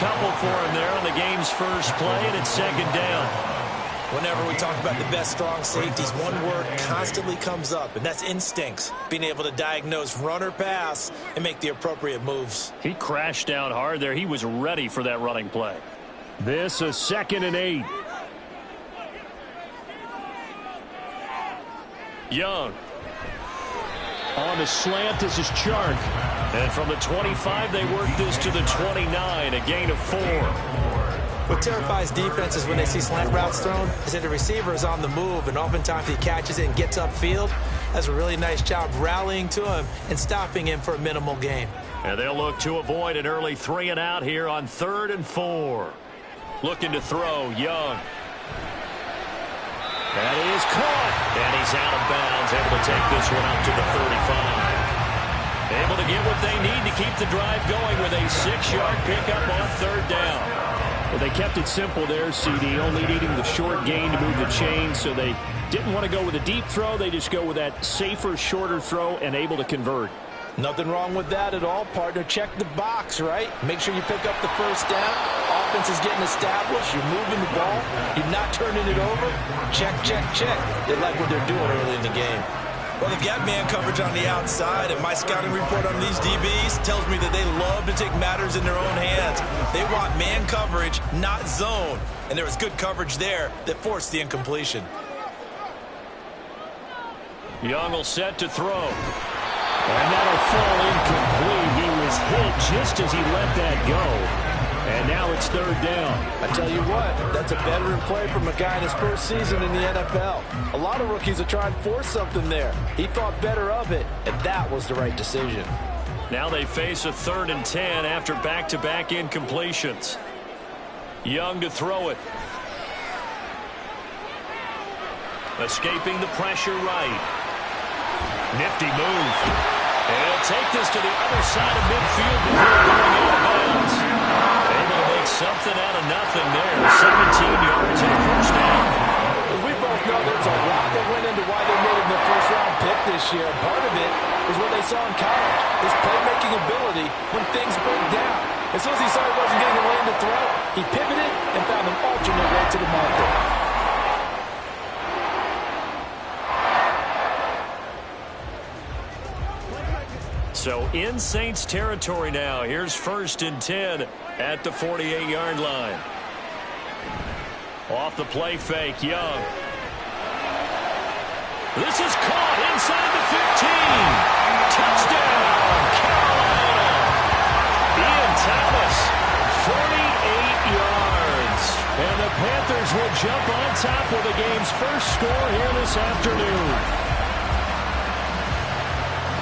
couple for him there on the game's first play, and it's second down. Whenever we talk about the best strong safeties, one word constantly comes up, and that's instincts. Being able to diagnose run or pass and make the appropriate moves. He crashed down hard there. He was ready for that running play. This is 2nd and 8. Young. On the slant, this is Chark. And from the 25, they work this to the 29, a gain of 4. What terrifies defenses when they see slant routes thrown is that the receiver is on the move, and oftentimes he catches it and gets upfield. Does a really nice job rallying to him and stopping him for a minimal gain. And they'll look to avoid an early 3 and out here on 3rd and 4. Looking to throw, Young. That is caught, and he's out of bounds, able to take this one up to the 35. Able to get what they need to keep the drive going with a 6-yard pickup on 3rd down. Well, they kept it simple there, CD, only needing the short gain to move the chain, so they didn't want to go with a deep throw. They just go with that safer, shorter throw and able to convert. Nothing wrong with that at all, partner. Check the box, right? Make sure you pick up the first down. Offense is getting established. You're moving the ball. You're not turning it over. Check, check, check. They like what they're doing early in the game. Well, they've got man coverage on the outside, and my scouting report on these DBs tells me that they love to take matters in their own hands. They want man coverage, not zone. And there was good coverage there that forced the incompletion. Young will set to throw. And that'll fall incomplete. He was hit just as he let that go. And now it's 3rd down. I tell you what, that's a veteran play from a guy in his first season in the NFL. A lot of rookies are trying to force something there. He thought better of it, and that was the right decision. Now they face a 3rd and 10 after back-to-back incompletions. Young to throw it. Escaping the pressure right. Nifty move. And he'll take this to the other side of midfield before going out of bounds. Able to make something out of nothing there. 17 yards and a first down. As we both know, there's a lot that went into why they made him the first-round pick this year. Part of it was what they saw in college, his playmaking ability when things broke down. As soon as he saw he wasn't getting a lane to throw, he pivoted and found an alternate way to the market. So in Saints territory now. Here's 1st and 10 at the 48-yard line. Off the play fake, Young. This is caught inside the 15. Touchdown, Carolina. Ian Thomas, 48 yards. And the Panthers will jump on top with the game's first score here this afternoon.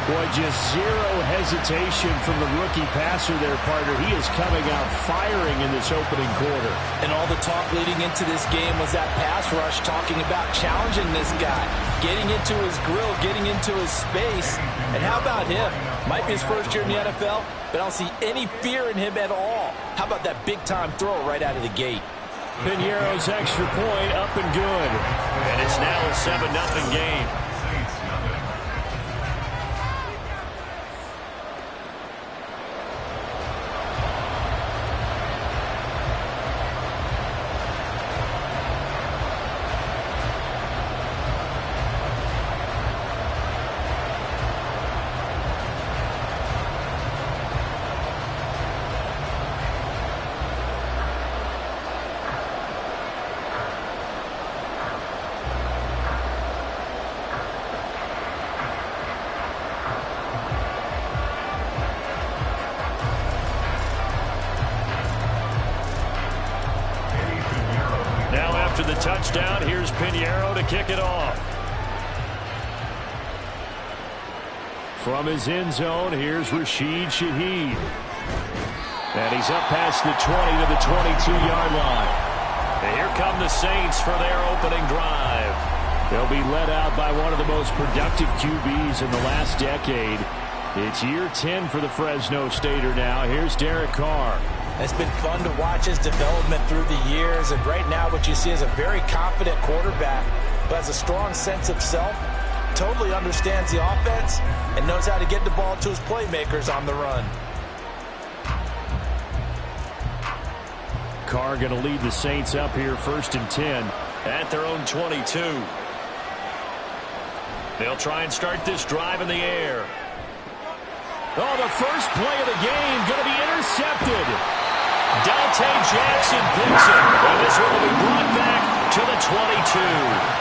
Boy, just zero hesitation from the rookie passer there, partner. He is coming out firing in this opening quarter. And all the talk leading into this game was that pass rush, talking about challenging this guy, getting into his grill, getting into his space. And how about him? Might be his first year in the NFL, but I don't see any fear in him at all. How about that big-time throw right out of the gate? Piñeiro's extra point up and good. And it's now a 7-0 game. After the touchdown, here's Piñeiro to kick it off. From his end zone, here's Rashid Shaheed. And he's up past the 20 to the 22-yard line. And here come the Saints for their opening drive. They'll be led out by one of the most productive QBs in the last decade. It's year 10 for the Fresno Stater now. Here's Derek Carr. It's been fun to watch his development through the years, and right now what you see is a very confident quarterback who has a strong sense of self, totally understands the offense, and knows how to get the ball to his playmakers on the run. Carr going to lead the Saints up here 1st and 10 at their own 22. They'll try and start this drive in the air. Oh, the first play of the game going to be intercepted. Dante Jackson picks it, and this one will be brought back to the 22.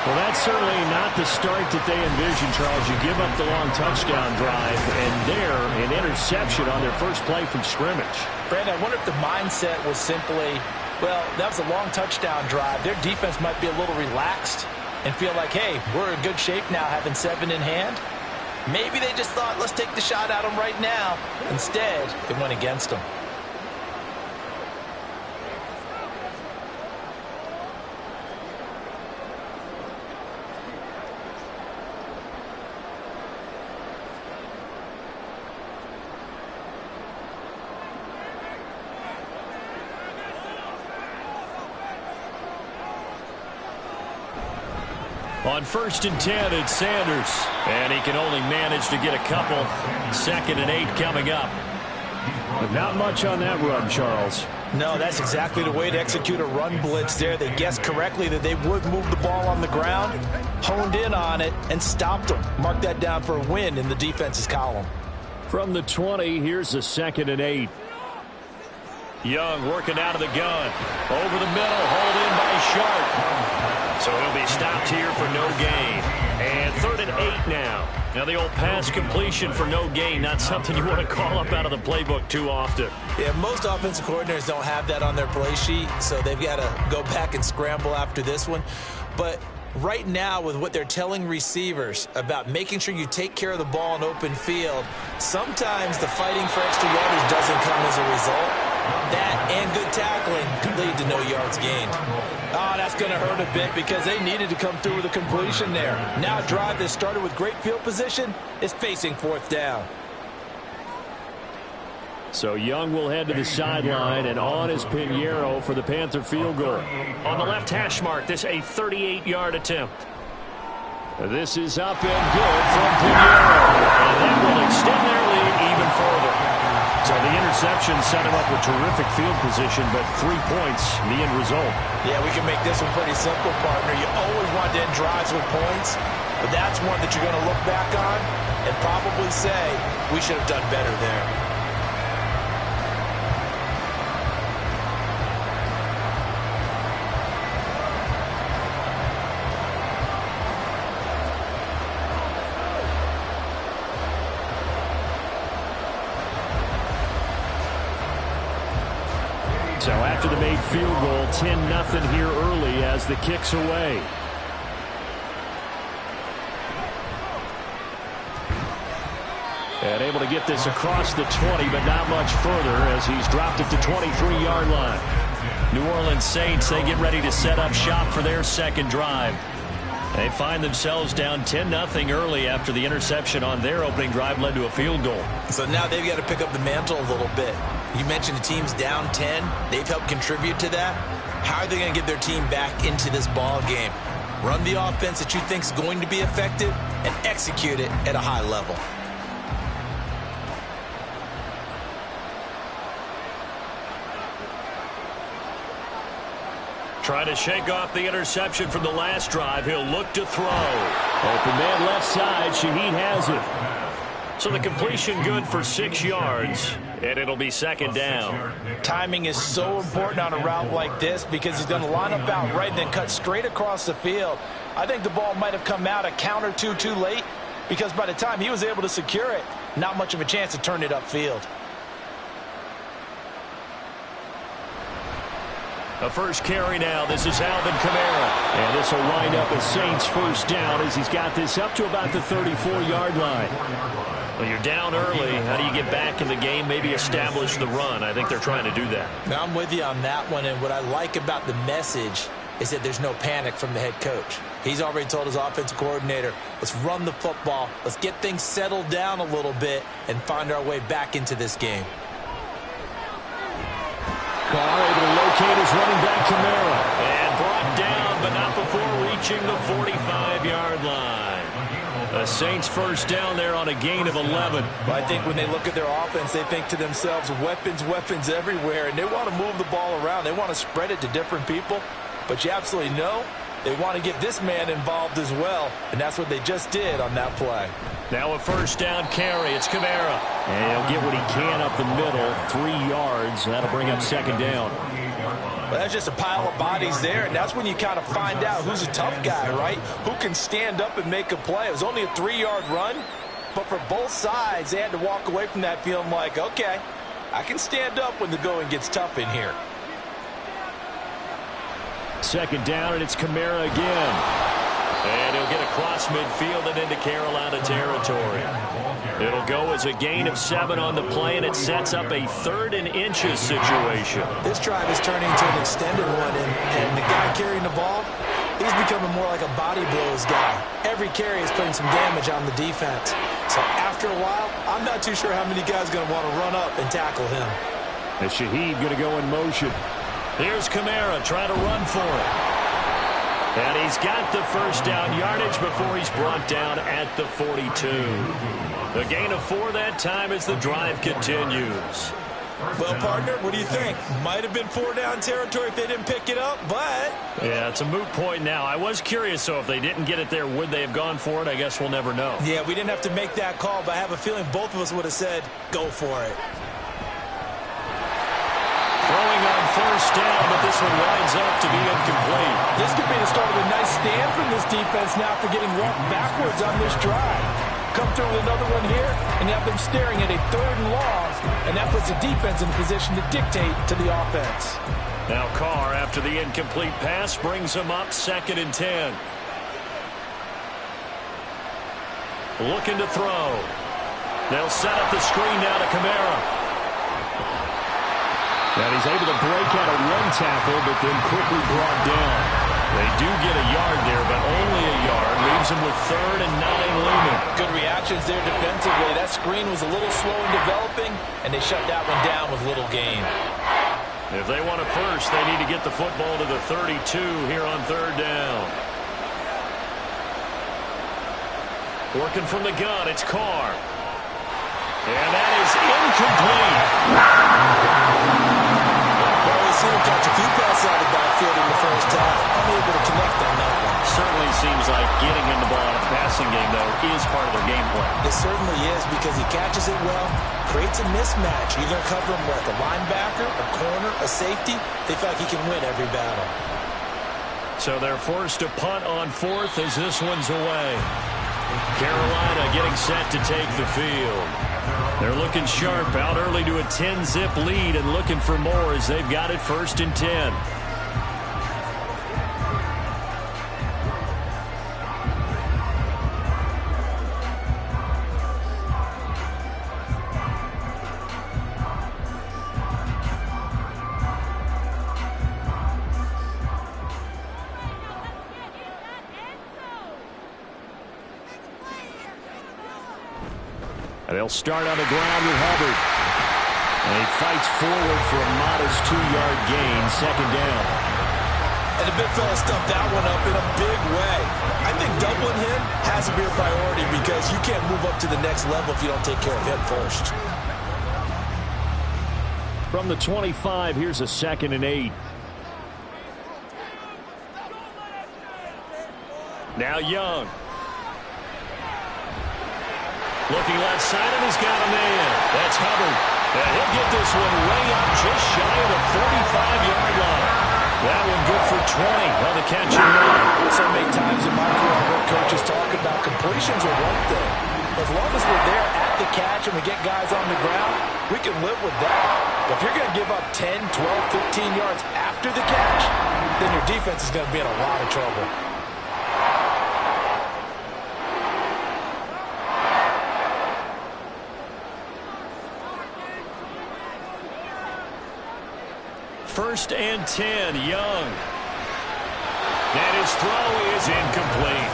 Well, that's certainly not the start that they envisioned, Charles. You give up the long touchdown drive, and there, an interception on their first play from scrimmage. Brandon, I wonder if the mindset was simply, well, that was a long touchdown drive. Their defense might be a little relaxed and feel like, hey, we're in good shape now having 7 in hand. Maybe they just thought, let's take the shot at them right now. Instead, it went against them. On 1st and 10, it's Sanders. And he can only manage to get a couple. 2nd and 8 coming up. But not much on that run, Charles. No, that's exactly the way to execute a run blitz there. They guessed correctly that they would move the ball on the ground, honed in on it, and stopped them. Mark that down for a win in the defense's column. From the 20, here's the 2nd and 8. Young working out of the gun. Over the middle, hauled in by Sharp. So he'll be stopped here for no gain. And 3rd and 8 now. Now the old pass completion for no gain, not something you want to call up out of the playbook too often. Yeah, most offensive coordinators don't have that on their play sheet, so they've got to go back and scramble after this one. But right now, with what they're telling receivers about making sure you take care of the ball in open field, sometimes the fighting for extra yardage doesn't come as a result. That and good tackling could lead to no yards gained. Oh, that's going to hurt a bit because they needed to come through with a completion there. Now a drive that started with great field position is facing 4th down. So Young will head to the sideline, and on is Pinheiro for the Panther field goal. On the left hash mark, this a 38-yard attempt. This is up and good from Pinheiro. And that will extend their lead even further. So the interception set him up with terrific field position, but 3 points, the end result. Yeah, we can make this one pretty simple, partner. You always want to end drives with points, but that's one that you're going to look back on and probably say, we should have done better there. So after the made field goal, 10-0 here early as the kick's away. And able to get this across the 20, but not much further as he's dropped it to 23-yard line. New Orleans Saints, they get ready to set up shop for their 2nd drive. They find themselves down 10-0 early after the interception on their opening drive led to a field goal. So now they've got to pick up the mantle a little bit. You mentioned the team's down 10. They've helped contribute to that. How are they going to get their team back into this ball game? Run the offense that you think is going to be effective and execute it at a high level. Trying to shake off the interception from the last drive. He'll look to throw. Open man left side. Shaheed has it. So the completion good for 6 yards, and it'll be 2nd down. Timing is so important on a route like this because he's going to line up out right and then cut straight across the field. I think the ball might have come out a count or two too late because by the time he was able to secure it, not much of a chance to turn it upfield. A first carry now. This is Alvin Kamara. And this will wind up a Saints 1st down as he's got this up to about the 34-yard line. Well, you're down early. How do you get back in the game? Maybe establish the run. I think they're trying to do that. Now, I'm with you on that one, and what I like about the message is that there's no panic from the head coach. He's already told his offensive coordinator, let's run the football, let's get things settled down a little bit, and find our way back into this game. Carr able to locate his running back, Kamara. And brought down, but not before reaching the 45-yard line. The Saints first down there on a gain of 11. Well, I think when they look at their offense, they think to themselves, weapons, weapons everywhere, and they want to move the ball around. They want to spread it to different people, but you absolutely know they want to get this man involved as well, and that's what they just did on that play. Now a first down carry. It's Kamara. And he'll get what he can up the middle, 3 yards. That'll bring up second down. Well, that's just a pile of bodies there, and that's when you kind of find out who's a tough guy, right? Who can stand up and make a play. It was only a 3-yard run, but for both sides, they had to walk away from that feeling like, okay, I can stand up when the going gets tough in here. Second down, and it's Kamara again. And he'll get across midfield and into Carolina territory. It'll go as a gain of 7 on the play, and it sets up a 3rd and inches situation. This drive is turning into an extended one, and the guy carrying the ball, he's becoming more like a body blows guy. Every carry is putting some damage on the defense. So after a while, I'm not too sure how many guys are going to want to run up and tackle him. And Shaheed going to go in motion. Here's Kamara trying to run for it. And he's got the first down yardage before he's brought down at the 42. The gain of 4 that time as the drive continues. Well, partner, what do you think? Might have been 4 down territory if they didn't pick it up, but... Yeah, it's a moot point now. I was curious, so if they didn't get it there, would they have gone for it? I guess we'll never know. Yeah, we didn't have to make that call, but I have a feeling both of us would have said, go for it. Throwing on first down, but this one winds up to be incomplete. This could be the start of a nice stand from this defense now for getting walked backwards on this drive. Come through with another one here, and you have them staring at a 3rd and long, and that puts the defense in a position to dictate to the offense. Now Carr, after the incomplete pass, brings them up 2nd and 10. Looking to throw. They'll set up the screen now to Kamara. And he's able to break out a run tackle, but then quickly brought down. They do get a yard there, but only a yard. Leaves them with 3rd and 9 looming. Good reactions there defensively. That screen was a little slow in developing, and they shut that one down with little gain. If they want it first, they need to get the football to the 32 here on 3rd down. Working from the gun, it's Carr. And that is incomplete. Well, we've seen him catch a few passes out of the backfield in the first half. Unable to connect on that one. Certainly seems like getting him the ball in a passing game, though, is part of their game plan. It certainly is because he catches it well, creates a mismatch. You're going to cover him with a linebacker, a corner, a safety. They feel like he can win every battle. So they're forced to punt on 4th as this one's away. Carolina getting set to take the field. They're looking sharp, out early to a 10-zip lead and looking for more as they've got it 1st and 10. And they'll start on the ground with Hubbard. And he fights forward for a modest 2-yard gain, 2nd down. And the big fella stuffed that one up in a big way. I think doubling him has to be a priority because you can't move up to the next level if you don't take care of him first. From the 25, here's a 2nd and 8. Now Young. Looking left side, and he's got a man. That's Hubbard. And he'll get this one way up just shy of the 45-yard line. That one good for 20 on the catch and run. So many times in my career, I've heard coaches talk about completions are one thing. As long as we're there at the catch and we get guys on the ground, we can live with that. But if you're going to give up 10, 12, 15 yards after the catch, then your defense is going to be in a lot of trouble. First and 10, Young. And his throw is incomplete.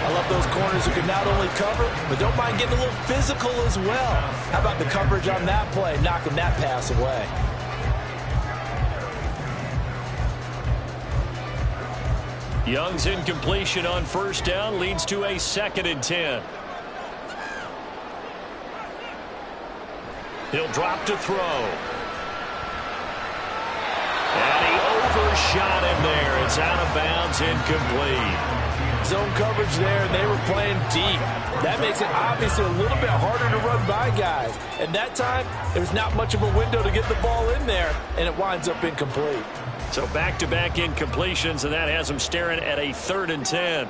I love those corners who can not only cover, but don't mind getting a little physical as well. How about the coverage on that play, knocking that pass away? Young's incompletion on first down leads to a 2nd and 10. He'll drop to throw. And he overshot him there. It's out of bounds, incomplete. Zone coverage there, and they were playing deep. That makes it obviously a little bit harder to run by guys. And that time, there's not much of a window to get the ball in there, and it winds up incomplete. So back-to-back incompletions, and that has him staring at a 3rd and 10.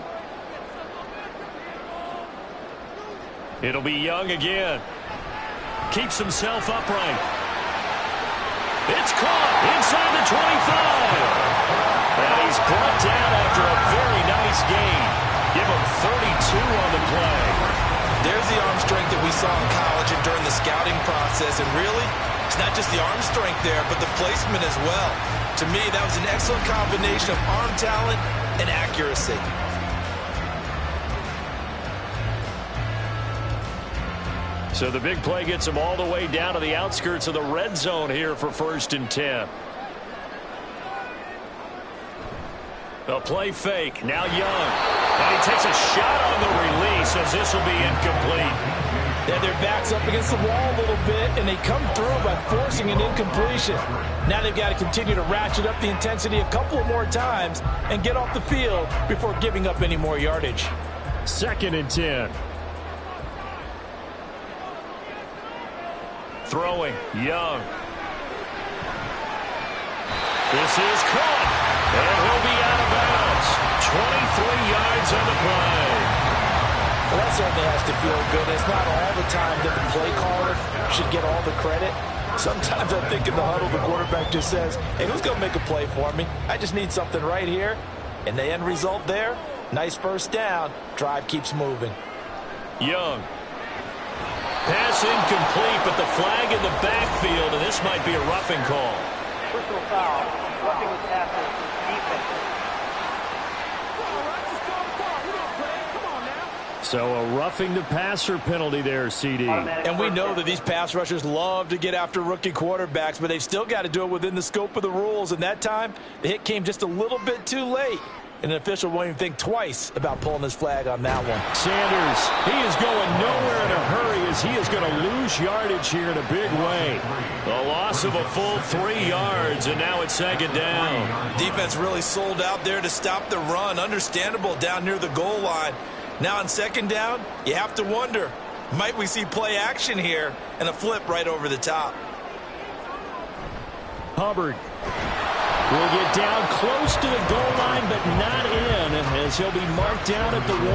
It'll be Young again. Keeps himself upright. It's caught inside the 25. And he's brought down after a very nice gain. Give him 32 on the play. There's the arm strength that we saw in college and during the scouting process. And really, it's not just the arm strength there, but the placement as well. To me, that was an excellent combination of arm talent and accuracy. So the big play gets him all the way down to the outskirts of the red zone here for 1st and 10. A play fake. Now Young. And he takes a shot on the release as this will be incomplete. Yeah, their back's up against the wall a little bit, and they come through by forcing an incompletion. Now they've got to continue to ratchet up the intensity a couple of more times and get off the field before giving up any more yardage. 2nd and 10. Throwing, Young. This is caught, and he'll be out of bounds. 23 yards on the play. Well, that certainly has to feel good. It's not all the time that the play caller should get all the credit. Sometimes I think in the huddle, the quarterback just says, hey, who's going to make a play for me? I just need something right here. And the end result there, nice first down. Drive keeps moving. Young. Pass incomplete, but the flag in the backfield, and this might be a roughing call. Personal foul, roughing the passer, defense. So a roughing the passer penalty there, CD. And we know that these pass rushers love to get after rookie quarterbacks, but they've still got to do it within the scope of the rules. And that time, the hit came just a little bit too late. And an official won't even think twice about pulling his flag on that one. Sanders, he is going nowhere in a hurry as he is going to lose yardage here in a big way. A loss of a full 3 yards, and now it's 2nd down. Defense really sold out there to stop the run. Understandable down near the goal line. Now on 2nd down, you have to wonder, might we see play action here and a flip right over the top? Hubbard will get down close to the goal line, but not in, as he'll be marked down at the 1.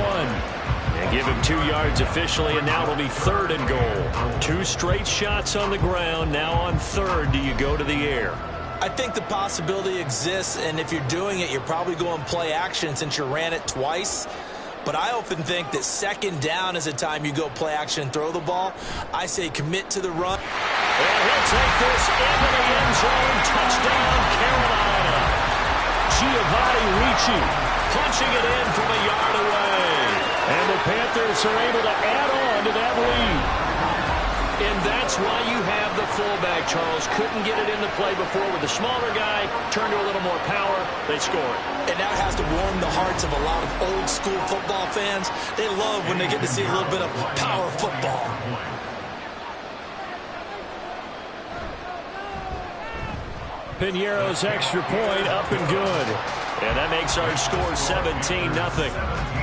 And give him 2 yards officially, and now it'll be 3rd and goal. 2 straight shots on the ground. Now on 3rd, do you go to the air? I think the possibility exists, and if you're doing it, you're probably going play action since you ran it twice. But I often think that 2nd down is a time you go play action and throw the ball. I say commit to the run. And he'll take this into the end zone. Touchdown, Carolina. Giovanni Ricci punching it in from a yard away. And the Panthers are able to add on to that lead. And that's why you have the fullback, Charles. Couldn't get it into play before with the smaller guy. Turned to a little more power. They scored. And that has to warm the hearts of a lot of old-school football fans. They love when they get to see a little bit of power football. Piñeiro's extra point up and good. And that makes our score 17-0.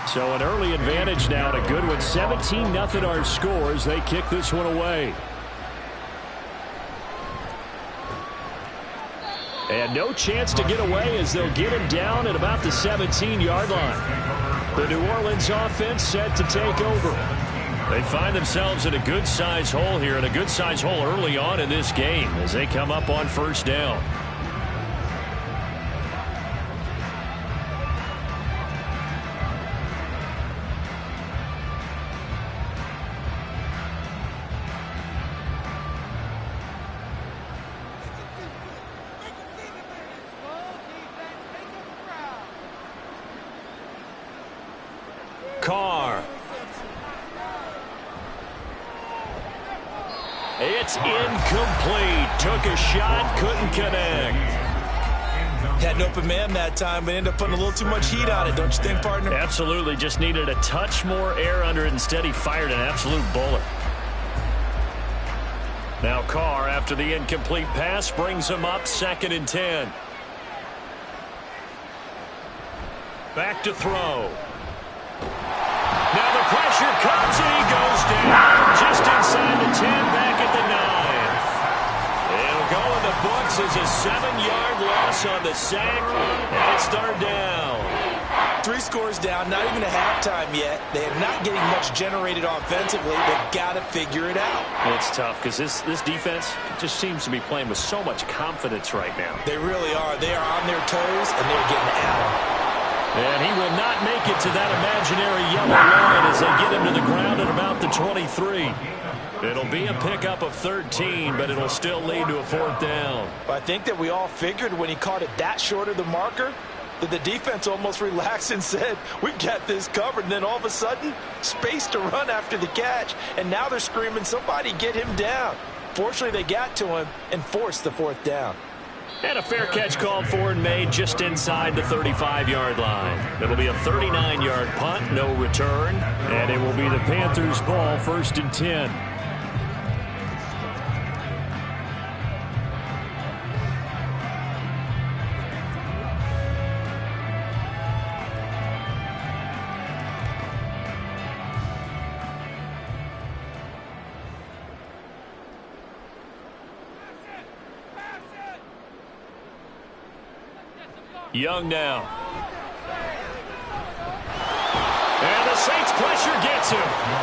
So an early advantage now, and a good one. 17-0 our scores. They kick this one away. And no chance to get away as they'll get him down at about the 17-yard line. The New Orleans offense set to take over. They find themselves in a good-sized hole here, and a good-sized hole early on in this game as they come up on 1st down. Carr. It's incomplete. Took a shot, couldn't connect. Had an open man that time, but ended up putting a little too much heat on it, don't you think, partner? Absolutely. Just needed a touch more air under it. Instead, he fired an absolute bullet. Now Carr, after the incomplete pass, brings him up 2nd and 10. Back to throw. Now the pressure comes and he goes down. Just inside the 10, back at the 9. It'll go in the books as a 7-yard loss on the sack. And it's 3rd down. 3 scores down, not even a halftime yet. They are not getting much generated offensively. They've got to figure it out. It's tough because this defense just seems to be playing with so much confidence right now. They really are. They are on their toes, and they're getting at them. And he will not make it to that imaginary yellow line as they get him to the ground at about the 23. It'll be a pickup of 13, but it'll still lead to a 4th down. I think that we all figured when he caught it that short of the marker that the defense almost relaxed and said, we've got this covered. And then all of a sudden, space to run after the catch. And now they're screaming, somebody get him down. Fortunately, they got to him and forced the 4th down. And a fair catch called for and made just inside the 35-yard line. It'll be a 39-yard punt, no return. And it will be the Panthers' ball, 1st and 10. Young now. And the Saints pressure gets him.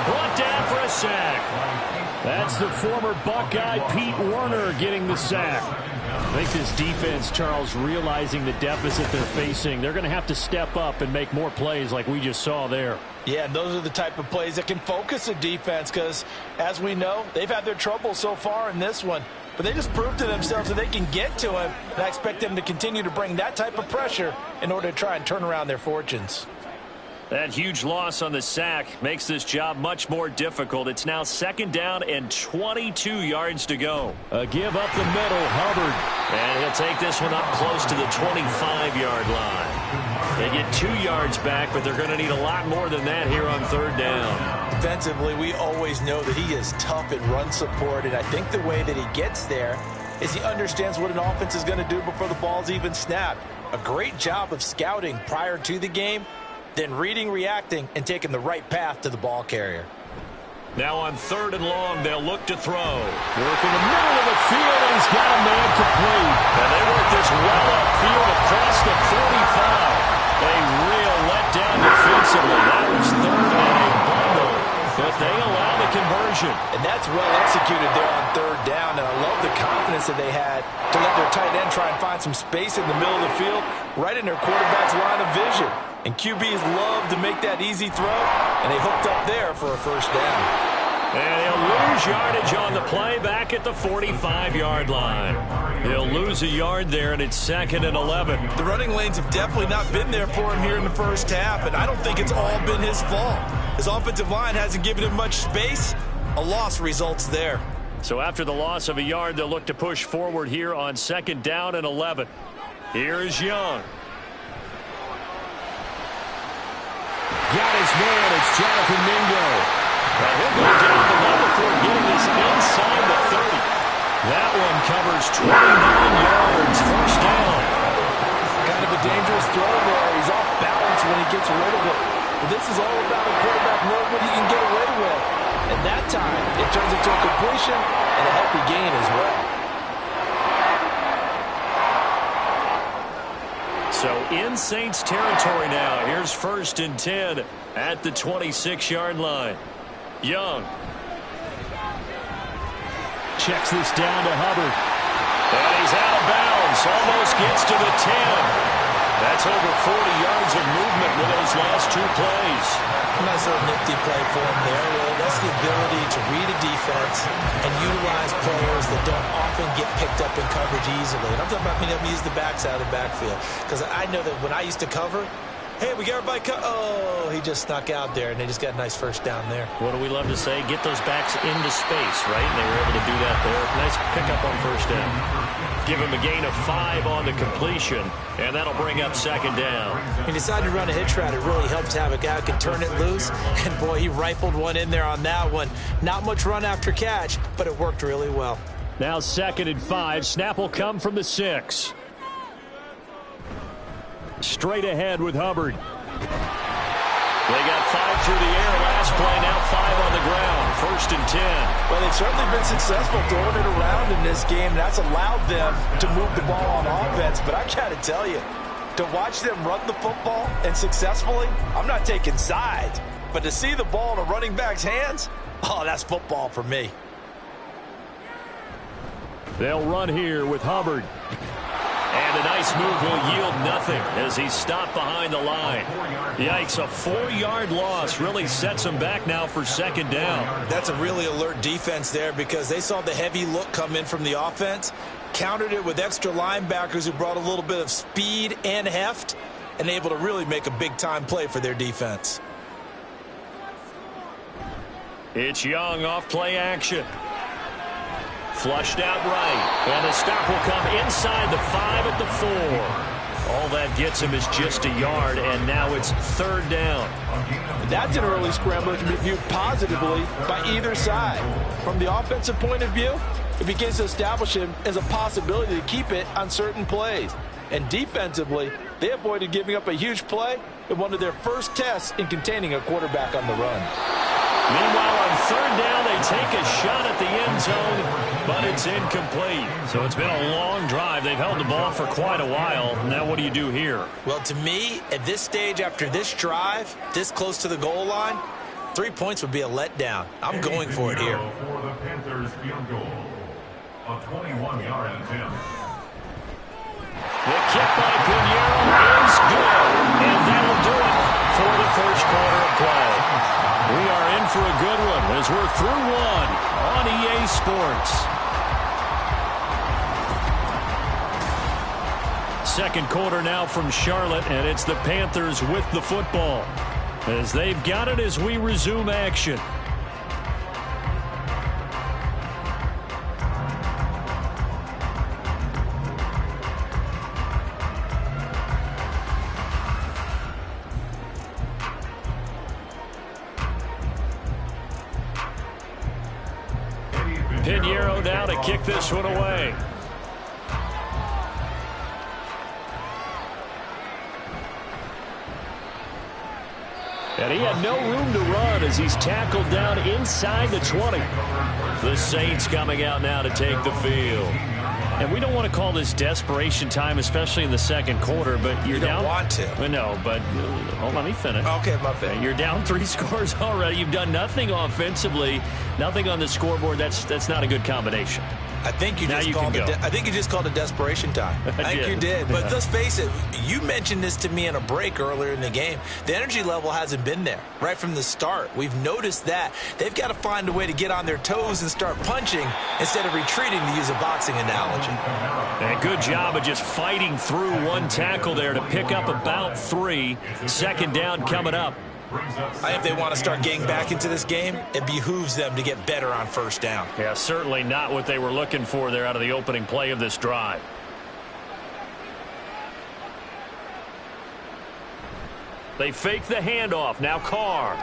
Brought down for a sack. That's the former Buckeye Pete Werner getting the sack. I think this defense, Charles, realizing the deficit they're facing, they're going to have to step up and make more plays like we just saw there. Yeah, and those are the type of plays that can focus a defense because, as we know, they've had their trouble so far in this one. But they just proved to themselves that they can get to him, and I expect them to continue to bring that type of pressure in order to try and turn around their fortunes. That huge loss on the sack makes this job much more difficult. It's now 2nd down and 22 yards to go. A give up the middle, Hubbard. And he'll take this one up close to the 25-yard line. They get 2 yards back, but they're going to need a lot more than that here on 3rd down. Defensively, we always know that he is tough in run support, and I think the way that he gets there is he understands what an offense is going to do before the ball's even snapped. A great job of scouting prior to the game, then reading, reacting, and taking the right path to the ball carrier. Now on 3rd and long, they'll look to throw. Work in the middle of the field, and he's got a man complete. And they work this well upfield across the 45. A real letdown defensively. That was 3rd and a bundle, but they allow the conversion. And that's well executed there on 3rd down, and I love the confidence that they had to let their tight end try and find some space in the middle of the field, right in their quarterback's line of vision. And QBs love to make that easy throw, and they hooked up there for a 1st down. And he'll lose yardage on the play back at the 45-yard line. He'll lose a yard there, and it's 2nd and 11. The running lanes have definitely not been there for him here in the 1st half, and I don't think it's all been his fault. His offensive line hasn't given him much space. A loss results there. So after the loss of a yard, they'll look to push forward here on 2nd down and 11. Here's Young. Got his man. It's Jonathan Mingo. And he'll go down the level before getting this inside the 30. That one covers 29 yards. 1st down. Kind of a dangerous throw there. He's off balance when he gets rid of it. But this is all about a quarterback knowing what he can get away with. And that time, it turns into a completion and a healthy gain as well. So in Saints territory now. Here's 1st and 10 at the 26-yard line. Young. Checks this down to Hubbard. And he's out of bounds. Almost gets to the 10. That's over 40 yards of movement with those last 2 plays. Nice little nifty play for him there. Really. That's the ability to read a defense and utilize players that don't often get picked up in coverage easily. And I'm talking about being able to use the backside of the backfield. Because I know that when I used to cover, Hey, we got everybody cut. Oh, he just snuck out there, and they just got a nice first down there. What do we love to say? Get those backs into space, right? And they were able to do that there. Nice pickup on first down. Give him a gain of 5 on the completion, and that'll bring up second down. He decided to run a hitch route. It really helped to have a guy who can turn it loose. And, boy, he rifled one in there on that one. Not much run after catch, but it worked really well. Now 2nd and 5. Snap will come from the 6. Straight ahead with Hubbard. They got 5 through the air last play, now 5 on the ground. 1st and 10. Well, they've certainly been successful throwing it around in this game. That's allowed them to move the ball on offense. But I got to tell you, to watch them run the football and successfully, I'm not taking sides. But to see the ball in a running back's hands, oh, that's football for me. They'll run here with Hubbard. And a nice move will yield nothing as he's stopped behind the line. Yikes, a 4-yard loss really sets him back now for second down. That's a really alert defense there because they saw the heavy look come in from the offense, countered it with extra linebackers who brought a little bit of speed and heft, and able to really make a big-time play for their defense. It's Young off play action. Flushed out right, and the stop will come inside the 5 at the 4. All that gets him is just a yard, and now it's 3rd down. That's an early scramble that can be viewed positively by either side. From the offensive point of view, it begins to establish him as a possibility to keep it on certain plays. And defensively, they avoided giving up a huge play in one of their first tests in containing a quarterback on the run. Meanwhile, on 3rd down, they take a shot at the end zone, but it's incomplete. So it's been a long drive. They've held the ball for quite a while. Now what do you do here? Well, to me, at this stage after this drive, this close to the goal line, 3 points would be a letdown. I'm going for it here. For the Panthers field goal, a 21-yard attempt. The kick by Pinheiro is good, and that'll do it for the first quarter of play. We are in for a good one as we're through one on EA Sports. Second quarter now from Charlotte, and it's the Panthers with the football as they've got it as we resume action. Pinheiro now to kick this one away. And he had no room to run as he's tackled down inside the 20. The Saints coming out now to take the field. And we don't want to call this desperation time, especially in the second quarter, but you're down. You don't want to. No, but hold on, let me finish. Okay, my bad. You're down 3 scores already. You've done nothing offensively, nothing on the scoreboard. That's not a good combination. I think you just called it desperation time. I think you did. But let's face it, you mentioned this to me in a break earlier in the game. The energy level hasn't been there right from the start. We've noticed that. They've got to find a way to get on their toes and start punching instead of retreating, to use a boxing analogy. And good job of just fighting through one tackle there to pick up about 3. Second down coming up. I think they want to start getting back into this game. It behooves them to get better on first down. Yeah, certainly not what they were looking for there out of the opening play of this drive. They fake the handoff. Now Carr.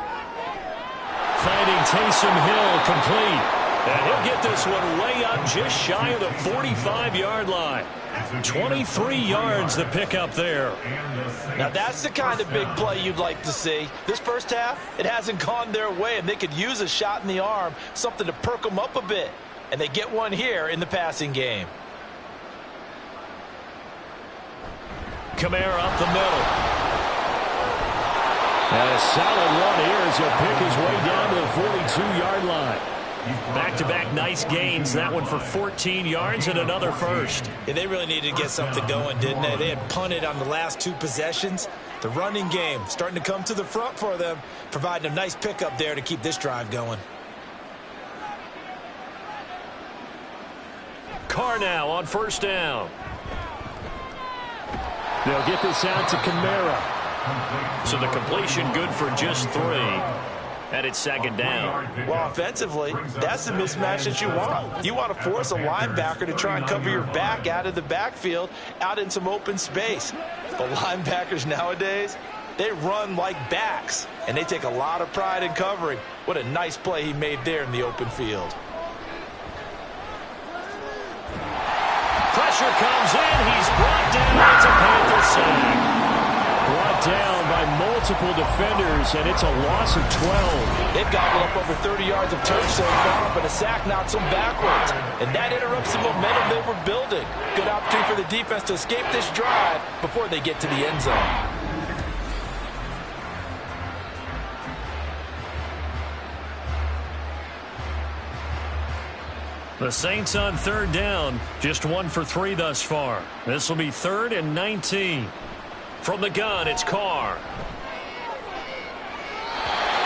Finding Taysom Hill complete. And he'll get this one way up just shy of the 45-yard line. 23 yards the pickup there. Now that's the kind of big play you'd like to see. This first half, it hasn't gone their way, and they could use a shot in the arm, something to perk them up a bit. And they get one here in the passing game. Kamara up the middle. And a solid one here as he'll pick his way down to the 42-yard line. Back-to-back nice gains. That one for 14 yards and another first. Yeah, they really needed to get something going, didn't they? They had punted on the last 2 possessions. The running game starting to come to the front for them, providing a nice pickup there to keep this drive going. Carr now on first down. They'll get this out to Kamara. So the completion good for just 3. And it's second down. Well, offensively, that's the mismatch that you want. You want to force a linebacker to try and cover your back out of the backfield, out in some open space. But linebackers nowadays, they run like backs, and they take a lot of pride in covering. What a nice play he made there in the open field. Pressure comes in. He's brought down. It's a Panther sack. Brought down by multiple defenders, and it's a loss of 12. They've gobbled up over 30 yards of turf so far, but a sack knocks them backwards. And that interrupts the momentum they were building. Good opportunity for the defense to escape this drive before they get to the end zone. The Saints on third down, just 1 for 3 thus far. This will be 3rd and 19. From the gun, it's Carr.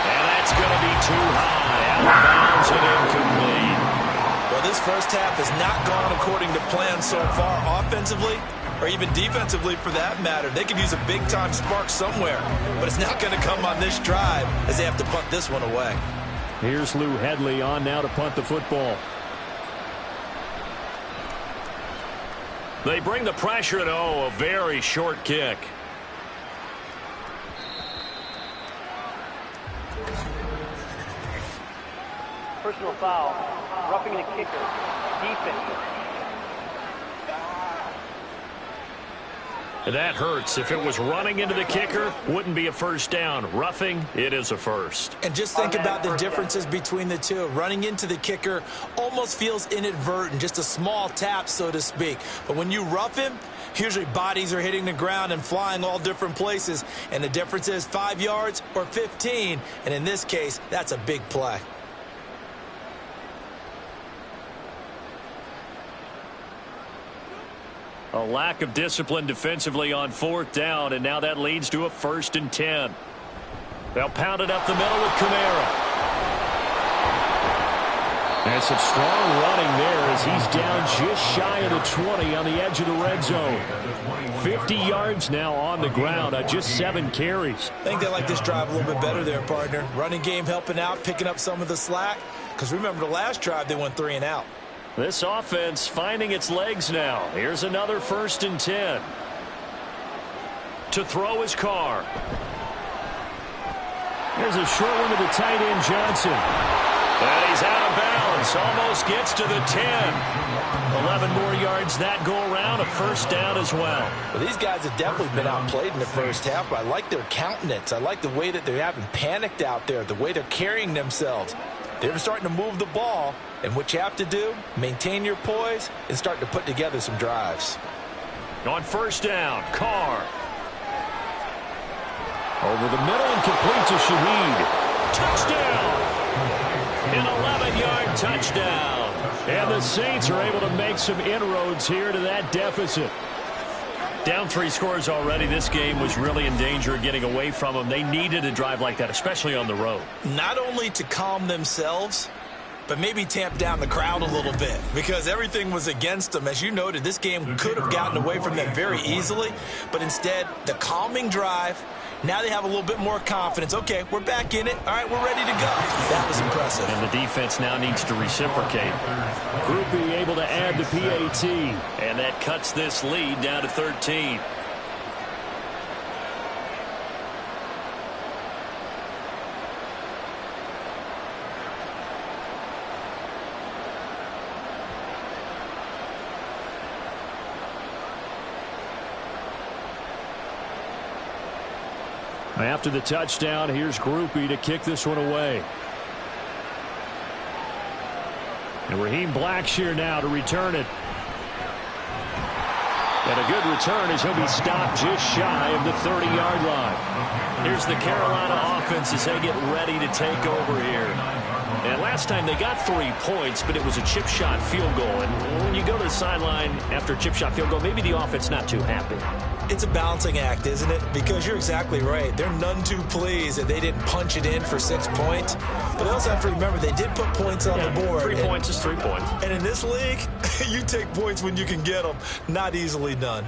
And that's going to be too high. Out of bounds and incomplete. Well, this first half has not gone according to plan so far, offensively or even defensively for that matter. They could use a big-time spark somewhere, but it's not going to come on this drive as they have to punt this one away. Here's Lou Headley on now to punt the football. They bring the pressure at a very short kick. Personal foul, roughing the kicker, defense. That hurts. If it was running into the kicker, wouldn't be a first down. Roughing, it is a first. And just think about the differences between the two. Running into the kicker almost feels inadvertent, just a small tap, so to speak. But when you rough him, usually bodies are hitting the ground and flying all different places. And the difference is 5 yards or 15. And in this case, that's a big play. A lack of discipline defensively on 4th down, and now that leads to a 1st and 10. They'll pound it up the middle with Kamara. And some strong running there as he's down just shy of the 20 on the edge of the red zone. 50 yards now on the ground on just 7 carries. I think they like this drive a little bit better there, partner. Running game helping out, picking up some of the slack. Because remember the last drive, they went 3 and out. This offense finding its legs now. Here's another 1st and 10. To throw his Carr. There's a short one to the tight end, Johnson. And he's out of bounds. Almost gets to the 10. 11 more yards that go around. A 1st down as well. Well, these guys have definitely been outplayed in the first half, but I like their countenance. I like the way that they haven't panicked out there, the way they're carrying themselves. They're starting to move the ball, and what you have to do, maintain your poise and start to put together some drives. On 1st down, Carr. Over the middle and complete to Shaheed. Touchdown! An 11-yard touchdown. And the Saints are able to make some inroads here to that deficit. Down 3 scores already. This game was really in danger of getting away from them. They needed a drive like that, especially on the road. Not only to calm themselves, but maybe tamp down the crowd a little bit because everything was against them. As you noted, this game could have gotten away from them very easily, but instead, the calming drive, now they have a little bit more confidence. Okay, we're back in it. All right, we're ready to go. That was impressive. And the defense now needs to reciprocate. Groupie able to add the PAT. And that cuts this lead down to 13. After the touchdown, here's Groupie to kick this one away. And Raheem Blackshear now to return it. And a good return as he'll be stopped just shy of the 30-yard line. Here's the Carolina offense as they get ready to take over here. And last time they got 3 points, but it was a chip shot field goal. And when you go to the sideline after a chip shot field goal, maybe the offense not too happy. It's a balancing act, isn't it? Because you're exactly right. They're none too pleased that they didn't punch it in for 6 points. But they also have to remember they did put points on the board. 3 points is 3 points. And in this league, you take points when you can get them. Not easily done.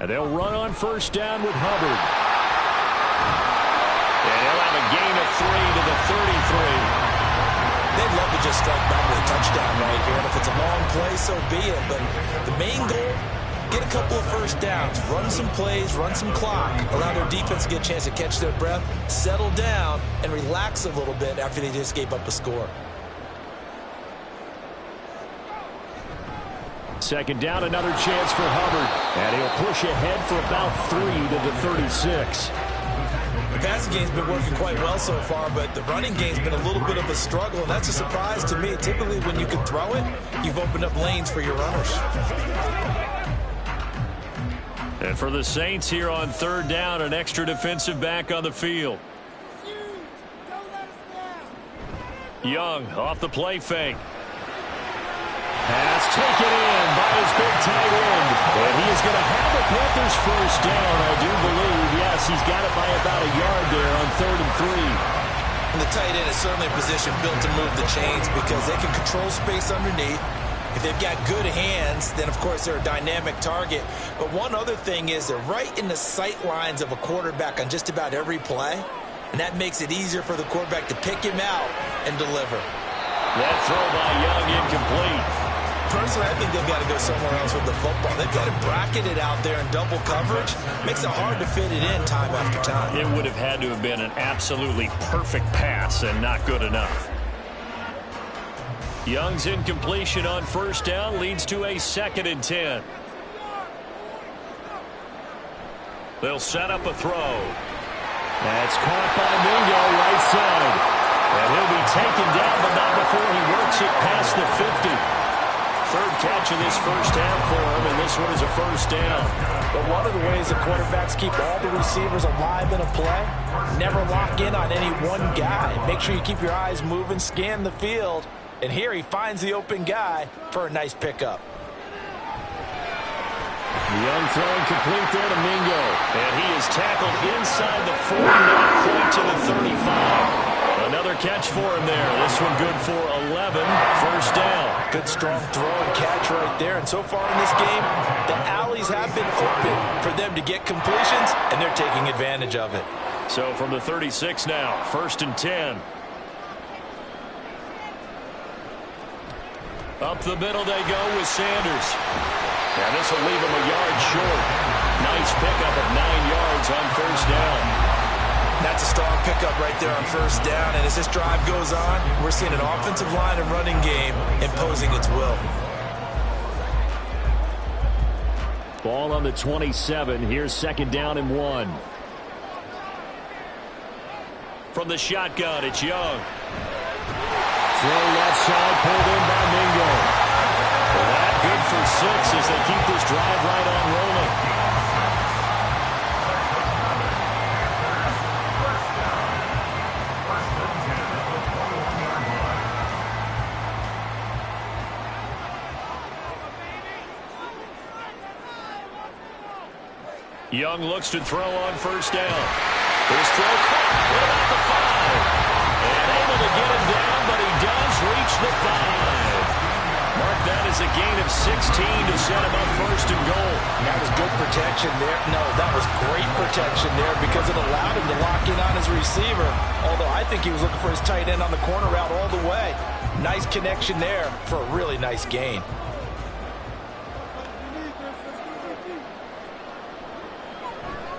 And they'll run on first down with Hubbard. And he'll have a gain of 3 to the 33. They'd love to just strike back with a touchdown right here. And if it's a long play, so be it. But the main goal, get a couple of first downs, run some plays, run some clock, allow their defense to get a chance to catch their breath, settle down, and relax a little bit after they just gave up a score. Second down, another chance for Hubbard. And he'll push ahead for about 3 to the 36. The passing game's been working quite well so far, but the running game's been a little bit of a struggle, and that's a surprise to me. Typically, when you can throw it, you've opened up lanes for your runners. And for the Saints here on third down, an extra defensive back on the field. Young off the play fake. Pass taken in by his big tight end. And he is going to have the Panthers first down, I do believe. Yes, he's got it by about a yard there on 3rd and 3. And the tight end is certainly a position built to move the chains because they can control space underneath. If they've got good hands, then, of course, they're a dynamic target. But one other thing is they're right in the sight lines of a quarterback on just about every play. And that makes it easier for the quarterback to pick him out and deliver. That throw by Young incomplete. Personally, I think they've got to go somewhere else with the football. They've got to bracket it out there in double coverage. Makes it hard to fit it in time after time. It would have had to have been an absolutely perfect pass and not good enough. Young's incompletion on first down leads to a 2nd and 10. They'll set up a throw. That's caught by Mingo right side. And he'll be taken down, but not before he works it past the 50. Third catch of this first half for him, and this one is a first down. But one of the ways the quarterbacks keep all the receivers alive in a play, never lock in on any one guy. Make sure you keep your eyes moving, scan the field, and here he finds the open guy for a nice pickup. Young throwing complete there to Mingo, and he is tackled inside the 40, not quite to the 35. Another catch for him there. This one good for 11. First down. Good strong throw and catch right there. And so far in this game, the alleys have been open for them to get completions, and they're taking advantage of it. So from the 36 now, 1st and 10. Up the middle they go with Sanders. And this will leave him a yard short. Nice pickup of 9 yards on first down. That's a strong pickup right there on first down. And as this drive goes on, we're seeing an offensive line and running game imposing its will. Ball on the 27. Here's 2nd down and 1. From the shotgun, it's Young. Throw left side, pulled in by Mingo. Well, that good for 6 as they keep this drive right on rolling. Young looks to throw on first down. His throw caught. What about the 5? And able to get him down, but he does reach the 5. Mark that as a gain of 16 to set him up 1st and goal. That was good protection there. No, that was great protection there because it allowed him to lock in on his receiver. Although I think he was looking for his tight end on the corner route all the way. Nice connection there for a really nice gain.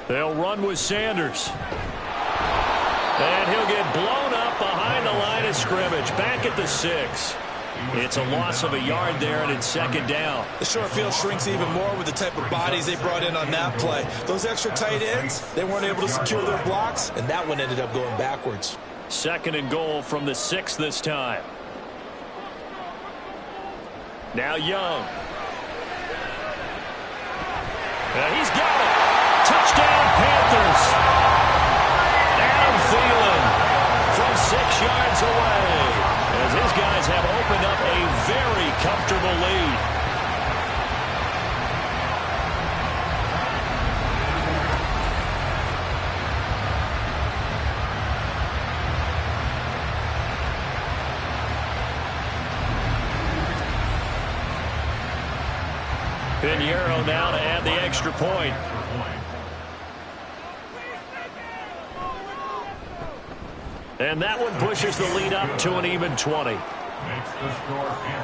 They'll run with Sanders. And he'll get blown up behind the line of scrimmage. Back at the 6. It's a loss of a yard there, and it's 2nd down. The short field shrinks even more with the type of bodies they brought in on that play. Those extra tight ends, they weren't able to secure their blocks, and that one ended up going backwards. 2nd and goal from the 6 this time. Now Young. And he's got it. Touchdown, Panthers. Adam Thielen from 6 yards away as his guys have opened up a very comfortable lead. Pinheiro now to add the extra point. And that one pushes the lead up to an even 20.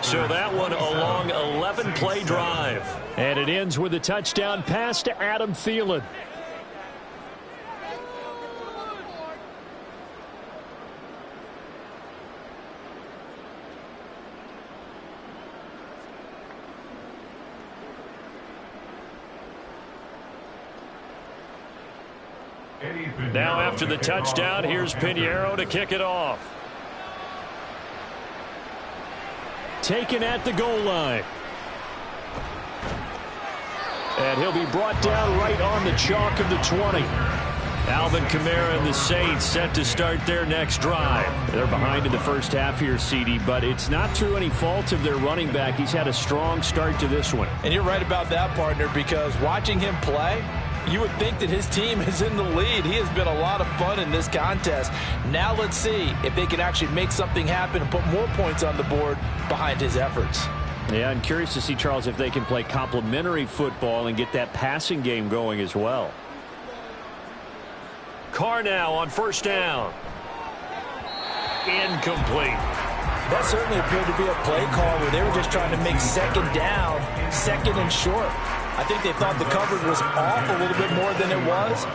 So that one a long 11-play drive. And it ends with a touchdown pass to Adam Thielen. Now after the touchdown, here's Pinheiro to kick it off. Taken at the goal line. And he'll be brought down right on the chalk of the 20. Alvin Kamara and the Saints set to start their next drive. They're behind in the first half here, CD, but it's not through any fault of their running back. He's had a strong start to this one. And you're right about that, partner, because watching him play, you would think that his team is in the lead. He has been a lot of fun in this contest. Now let's see if they can actually make something happen and put more points on the board behind his efforts. Yeah, I'm curious to see, Charles, if they can play complementary football and get that passing game going as well. Carr now on first down. Incomplete. That certainly appeared to be a play call where they were just trying to make second down, second and short. I think they thought the coverage was off a little bit more than it was.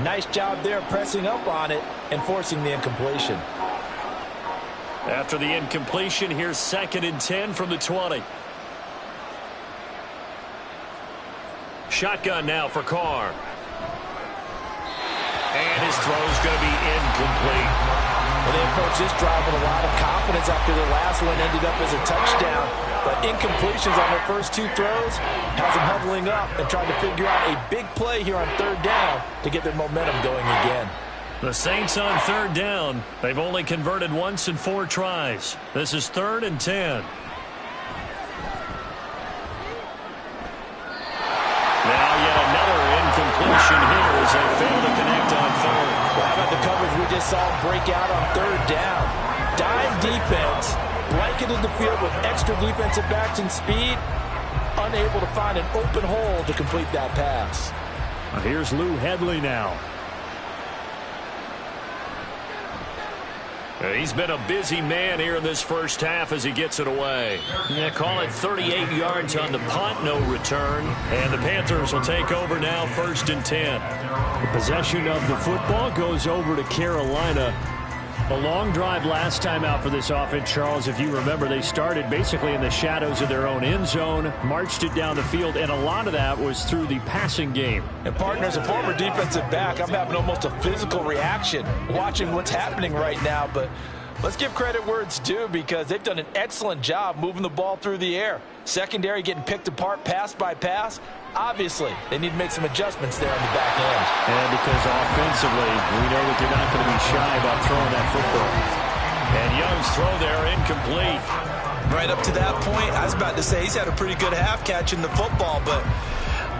Nice job there pressing up on it and forcing the incompletion. After the incompletion, here's 2nd and 10 from the 20. Shotgun now for Carr. And his throw's going to be incomplete. Well, they approached this drive with a lot of confidence after the last one ended up as a touchdown. But incompletions on their first 2 throws has them huddling up and trying to figure out a big play here on 3rd down to get their momentum going again. The Saints on 3rd down. They've only converted once in 4 tries. This is 3rd and 10. Now yet another incompletion here as they fail to connect on 3rd. Well, how about the coverage we just saw break out on 3rd down? Dime defense, blanketed the field with extra defensive backs and speed, unable to find an open hole to complete that pass. Here's Lou Hedley now. He's been a busy man here in this first half as he gets it away. Yeah, call it 38 yards on the punt, no return. And the Panthers will take over now, 1st and 10. The possession of the football goes over to Carolina. A long drive last time out for this offense, Charles. If you remember, they started basically in the shadows of their own end zone, marched it down the field, and a lot of that was through the passing game. And, partner, as a former defensive back, I'm having almost a physical reaction watching what's happening right now. But let's give credit where it's due because they've done an excellent job moving the ball through the air. Secondary getting picked apart pass by pass. Obviously, they need to make some adjustments there on the back end. And because offensively, we know that they're not going to be shy about throwing that football. And Young's throw there incomplete. Right up to that point, I was about to say he's had a pretty good half catching the football, but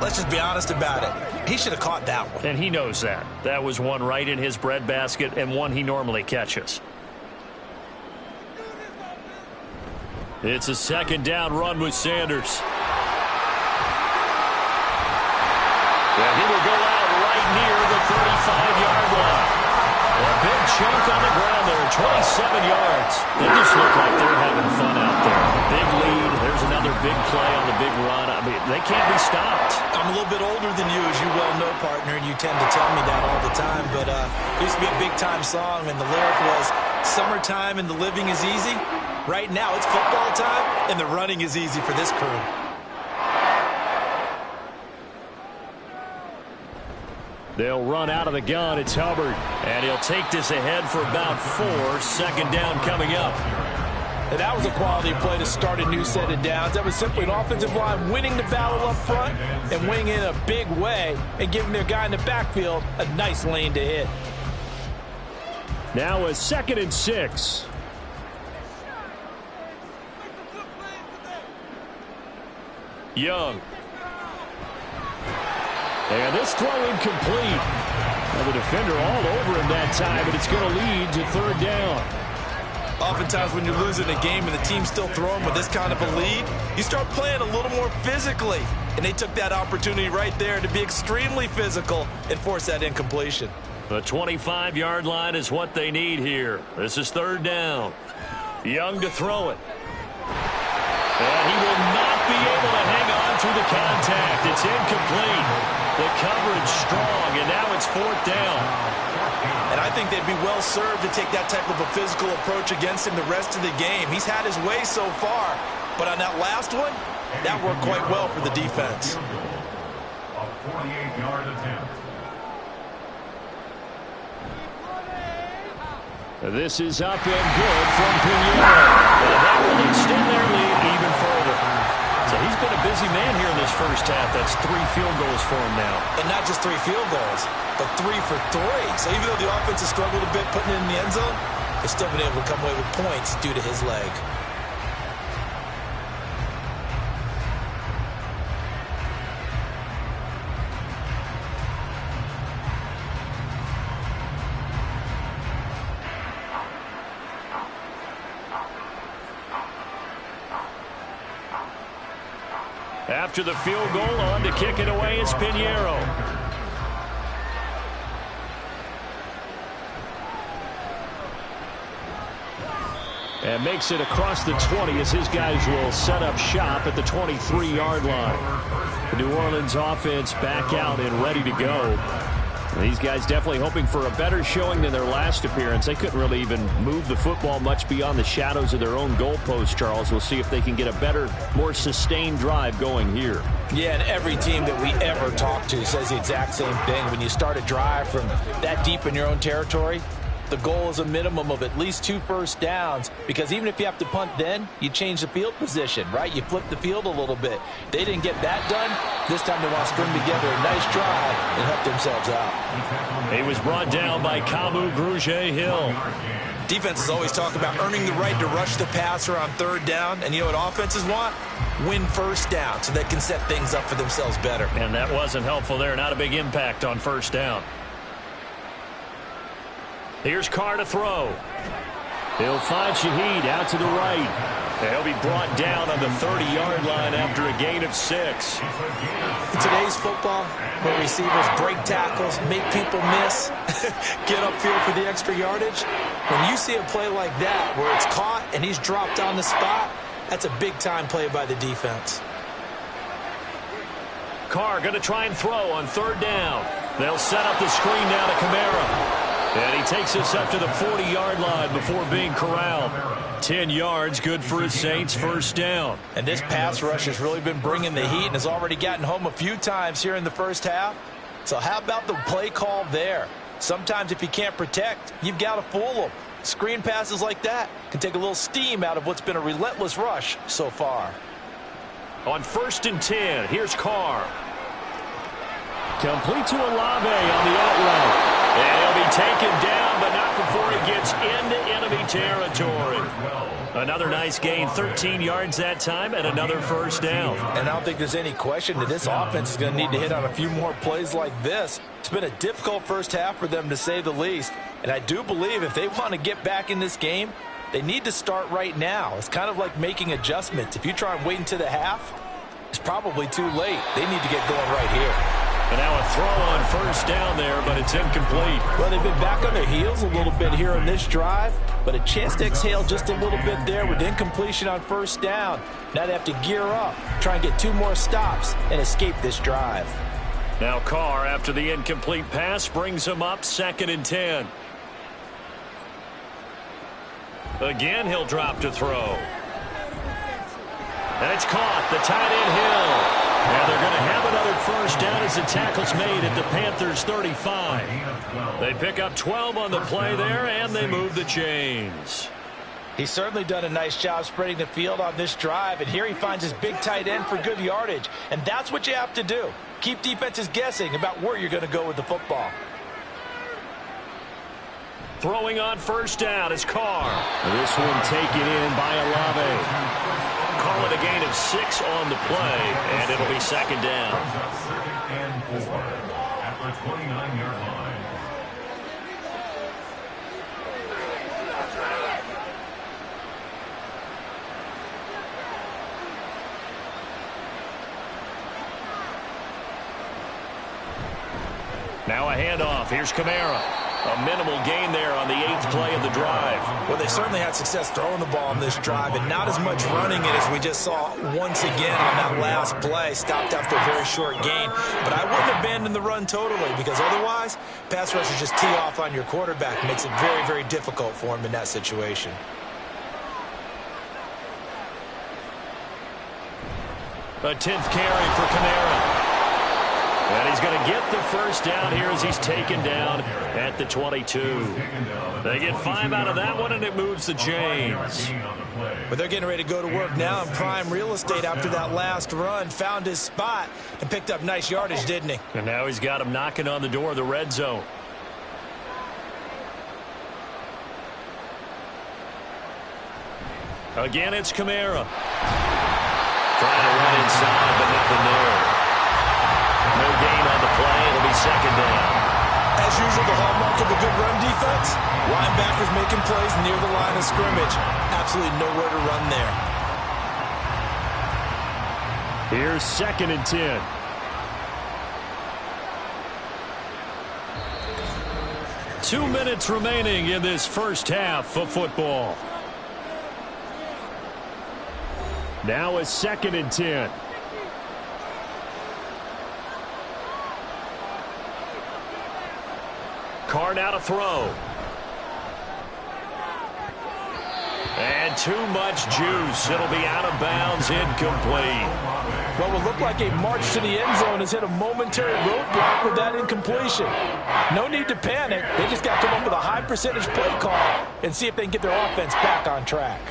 let's just be honest about it. He should have caught that one. And he knows that. That was one right in his breadbasket and one he normally catches. It's a 2nd down run with Sanders. And he will go out right near the 35-yard line. A big chunk on the ground there, 27 yards. They just look like they're having fun out there. Big lead. There's another big play on the big run. I mean, they can't be stopped. I'm a little bit older than you, as you well know, partner, and you tend to tell me that all the time. But it used to be a big-time song, and the lyric was, "Summertime and the living is easy." Right now, it's football time, and the running is easy for this crew. They'll run out of the gun. It's Hubbard. And he'll take this ahead for about 4. 2nd down coming up. And that was a quality play to start a new set of downs. That was simply an offensive line winning the battle up front and winning in a big way and giving their guy in the backfield a nice lane to hit. Now a 2nd and 6. Young. And this throw incomplete. Now the defender all over him that time, but it's going to lead to 3rd down. Oftentimes when you're losing a game and the team's still throwing with this kind of a lead, you start playing a little more physically. And they took that opportunity right there to be extremely physical and force that incompletion. The 25-yard line is what they need here. This is third down. Young to throw it. And he will not be able to hang on through the contact. It's incomplete. The coverage strong, and now it's fourth down. And I think they'd be well served to take that type of a physical approach against him the rest of the game. He's had his way so far, but on that last one, that worked quite well for the defense. A 48-yard attempt. This is up and good from Pinheiro. And that will extend their lead even further. So he's been a busy man here in this first half. That's 3 field goals for him now. And not just 3 field goals, but 3 for 3. So even though the offense has struggled a bit putting it in the end zone, they've still been able to come away with points due to his leg. After the field goal, on to kick it away is Pinheiro. And makes it across the 20 as his guys will set up shop at the 23-yard line. The New Orleans offense back out and ready to go. These guys definitely hoping for a better showing than their last appearance. They couldn't really even move the football much beyond the shadows of their own goalpost, Charles. We'll see if they can get a better, more sustained drive going here. Yeah, and every team that we ever talk to says the exact same thing. When you start a drive from that deep in your own territory, the goal is a minimum of at least 2 first downs, because even if you have to punt then, you change the field position, right? You flip the field a little bit. They didn't get that done. This time they want to string together a nice drive and help themselves out. He was brought down by Kamu Grugier-Hill. Defenses always talk about earning the right to rush the passer on third down, and you know what offenses want? Win first down so they can set things up for themselves better. And that wasn't helpful there. Not a big impact on first down. Here's Carr to throw. He'll find Shaheed out to the right. He'll be brought down on the 30-yard line after a gain of 6. In today's football, where receivers break tackles, make people miss, get upfield for the extra yardage, when you see a play like that where it's caught and he's dropped on the spot, that's a big-time play by the defense. Carr going to try and throw on third down. They'll set up the screen now to Kamara. And he takes us up to the 40-yard line before being corralled. 10 yards, good for his Saints, first down. And this pass rush has really been bringing the heat and has already gotten home a few times here in the first half. So how about the play call there? Sometimes if you can't protect, you've got to fool them. Screen passes like that can take a little steam out of what's been a relentless rush so far. On 1st and 10, here's Carr. Complete to Olave on the out route. And he'll be taken down, but not before he gets into enemy territory. Another nice gain, 13 yards that time, and another first down. And I don't think there's any question that this offense is going to need to hit on a few more plays like this. It's been a difficult first half for them, to say the least. And I do believe if they want to get back in this game, they need to start right now. It's kind of like making adjustments. If you try and wait until the half, it's probably too late. They need to get going right here. And now a throw on first down there, but it's incomplete. Well, they've been back on their heels a little bit here on this drive, but a chance to exhale just a little bit there with incompletion on first down. Now they have to gear up, try and get 2 more stops, and escape this drive. Now Carr, after the incomplete pass, brings him up 2nd and 10. Again, he'll drop to throw. And it's caught. The tight end Hill. And they're going to have another first down as the tackle's made at the Panthers' 35. They pick up 12 on the play there, and they move the chains. He's certainly done a nice job spreading the field on this drive, and here he finds his big tight end for good yardage. And that's what you have to do. Keep defenses guessing about where you're going to go with the football. Throwing on first down is Carr. This one taken in by Olave. Call it a gain of 6 on the play, and it'll be 2nd down. 2nd and 4 at the 29-yard line. Now a handoff. Here's Kamara. A minimal gain there on the 8th play of the drive. Well, they certainly had success throwing the ball on this drive, and not as much running it as we just saw once again on that last play. Stopped after a very short gain. But I wouldn't abandon the run totally, because otherwise, pass rushers just tee off on your quarterback. Makes it very, very difficult for him in that situation. A 10th carry for Kamara. And he's going to get the first down here as he's taken down at the 22. They get 5 out of that one, and it moves the chains. But they're getting ready to go to work now in prime real estate after that last run. Found his spot and picked up nice yardage, didn't he? And now he's got him knocking on the door of the red zone. Again, it's Kamara. Trying to run inside, but nothing there. No gain on the play. It'll be second down. As usual, the hallmark of a good run defense, linebackers making plays near the line of scrimmage. Absolutely nowhere to run there. Here's 2nd and 10. Two minutes remaining in this first half of football. Now a 2nd and 10. Carr now to throw. And too much juice. It'll be out of bounds, incomplete. What will look like a march to the end zone has hit a momentary roadblock with that incompletion. No need to panic. They just got to come up with a high percentage play call and see if they can get their offense back on track.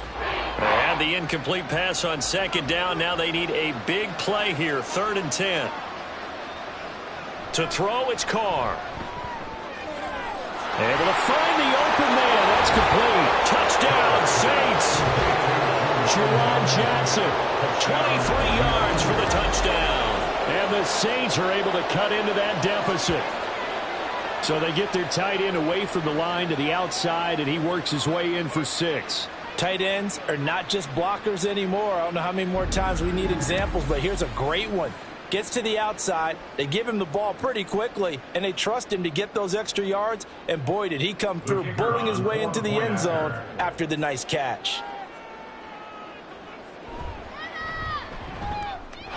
They had the incomplete pass on 2nd down. Now they need a big play here. 3rd and 10. To throw, it's Carr. Able to find the open man. That's complete. Touchdown, Saints. Juwan Johnson, 23 yards for the touchdown. And the Saints are able to cut into that deficit. So they get their tight end away from the line to the outside, and he works his way in for 6. Tight ends are not just blockers anymore. I don't know how many more times we need examples, but here's a great one. Gets to the outside, they give him the ball pretty quickly, and they trust him to get those extra yards, and boy, did he come through, bulling his way into the end zone after the nice catch.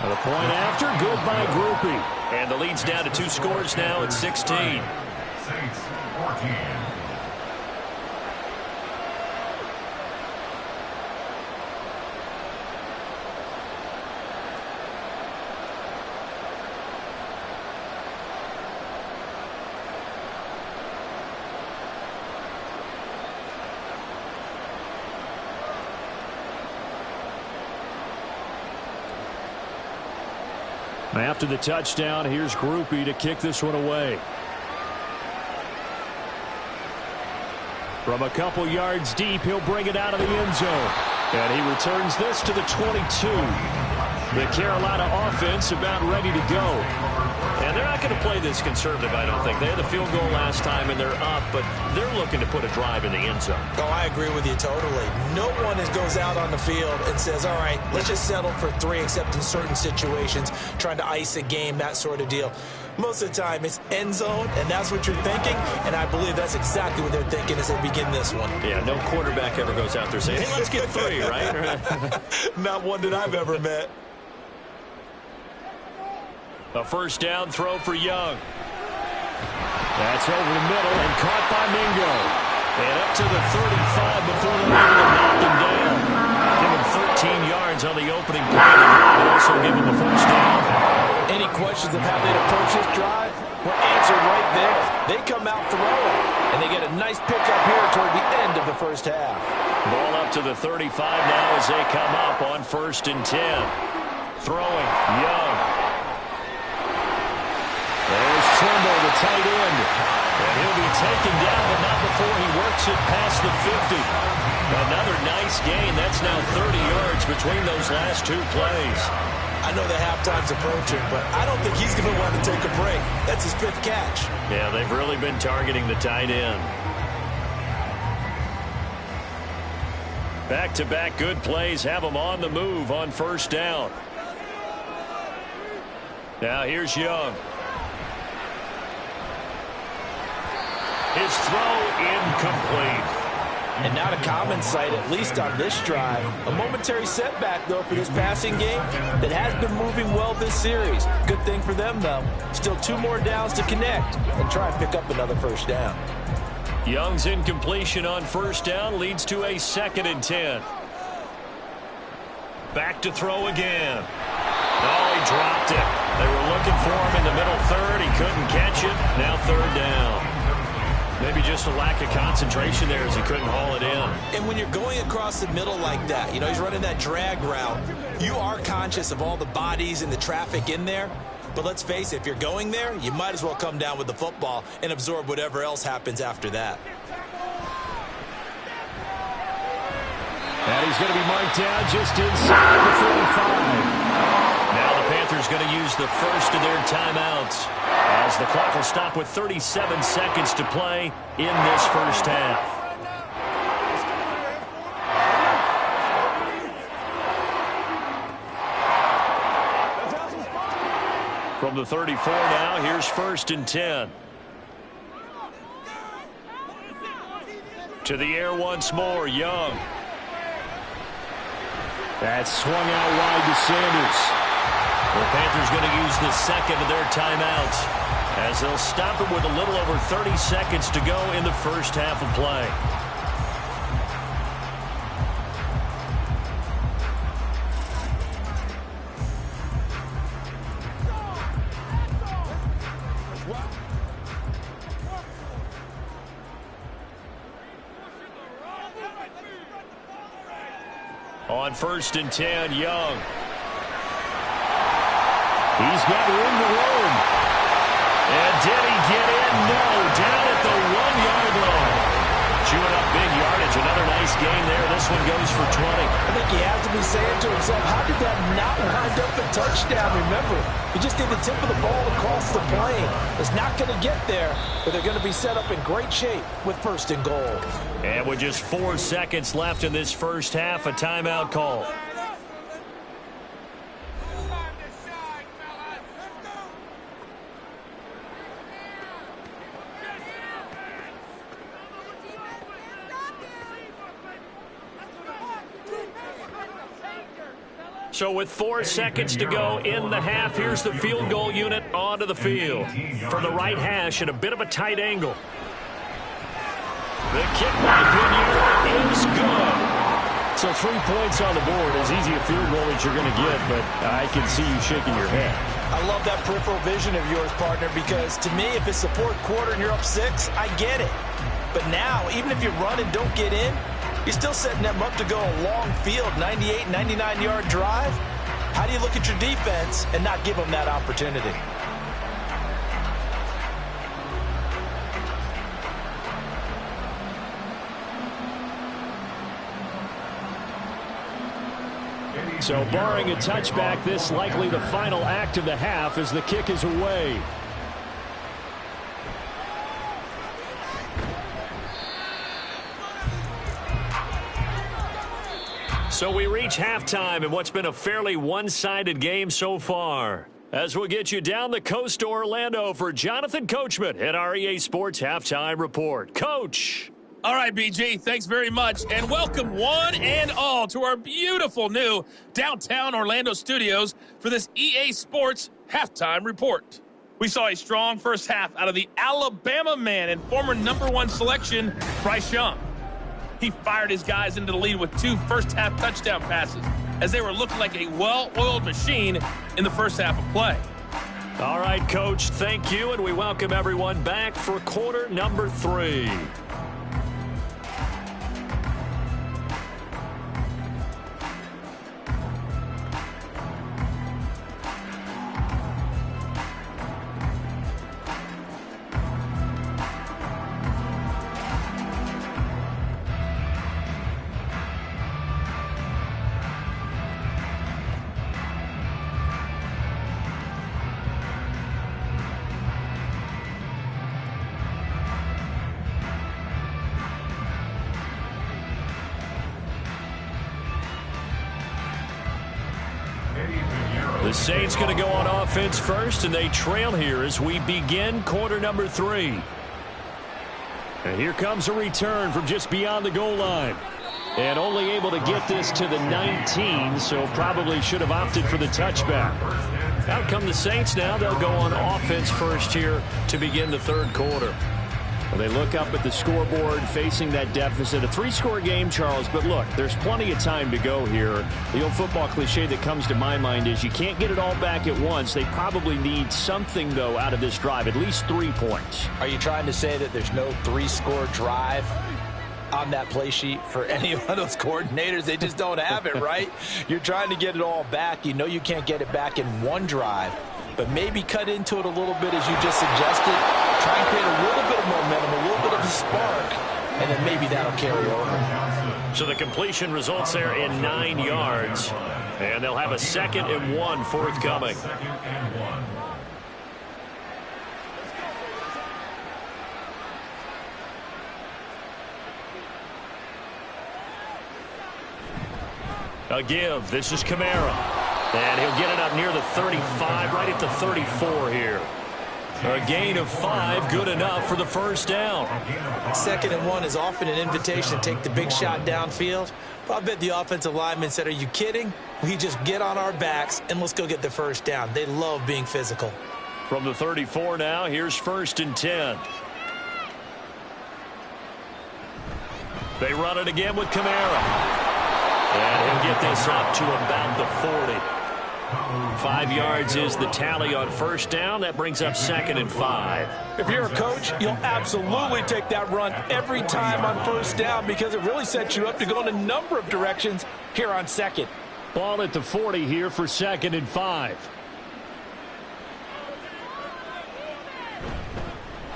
And a point after, good by Groupie. And the lead's down to 2 scores now at 16. Saints 14. After the touchdown, here's Groupie to kick this one away. From a couple yards deep, he'll bring it out of the end zone. And he returns this to the 22. The Carolina offense about ready to go. And they're not going to play this conservative, I don't think. They had the field goal last time, and they're up, but they're looking to put a drive in the end zone. Oh, I agree with you totally. No one goes out on the field and says, all right, let's just settle for 3, except in certain situations, trying to ice a game, that sort of deal. Most of the time, it's end zone, and that's what you're thinking, and I believe that's exactly what they're thinking as they begin this one. Yeah, no quarterback ever goes out there saying, hey, let's get 3, right? Not one that I've ever met. A first down throw for Young. That's over the middle and caught by Mingo. And up to the 35 before they're able to knock him down. Give him 13 yards on the opening play. And also give him the first down. Any questions of how they'd approach this drive? Well, answered right there. They come out throwing, and they get a nice pickup here toward the end of the first half. Ball up to the 35 now as they come up on 1st and 10. Throwing, Young. There's Trimble, the tight end. And he'll be taken down, but not before he works it past the 50. Another nice gain. That's now 30 yards between those last 2 plays. I know that halftime's approaching, but I don't think he's going to want to take a break. That's his 5th catch. Yeah, they've really been targeting the tight end. Back-to-back good plays have them on the move on first down. Now here's Young. His throw incomplete. And not a common sight, at least on this drive. A momentary setback, though, for this passing game that has been moving well this series. Good thing for them, though. Still 2 more downs to connect and try and pick up another first down. Young's incompletion on first down leads to a 2nd and 10. Back to throw again. Oh, he dropped it. They were looking for him in the middle third. He couldn't catch it. Now 3rd down. Maybe just a lack of concentration there as he couldn't haul it in. And when you're going across the middle like that, you know, he's running that drag route, you are conscious of all the bodies and the traffic in there. But let's face it, if you're going there, you might as well come down with the football and absorb whatever else happens after that. And he's going to be marked down just inside the 45. Now the Panthers going to use the first of their timeouts as the clock will stop with 37 seconds to play in this first half. From the 34 now, here's 1st and 10. To the air once more, Young. That's swung out wide to Sanders. The Panthers going to use the 2nd of their timeouts as they'll stop it with a little over 30 seconds to go in the first half of play. On 1st and 10, Young. He's got room to roam. And did he get in? No. Down at the 1-yard line. Chewing up big yardage. Another nice gain there. This one goes for 20. I think he has to be saying to himself, how did that not wind up a touchdown? Remember, he just did the tip of the ball across the plane. It's not going to get there, but they're going to be set up in great shape with 1st and goal. And with just 4 seconds left in this first half, a timeout call. So with 4 seconds to go in the half, here's the field goal unit onto the field. From the right hash at a bit of a tight angle. The kick by Pinheiro is good. So 3 points on the board, as easy a field goal as you're going to get, but I can see you shaking your head. I love that peripheral vision of yours, partner, because to me, if it's the 4th quarter and you're up 6, I get it. But now, even if you run and don't get in, you're still setting them up to go a long field, 98, 99-yard drive. How do you look at your defense and not give them that opportunity? So barring a touchback, this likely the final act of the half as the kick is away. So we reach halftime in what's been a fairly one-sided game so far. As we'll get you down the coast to Orlando for Jonathan Coachman at our EA Sports Halftime Report. Coach! All right, BG, thanks very much, and welcome one and all to our beautiful new downtown Orlando studios for this EA Sports Halftime Report. We saw a strong first half out of the Alabama man and former #1 selection, Bryce Young. He fired his guys into the lead with 2 first-half touchdown passes as they were looking like a well-oiled machine in the first half of play. All right, Coach, thank you, and we welcome everyone back for quarter number 3. The Saints going to go on offense first, and they trail here as we begin quarter number 3. And here comes a return from just beyond the goal line. And only able to get this to the 19, so probably should have opted for the touchback. Out come the Saints now. They'll go on offense first here to begin the third quarter. Well, they look up at the scoreboard facing that deficit. A 3-score game, Charles, but look, there's plenty of time to go here. The old football cliche that comes to my mind is you can't get it all back at once. They probably need something, though, out of this drive, at least 3 points. Are you trying to say that there's no 3-score drive on that play sheet for any of those coordinators? They just don't have it, right? You're trying to get it all back. You know you can't get it back in one drive, but maybe cut into it a little bit as you just suggested. Try and create a little bit of momentum, a little bit of a spark, and then maybe that'll carry over. So the completion results there in 9 yards, and they'll have a 2nd and 1 forthcoming. A give. This is Kamara. And he'll get it up near the 35, right at the 34 here. A gain of 5, good enough for the first down. 2nd and 1 is often an invitation to take the big shot downfield. But I bet the offensive lineman said, are you kidding? We just get on our backs and let's go get the first down. They love being physical. From the 34 now, here's 1st and 10. They run it again with Kamara. And he'll get this up to about the 40. 5 yards is the tally on first down. That brings up 2nd and 5. If you're a coach, you'll absolutely take that run every time on first down because it really sets you up to go in a number of directions here on 2nd. Ball at the 40 here for 2nd and 5.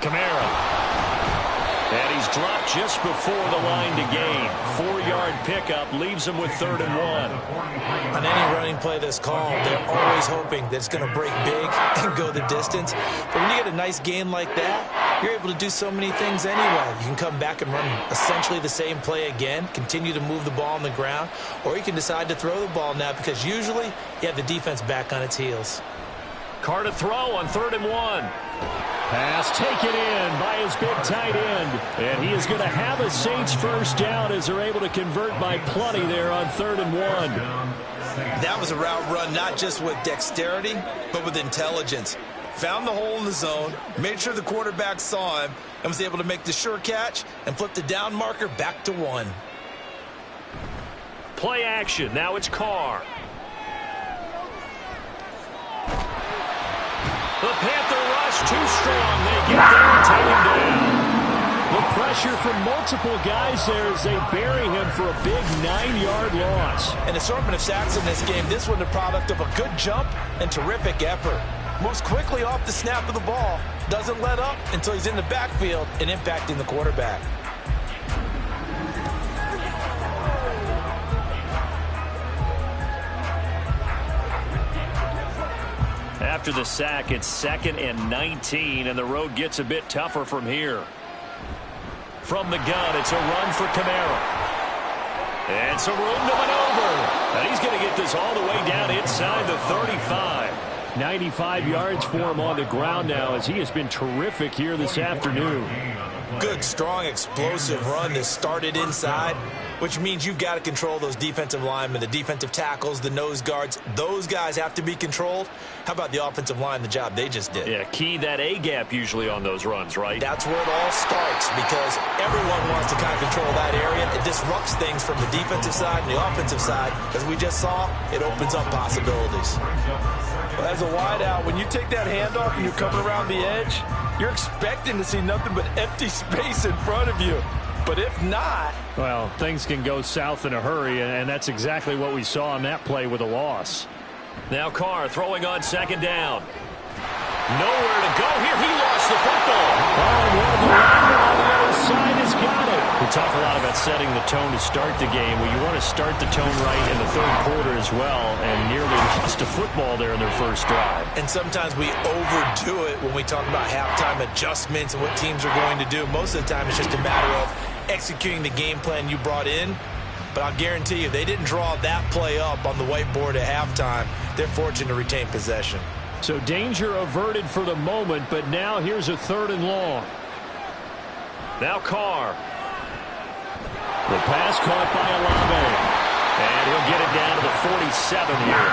Kamara. And he's dropped just before the line to gain. 4-yard pickup leaves him with 3rd and 1. On any running play that's called, they're always hoping that it's going to break big and go the distance. But when you get a nice gain like that, you're able to do so many things anyway. You can come back and run essentially the same play again, continue to move the ball on the ground, or you can decide to throw the ball now because usually you have the defense back on its heels. Carr to throw on 3rd and 1. Pass taken in by his big tight end. And he is going to have a Saints first down as they're able to convert by plenty there on 3rd and 1. That was a route run not just with dexterity, but with intelligence. Found the hole in the zone, made sure the quarterback saw him, and was able to make the sure catch and flip the down marker back to 1. Play action. Now it's Carr. The Panther rush too strong. They get there and take him down. The pressure from multiple guys there as they bury him for a big 9-yard loss. An assortment of sacks in this game. This one the product of a good jump and terrific effort. Moves quickly off the snap of the ball. Doesn't let up until he's in the backfield and impacting the quarterback. After the sack, it's 2nd and 19, and the road gets a bit tougher from here. From the gun, it's a run for Kamara. And some room to maneuver. And he's going to get this all the way down inside the 35. 95 yards for him on the ground now as he has been terrific here this afternoon. Good, strong, explosive run that started inside, which means you've got to control those defensive linemen, the defensive tackles, the nose guards. Those guys have to be controlled. How about the offensive line, the job they just did? Yeah, key that A-gap usually on those runs, right? That's where it all starts because everyone wants to kind of control that area. It disrupts things from the defensive side and the offensive side. As we just saw, it opens up possibilities. Well, as a wideout, when you take that handoff and you're coming around the edge, you're expecting to see nothing but empty space in front of you. But if not... Well, things can go south in a hurry, and that's exactly what we saw on that play with a loss. Now Carr throwing on 2nd down. Nowhere to go here. He lost the football. Oh, one of the linemen on the other side has got it. We talk a lot about setting the tone to start the game. Well, you want to start the tone right in the 3rd quarter as well, and nearly lost a football there in their first drive. And sometimes we overdo it when we talk about halftime adjustments and what teams are going to do. Most of the time, it's just a matter of executing the game plan you brought in. But I'll guarantee you, they didn't draw that play up on the whiteboard at halftime. They're fortunate to retain possession. So danger averted for the moment, but now here's a 3rd and long. Now Carr. The pass caught by Olave. And he'll get it down to the 47 here.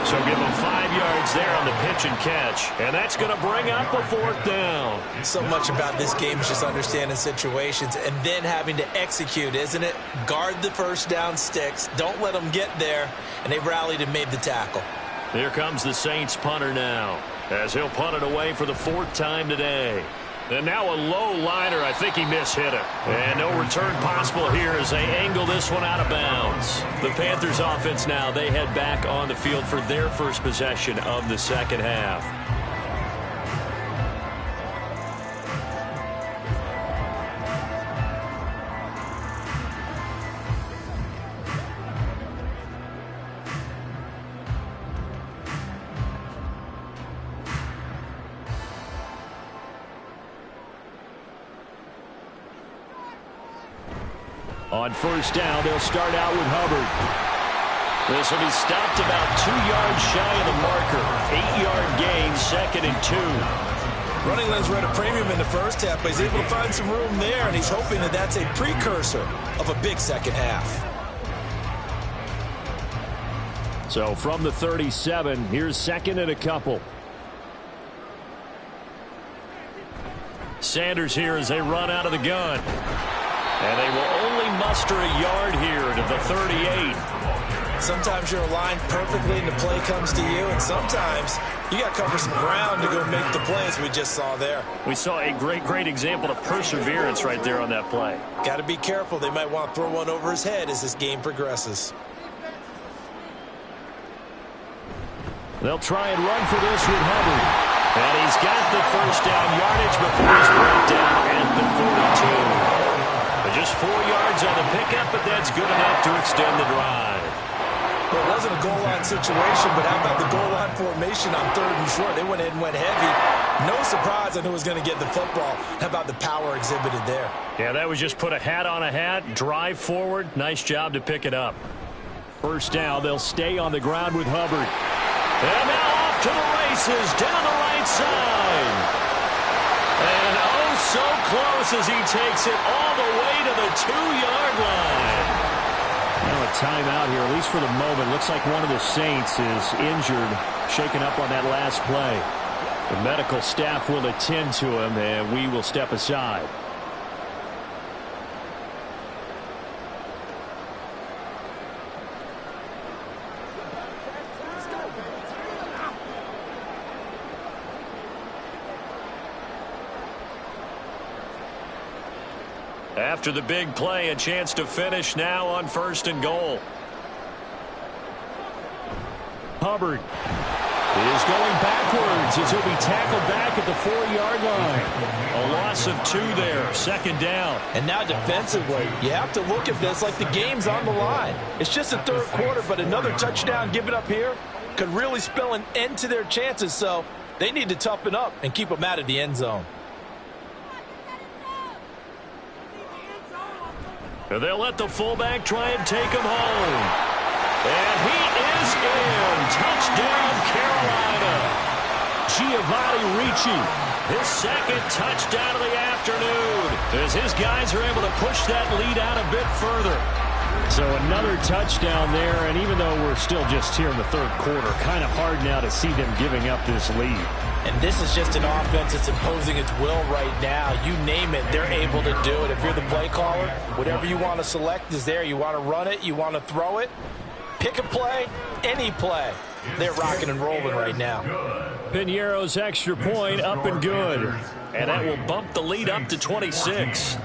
So give him 5 yards there on the pitch and catch. And that's going to bring up a 4th down. So much about this game is just understanding situations and then having to execute, isn't it? Guard the first down sticks. Don't let them get there. And they rallied and made the tackle. Here comes the Saints punter now, as he'll punt it away for the 4th time today. And now a low liner. I think he mishit it. And no return possible here as they angle this one out of bounds. The Panthers offense now, they head back on the field for their first possession of the second half. On first down, they'll start out with Hubbard. This will be stopped about 2 yards shy of the marker. 8-yard gain, 2nd and 2. Running lanes were at a premium in the first half, but he's able to find some room there, and he's hoping that that's a precursor of a big second half. So from the 37, here's 2nd and a couple. Sanders here as they run out of the gun. And they will only muster a yard here to the 38. Sometimes you're aligned perfectly and the play comes to you, and sometimes you got to cover some ground to go make the plays we just saw there. We saw a great example of perseverance right there on that play. Got to be careful. They might want to throw one over his head as this game progresses. They'll try and run for this with Hubbard. And he's got the first down yardage before he's brought down at the 42. Just 4 yards on the pickup, but that's good enough to extend the drive. Well, it wasn't a goal line situation, but how about the goal line formation on 3rd and short? They went in and went heavy. No surprise on who was going to get the football. How about the power exhibited there? Yeah, that was just put a hat on a hat, drive forward. Nice job to pick it up. First down, they'll stay on the ground with Hubbard. And now off to the races, down the right side. And oh, so close as he takes it all the way to the 2-yard line. Now a timeout here, at least for the moment. Looks like one of the Saints is injured, shaken up on that last play. The medical staff will attend to him, and we will step aside. After the big play, a chance to finish now on 1st and goal. Hubbard is going backwards as he'll be tackled back at the 4-yard line. A loss of 2 there, 2nd down. And now defensively, you have to look at this like the game's on the line. It's just the 3rd quarter, but another touchdown given up here could really spell an end to their chances, so they need to toughen up and keep them out of the end zone. They'll let the fullback try and take him home. And he is in. Touchdown, Carolina. Giovanni Ricci, his 2nd touchdown of the afternoon, as his guys are able to push that lead out a bit further. So another touchdown there, and even though we're still just here in the 3rd quarter, kind of hard now to see them giving up this lead. And this is just an offense that's imposing its will right now. You name it, they're able to do it. If you're the play caller, whatever you want to select is there. You want to run it, you want to throw it. Pick a play, any play. They're rocking and rolling right now. Piñeiro's extra point up and good. And that will bump the lead up to 26.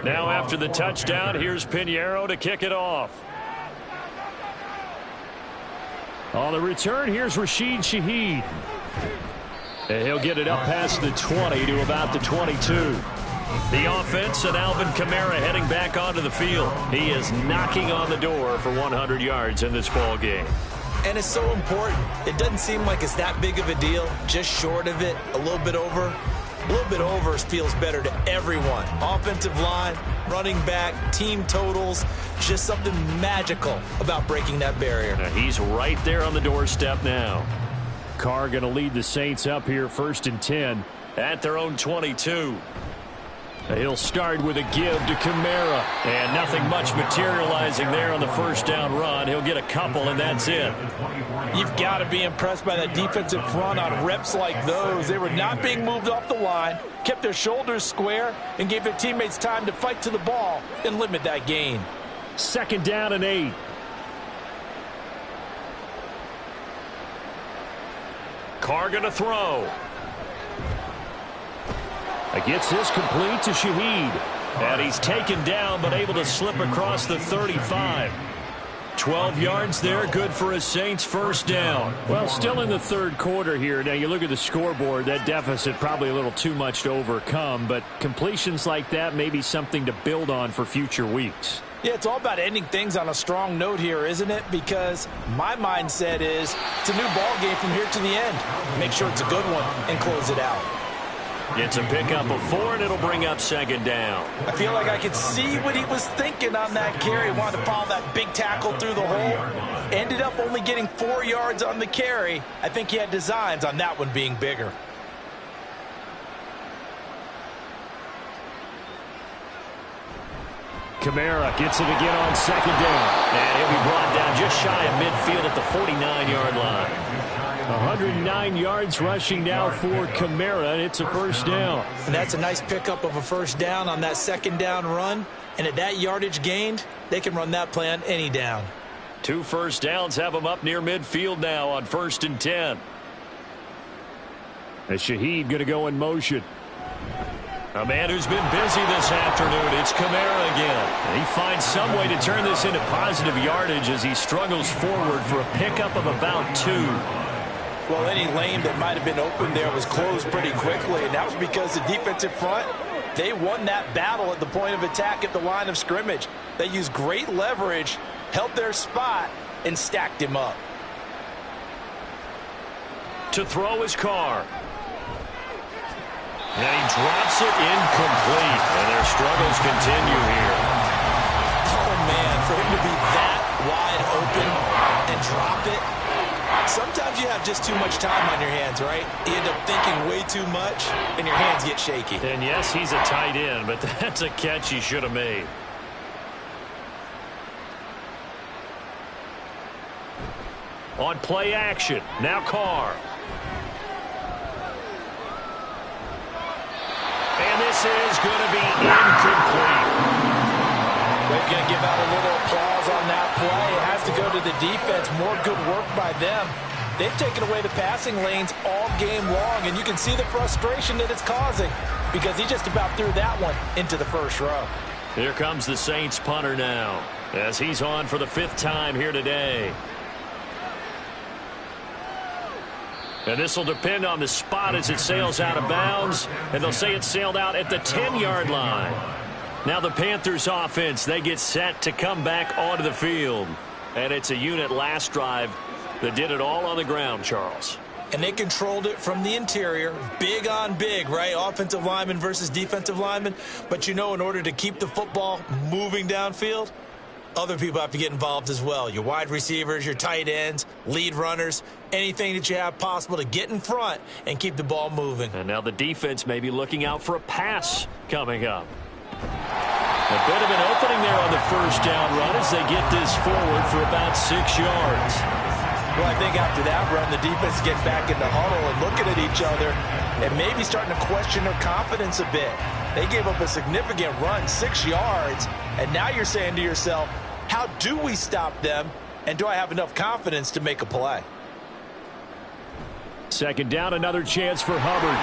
Now after the touchdown, here's Piñeiro to kick it off. On the return, here's Rashid Shaheed. And he'll get it up past the 20 to about the 22. The offense and Alvin Kamara heading back onto the field. He is knocking on the door for 100 yards in this ball game. And it's so important. It doesn't seem like it's that big of a deal. Just short of it, a little bit over. A little bit over feels better to everyone. Offensive line, running back, team totals, just something magical about breaking that barrier. Now he's right there on the doorstep now. Carr going to lead the Saints up here 1st and 10 at their own 22. He'll start with a give to Kamara. And nothing much materializing there on the first down run. He'll get a couple, and that's it. You've got to be impressed by that defensive front on reps like those. They were not being moved off the line, kept their shoulders square, and gave their teammates time to fight to the ball and limit that gain. 2nd down and 8. Carr going to throw. Gets this complete to Shaheed. And he's taken down but able to slip across the 35. 12 yards there, good for a Saints first down. Well, still in the 3rd quarter here. Now, you look at the scoreboard, that deficit probably a little too much to overcome, but completions like that may be something to build on for future weeks. Yeah, it's all about ending things on a strong note here, isn't it? Because my mindset is it's a new ball game from here to the end. Make sure it's a good one and close it out. It's a pickup of 4, and it'll bring up 2nd down. I feel like I could see what he was thinking on that carry. Wanted to follow that big tackle through the hole. Ended up only getting 4 yards on the carry. I think he had designs on that one being bigger. Kamara gets it again on 2nd down. And he'll be brought down just shy of midfield at the 49-yard line. 109 yards rushing now for Kamara, and it's a first down. And that's a nice pickup of a first down on that 2nd down run. And at that yardage gained, they can run that play on any down. 2 first downs have them up near midfield now on 1st and 10. As Shaheed going to go in motion. A man who's been busy this afternoon, it's Kamara again. He finds some way to turn this into positive yardage as he struggles forward for a pickup of about 2. Well, any lane that might have been open there was closed pretty quickly, and that was because the defensive front, they won that battle at the point of attack at the line of scrimmage. They used great leverage, held their spot, and stacked him up. To throw his Carr. And he drops it incomplete, and their struggles continue here. Oh, man, for him to be that wide open and drop it. Sometimes you have just too much time on your hands, right? You end up thinking way too much, and your hands get shaky. And yes, he's a tight end, but that's a catch he should have made. On play action, now Carr. And this is going to be incomplete. They're going to give out a little applause on that play. It has to go to the defense. More good work by them. They've taken away the passing lanes all game long, and you can see the frustration that it's causing because he just about threw that one into the first row. Here comes the Saints punter now as he's on for the 5th time here today. And this will depend on the spot as it sails out of bounds, and they'll say it sailed out at the 10-yard line. Now the Panthers offense, they get set to come back onto the field. And it's a unit last drive that did it all on the ground, Charles. And they controlled it from the interior, big on big, right? Offensive lineman versus defensive lineman. But you know, in order to keep the football moving downfield, other people have to get involved as well. Your wide receivers, your tight ends, lead runners, anything that you have possible to get in front and keep the ball moving. And now the defense may be looking out for a pass coming up. A bit of an opening there on the first down run as they get this forward for about 6 yards. Well, I think after that run, the defense get back in the huddle and looking at each other and maybe starting to question their confidence a bit. They gave up a significant run, 6 yards, and now you're saying to yourself, how do we stop them, and do I have enough confidence to make a play? 2nd down, another chance for Hubbard.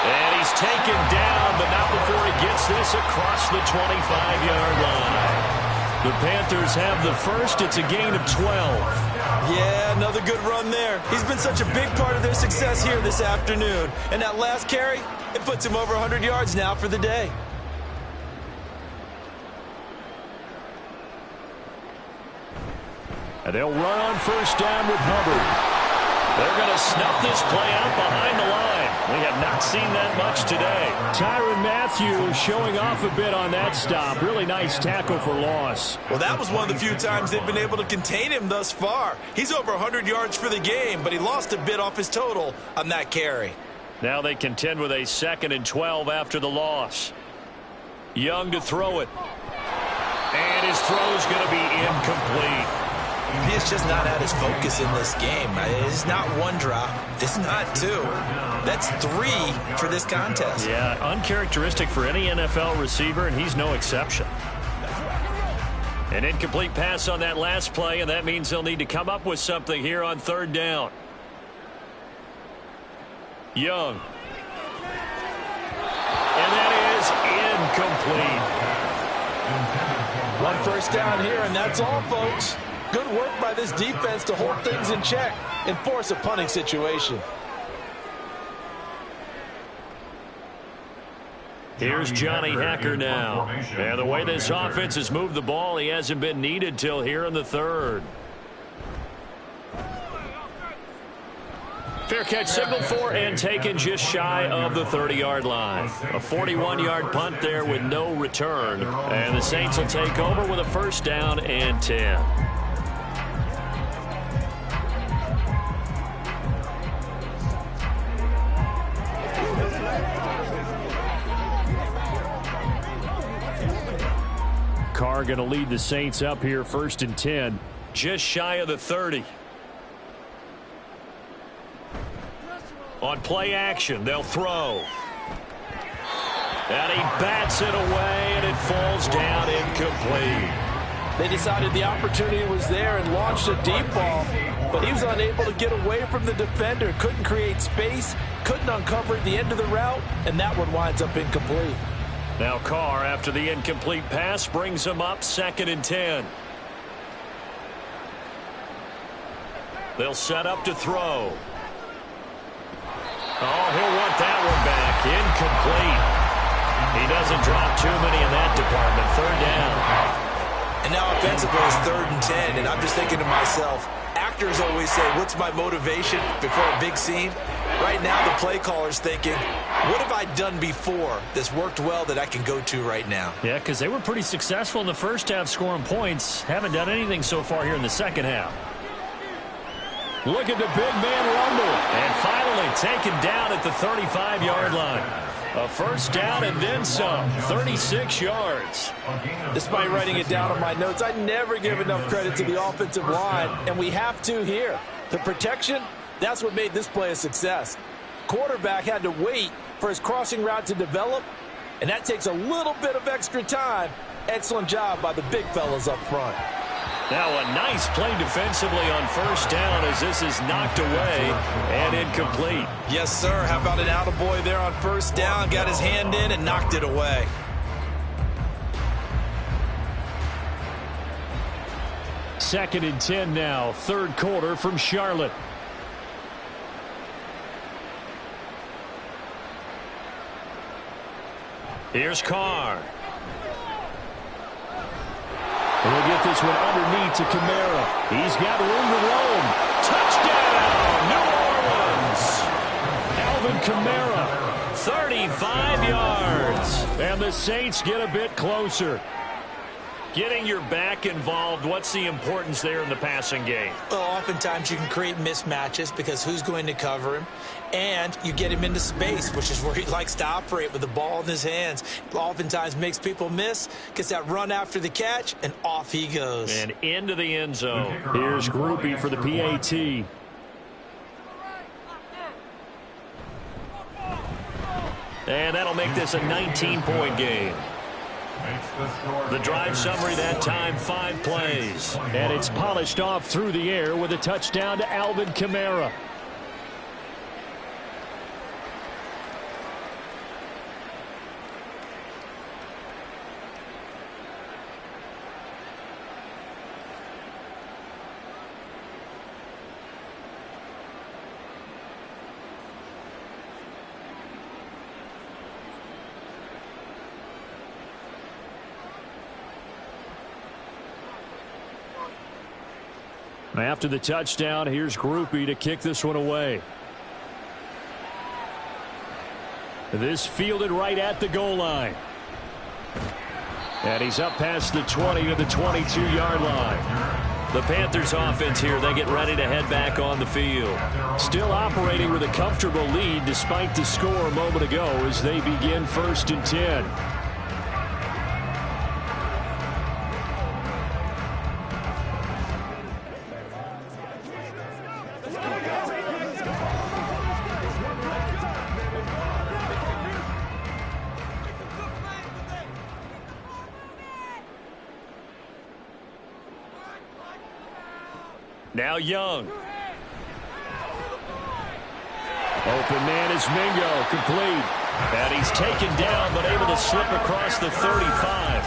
And he's taken down, but not before he gets this across the 25-yard line. The Panthers have the first. It's a gain of 12. Yeah, another good run there. He's been such a big part of their success here this afternoon. And that last carry, It puts him over 100 yards now for the day. And they'll run on first down with Hubbard. They're going to snuff this play out behind the line. We have not seen that much today. Tyrann Mathieu showing off a bit on that stop. Really nice tackle for loss. Well, that was one of the few times they've been able to contain him thus far. He's over 100 yards for the game, but he lost a bit off his total on that carry. Now they contend with a 2nd and 12 after the loss. Young to throw it. And his throw's going to be incomplete. He has just not had his focus in this game. It's not one drop. It's not two. That's 3 for this contest. Yeah, uncharacteristic for any NFL receiver, and he's no exception. An incomplete pass on that last play, and that means they'll need to come up with something here on 3rd down. Young. And that is incomplete. 1 first down here, and that's all, folks. Good work by this defense to hold things in check and force a punting situation. Here's Johnny Hacker now. And the way this offense has moved the ball, he hasn't been needed till here in the 3rd. Fair catch signal for and taken just shy of the 30-yard line. A 41-yard punt there with no return. And the Saints will take over with a 1st down and 10. Carr going to lead the Saints up here 1st and 10. Just shy of the 30. On play action, they'll throw. And he bats it away, and it falls down incomplete. They decided the opportunity was there and launched a deep ball, but he was unable to get away from the defender, couldn't create space, couldn't uncover the end of the route, and that one winds up incomplete. Now Carr, after the incomplete pass, brings him up 2nd and 10. They'll set up to throw. Oh, he'll want that one back. Incomplete. He doesn't drop too many in that department. 3rd down. And now offensively it's 3rd and 10, and I'm just thinking to myself, actors always say, what's my motivation before a big scene? Right now the play caller's thinking, what have I done before that's worked well that I can go to right now? Yeah, because they were pretty successful in the first half scoring points. Haven't done anything so far here in the second half. Look at the big man rumble. And finally taken down at the 35-yard line. A 1st down and then some. 36 yards. Despite writing it down on my notes, I never give enough credit to the offensive line, and we have to here. The protection, that's what made this play a success. Quarterback had to wait for his crossing route to develop, and that takes a little bit of extra time. Excellent job by the big fellas up front. Now a nice play defensively on 1st down as this is knocked away and incomplete. Yes, sir. How about an attaboy there on 1st down? Got his hand in and knocked it away. Second and 10 now. 3rd quarter from Charlotte. Here's Carr. He'll get this one underneath to Kamara. He's got room to roam. Touchdown, New Orleans. Alvin Kamara, 35 yards. And the Saints get a bit closer. Getting your back involved, what's the importance there in the passing game? Well, oftentimes you can create mismatches because who's going to cover him? And you get him into space, which is where he likes to operate with the ball in his hands. Oftentimes makes people miss, gets that run after the catch, and off he goes. And into the end zone. Here's Groupie for the PAT. And that'll make this a 19-point game. The drive summary that time, 5 plays. And it's polished off through the air with a touchdown to Alvin Kamara. After the touchdown, here's Groupie to kick this one away. This fielded right at the goal line. And he's up past the 20 to the 22-yard line. The Panthers offense here, they get ready to head back on the field. Still operating with a comfortable lead despite the score a moment ago as they begin 1st and 10. Now Young. Open man is Mingo, complete. And he's taken down, but able to slip across the 35.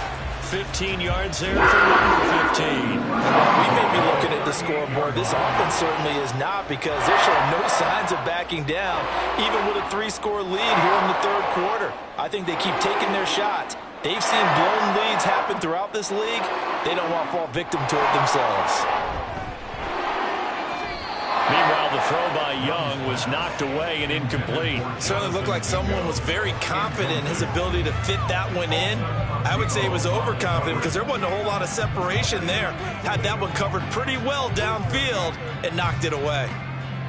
15 yards there for number 15. We may be looking at the scoreboard. This offense certainly is not, because they're showing no signs of backing down, even with a 3-score lead here in the 3rd quarter. I think they keep taking their shots. They've seen blown leads happen throughout this league. They don't want to fall victim to it themselves. Meanwhile, the throw by Young was knocked away and incomplete. Certainly looked like someone was very confident in his ability to fit that one in. I would say he was overconfident because there wasn't a whole lot of separation there. Had that one covered pretty well downfield and knocked it away.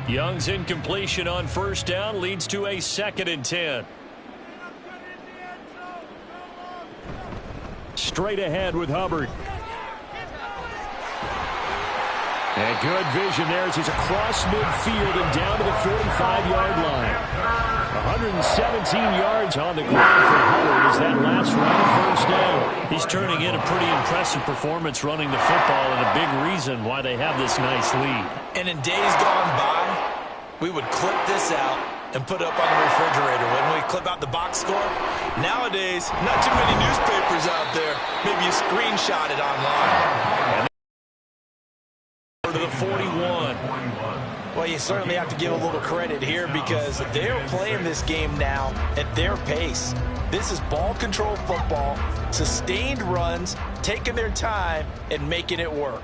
Young's incompletion on 1st down leads to a 2nd and 10. Straight ahead with Hubbard. And good vision there as he's across midfield and down to the 45-yard line. 117 yards on the ground for Hubbard as that last round 1st down. He's turning in a pretty impressive performance running the football, and a big reason why they have this nice lead. And in days gone by, we would clip this out and put it up on the refrigerator. When we clip out the box score, nowadays, not too many newspapers out there. Maybe you screenshot it online. To the 41. Well, you certainly have to give a little credit here, because they're playing this game now at their pace. This is ball control football, sustained runs, taking their time and making it work.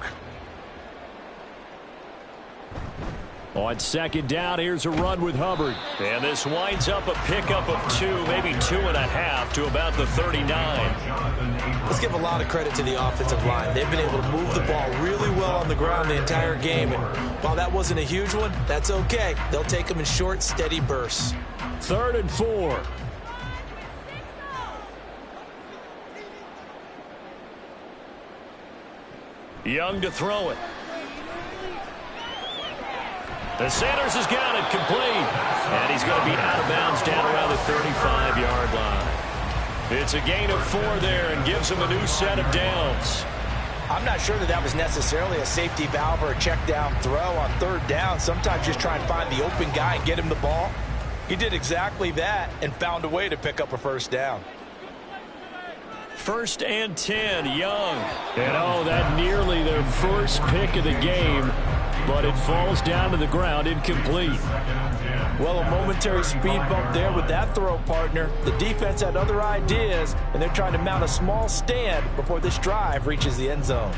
On 2nd down, here's a run with Hubbard. And this winds up a pickup of 2, maybe 2.5 to about the 39. Let's give a lot of credit to the offensive line. They've been able to move the ball really well on the ground the entire game. And while that wasn't a huge one, that's okay. They'll take them in short, steady bursts. 3rd and 4. Young to throw it. The Sanders has got it complete. And he's going to be out of bounds down around the 35-yard line. It's a gain of 4 there and gives him a new set of downs. I'm not sure that was necessarily a safety valve or a check down throw on 3rd down. Sometimes just try and find the open guy and get him the ball. He did exactly that and found a way to pick up a 1st down. 1st and 10, Young. And oh, that nearly their first pick of the game, but it falls down to the ground incomplete. Well, a momentary speed bump there with that throw, partner. The defense had other ideas, and they're trying to mount a small stand before this drive reaches the end zone.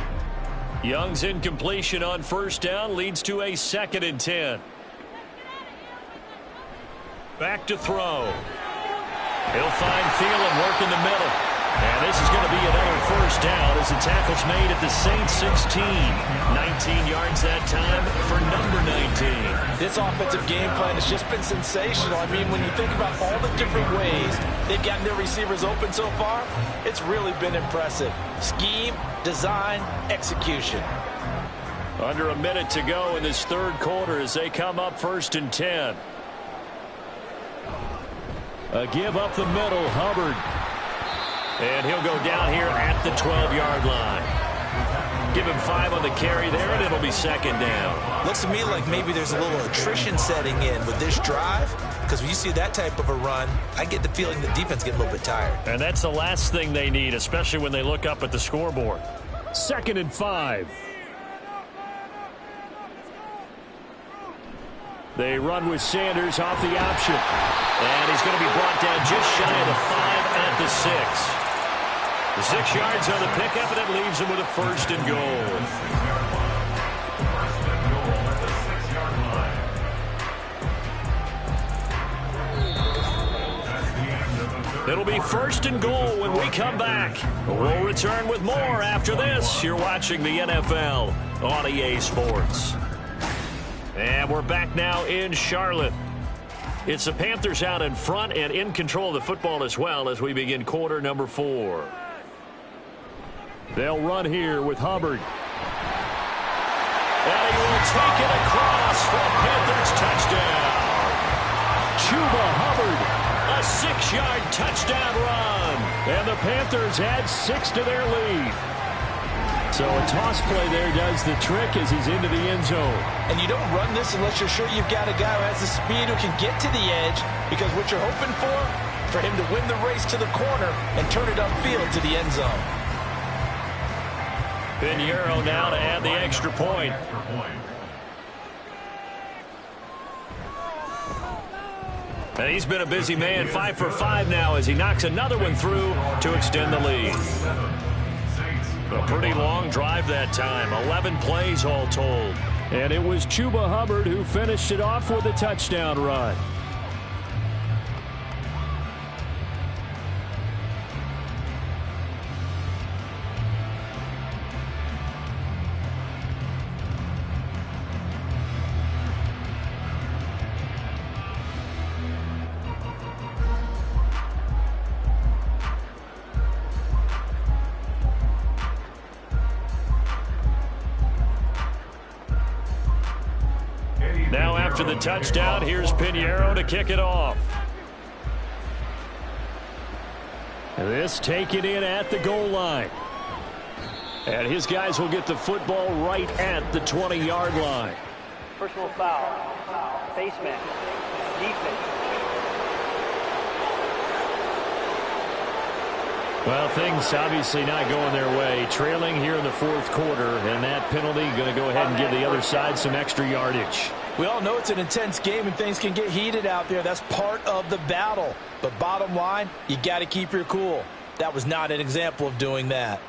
Young's incompletion on 1st down leads to a 2nd and 10. Back to throw. He'll find Thielen work in the middle. And this is going to be another 1st down as the tackle's made at the Saints 16. 19 yards that time for number 19. This offensive game plan has just been sensational. I mean, when you think about all the different ways they've gotten their receivers open so far, it's really been impressive. Scheme, design, execution. Under a minute to go in this 3rd quarter as they come up 1st and 10. A give up the middle, Hubbard. And he'll go down here at the 12-yard line. Give him 5 on the carry there, and it'll be 2nd down. Looks to me like maybe there's a little attrition setting in with this drive, because when you see that type of a run, I get the feeling the defense gets a little bit tired. And that's the last thing they need, especially when they look up at the scoreboard. 2nd and 5. They run with Sanders off the option. And he's going to be brought down just shy of the 5 at the 6. The 6 yards on the pickup, and it leaves him with a 1st and goal. It'll be 1st and goal when we come back. We'll return with more after this. You're watching the NFL on EA Sports. And we're back now in Charlotte. It's the Panthers out in front and in control of the football as well as we begin quarter number 4. They'll run here with Hubbard. And he will take it across for a Panthers touchdown. Chuba Hubbard, a 6-yard touchdown run. And the Panthers add 6 to their lead. So a toss play there does the trick as he's into the end zone. And you don't run this unless you're sure you've got a guy who has the speed who can get to the edge, because what you're hoping for him to win the race to the corner and turn it upfield to the end zone. Pinheiro now to add the extra point. And he's been a busy man, 5 for 5 now as he knocks another one through to extend the lead. A pretty long drive that time, 11 plays all told. And it was Chuba Hubbard who finished it off with a touchdown run. Now after the touchdown, here's Pinheiro to kick it off. This taken in at the goal line. And his guys will get the football right at the 20-yard line. Personal foul. Face mask. Defense. Well, things obviously not going their way. Trailing here in the 4th quarter, and that penalty going to go ahead and give the other side some extra yardage. We all know it's an intense game and things can get heated out there. That's part of the battle. But bottom line, you got to keep your cool. That was not an example of doing that.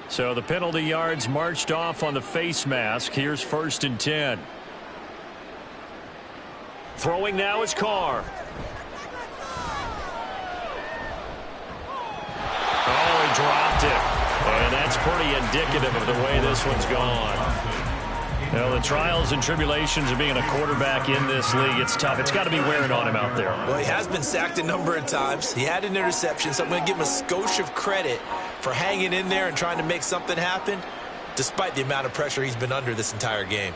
So the penalty yards marched off on the face mask. Here's 1st and 10. Throwing now is Carr. Oh, he dropped it. And that's pretty indicative of the way this one's gone. Well, the trials and tribulations of being a quarterback in this league, it's tough. It's got to be wearing on him out there. Well, he has been sacked a number of times. He had an interception, so I'm going to give him a skosh of credit for hanging in there and trying to make something happen, despite the amount of pressure he's been under this entire game.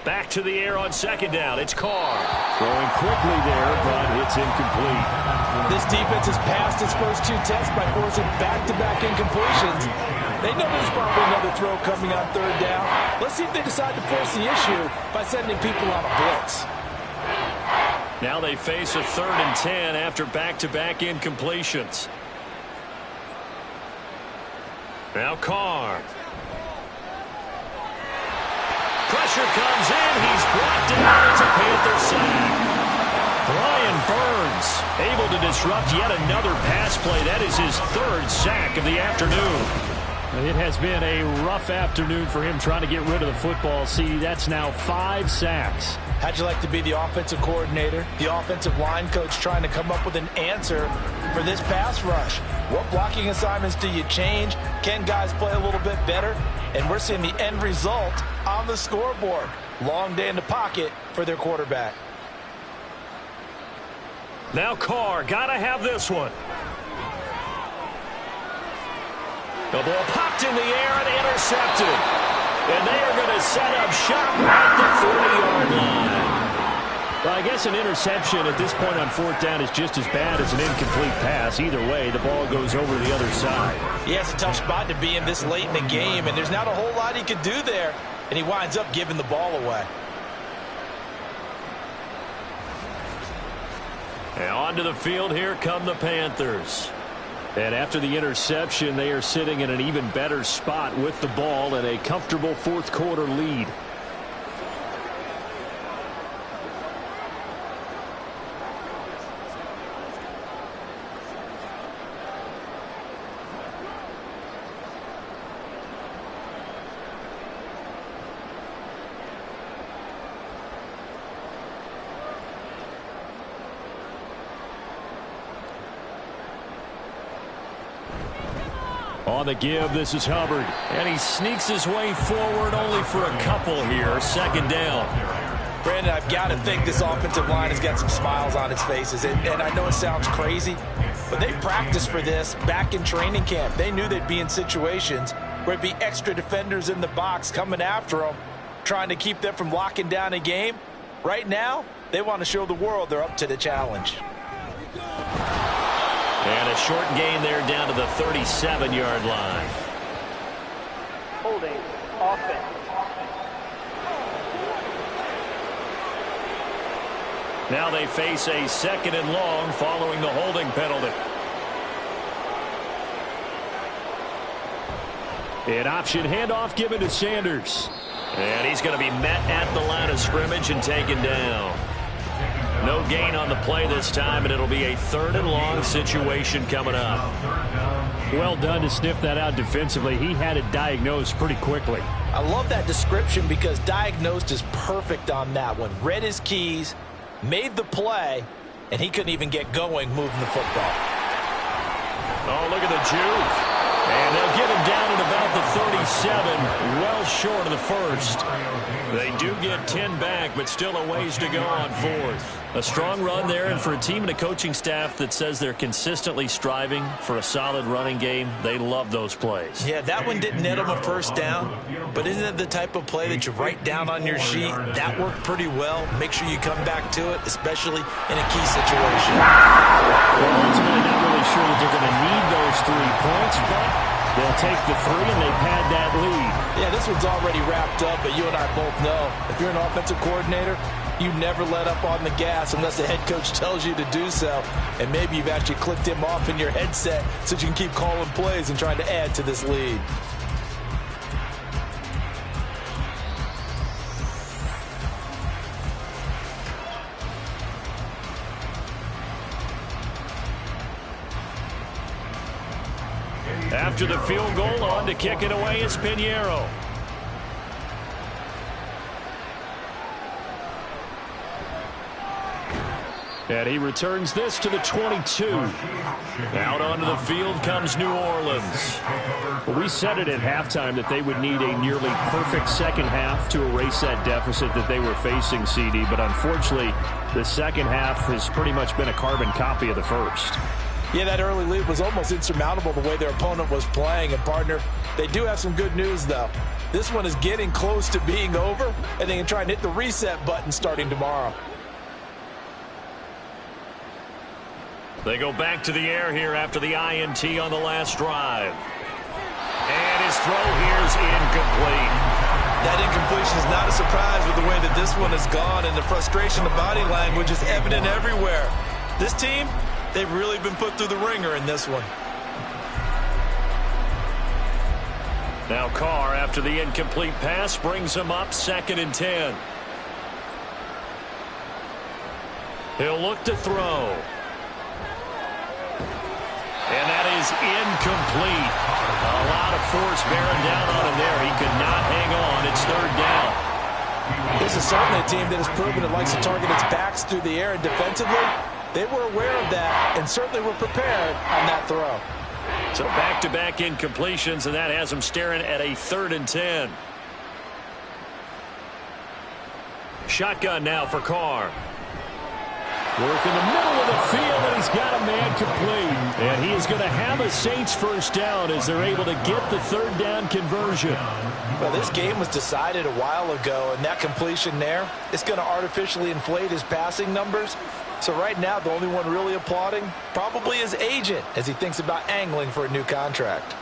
Back to the air on 2nd down. It's Carr. Throwing quickly there, but it's incomplete. This defense has passed its first 2 tests by forcing back-to-back incompletions. They know there's probably another throw coming on 3rd down. Let's see if they decide to force the issue by sending people on a blitz. Now they face a 3rd and 10 after back-to-back incompletions. Now Carr. Pressure comes in. He's brought down. It's a Panther sack. Brian Burns able to disrupt yet another pass play. That is his 3rd sack of the afternoon. It has been a rough afternoon for him trying to get rid of the football. See, that's now 5 sacks. How'd you like to be the offensive coordinator, the offensive line coach trying to come up with an answer for this pass rush? What blocking assignments do you change? Can guys play a little bit better? And we're seeing the end result on the scoreboard. Long day in the pocket for their quarterback. Now Carr, got to have this one. The ball popped in the air and intercepted. And they are going to set up shop at the 40-yard line. Well, I guess an interception at this point on 4th down is just as bad as an incomplete pass. Either way, the ball goes over the other side. Yeah, it's a tough spot to be in this late in the game, and there's not a whole lot he could do there, and he winds up giving the ball away. And onto the field, here come the Panthers. And after the interception, they are sitting in an even better spot with the ball and a comfortable 4th quarter lead. On the give, this is Hubbard. And he sneaks his way forward only for a couple here. Second down. Brandon, I've got to think this offensive line has got some smiles on its faces. And I know it sounds crazy, but they practiced for this back in training camp. They knew they'd be in situations where it'd be extra defenders in the box coming after them, trying to keep them from locking down a game. Right now, they want to show the world they're up to the challenge. And a short gain there down to the 37-yard line. Holding offense. Now they face a second and long following the holding penalty. An option handoff given to Sanders. And he's going to be met at the line of scrimmage and taken down. No gain on the play this time, and it'll be a third and long situation coming up. Well done to sniff that out defensively. He had it diagnosed pretty quickly. I love that description because diagnosed is perfect on that one. Read his keys, made the play, and he couldn't even get going moving the football. Oh, look at the juke. And they'll get him down at about the 37, well short of the first. They do get 10 back, but still a ways to go on fourth. A strong run there, and for a team and a coaching staff that says they're consistently striving for a solid running game, they love those plays. Yeah, that one didn't net him a first down, but isn't it the type of play that you write down on your sheet? That worked pretty well. Make sure you come back to it, especially in a key situation. Well, ultimately, not really sure that they're going to need those 3 points, but they'll take the 3 and they pad that lead. Yeah, this one's already wrapped up, but you and I both know if you're an offensive coordinator, you never let up on the gas unless the head coach tells you to do so. And maybe you've actually clicked him off in your headset so you can keep calling plays and trying to add to this lead. After the field goal, on to kick it away is Pinheiro. And he returns this to the 22. Out onto the field comes New Orleans. Well, we said it at halftime that they would need a nearly perfect second half to erase that deficit that they were facing, CD. But unfortunately, the second half has pretty much been a carbon copy of the first. Yeah, that early lead was almost insurmountable the way their opponent was playing. And, partner, they do have some good news, though. This one is getting close to being over, and they can try and hit the reset button starting tomorrow. They go back to the air here after the INT on the last drive. And his throw here is incomplete. That incompletion is not a surprise with the way that this one has gone, and the frustration, the body language is evident everywhere. This team, they've really been put through the ringer in this one. Now Carr, after the incomplete pass, brings him up 2nd and 10. He'll look to throw. And that is incomplete. A lot of force bearing down on him there. He could not hang on. It's 3rd down. This is certainly a team that has proven it likes to target its backs through the air, and defensively, they were aware of that and certainly were prepared on that throw. So back-to-back incompletions, and that has them staring at a 3rd and 10. Shotgun now for Carr. Work in the middle of the field, and he's got a man complete. And he is going to have a Saints first down as they're able to get the 3rd down conversion. Well, this game was decided a while ago, and that completion there is going to artificially inflate his passing numbers. So right now, the only one really applauding probably his agent as he thinks about angling for a new contract.